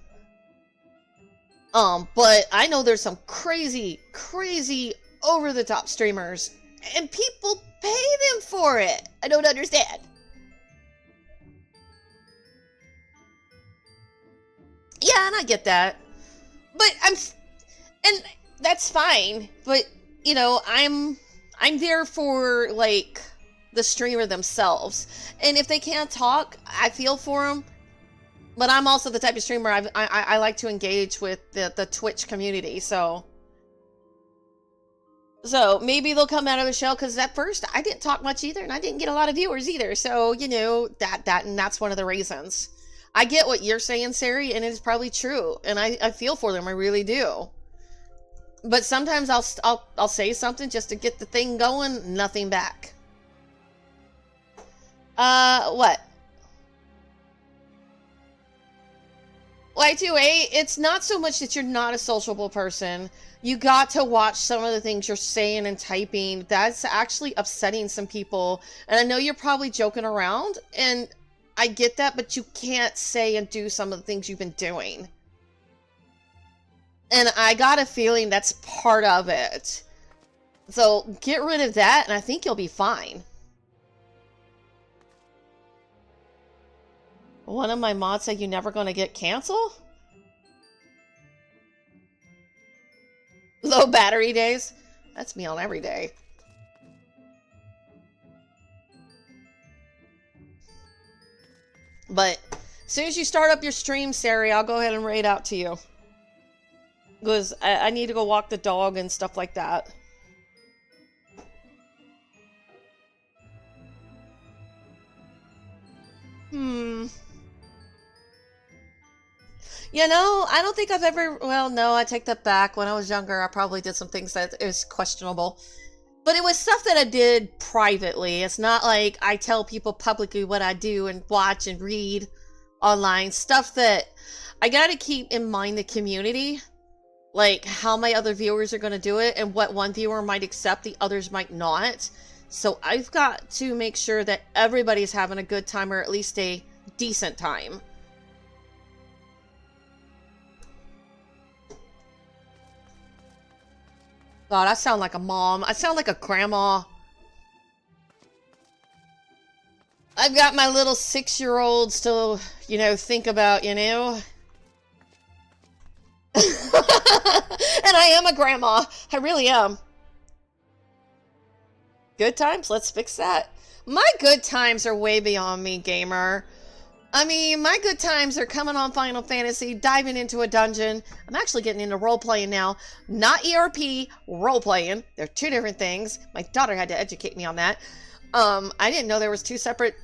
But I know there's some crazy, crazy over-the-top streamers And people pay them for it. I don't understand. Yeah, and I get that. But and that's fine. But, you know, I'm there for, like, the streamer themselves. And if they can't talk, I feel for them. But I'm also the type of streamer I like to engage with the Twitch community, so maybe they'll come out of the shell, because at first I didn't talk much either, and I didn't get a lot of viewers either. So, you know, that's one of the reasons. I get what you're saying, Sari, and it's probably true, and I feel for them, I really do. But sometimes I'll say something just to get the thing going, nothing back. What? Y2A, it's not so much that you're not a sociable person. You got to watch some of the things you're saying and typing. That's actually upsetting some people. And I know you're probably joking around, and I get that, but you can't say and do some of the things you've been doing. And I got a feeling that's part of it. So get rid of that, and I think you'll be fine. One of my mods said you're never going to get canceled? Low battery days? That's me on every day. But as soon as you start up your stream, Sari, I'll go ahead and raid out to you. Because I need to go walk the dog and stuff like that. You know, I don't think I've ever... Well, no, I take that back. When I was younger, I probably did some things that is questionable. But it was stuff that I did privately. It's not like I tell people publicly what I do and watch and read online. Stuff that I gotta keep in mind the community. Like, how my other viewers are gonna do it, and what one viewer might accept, the others might not. So I've got to make sure that everybody's having a good time, or at least a decent time. God, I sound like a mom. I sound like a grandma. I've got my little 6-year-olds to, you know, think about, you know. And I am a grandma. I really am. Good times? Let's fix that. My good times are way beyond me, gamer. I mean, my good times are coming on Final Fantasy, diving into a dungeon. I'm actually getting into role-playing now. Not ERP, role-playing. They're two different things. My daughter had to educate me on that. I didn't know there was two separate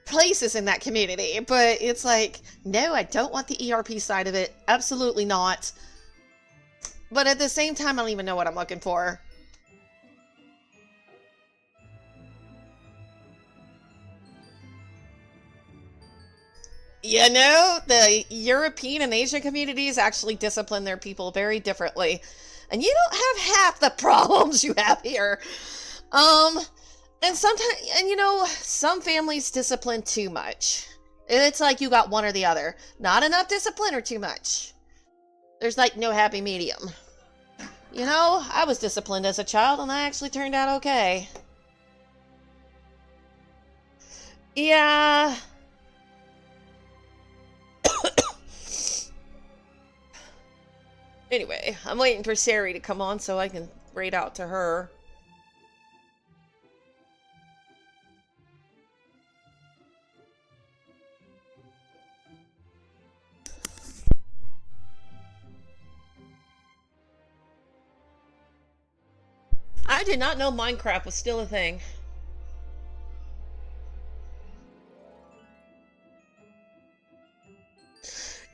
places in that community. But it's like, no, I don't want the ERP side of it. Absolutely not. But at the same time, I don't even know what I'm looking for. You know, the European and Asian communities actually discipline their people very differently. And you don't have half the problems you have here. And sometimes, and you know, some families discipline too much. It's like you got one or the other. Not enough discipline or too much. There's like no happy medium. You know, I was disciplined as a child and I actually turned out okay. Yeah. Anyway, I'm waiting for Sari to come on so I can raid out to her. I did not know Minecraft was still a thing.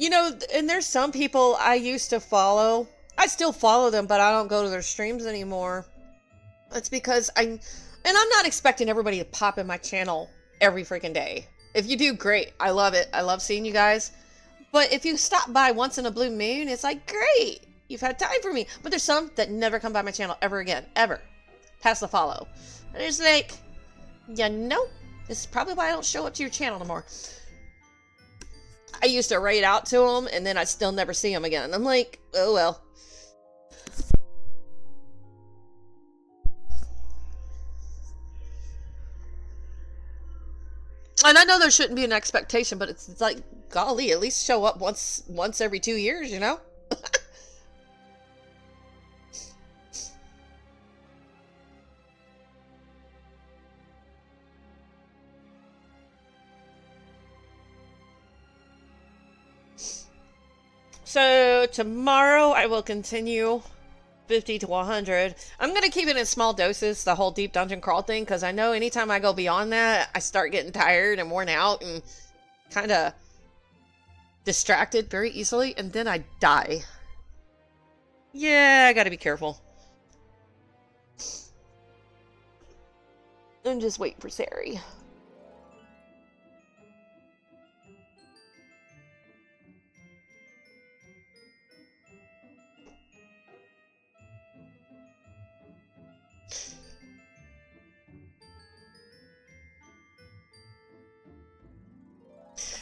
You know, and there's some people I used to follow. I still follow them, but I don't go to their streams anymore. That's because and I'm not expecting everybody to pop in my channel every freaking day. If you do, great. I love it. I love seeing you guys. But if you stop by once in a blue moon, it's like, great. You've had time for me. But there's some that never come by my channel ever again. Ever. Past the follow. And it's like, you know, this is probably why I don't show up to your channel no more. I used to raid out to them, and then I still never see them again. I'm like, oh well. And I know there shouldn't be an expectation, but it's like, golly, at least show up once every 2 years, you know? So tomorrow I will continue 50 to 100. I'm going to keep it in small doses, the whole deep dungeon crawl thing, because I know anytime I go beyond that, I start getting tired and worn out and kind of distracted very easily, and then I die. Yeah, I got to be careful. I'm just waiting for Sari.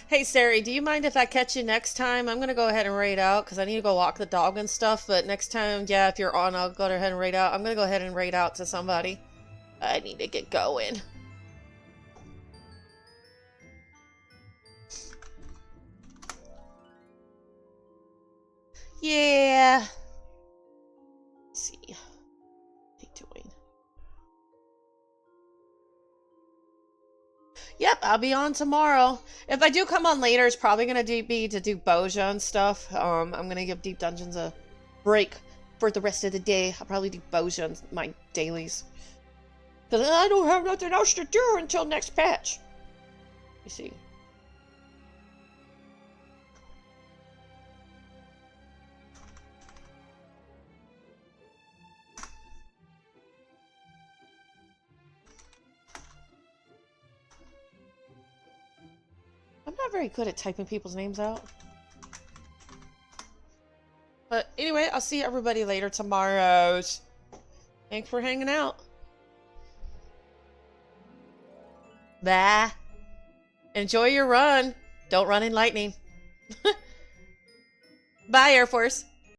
Hey, Sari, do you mind if I catch you next time? I'm going to go ahead and raid out because I need to go walk the dog and stuff. But next time, yeah, if you're on, I'll go ahead and raid out. I'm going to go ahead and raid out to somebody. I need to get going. Yeah. Let's see. What are you doing? Yep, I'll be on tomorrow. If I do come on later, it's probably going to be to do Boja and stuff. I'm going to give Deep Dungeons a break for the rest of the day. I'll probably do Boja and my dailies. Because I don't have nothing else to do until next patch. You see. I'm not very good at typing people's names out. But anyway, I'll see everybody later tomorrow. Thanks for hanging out. Bye. Enjoy your run. Don't run in lightning. Bye, Air Force.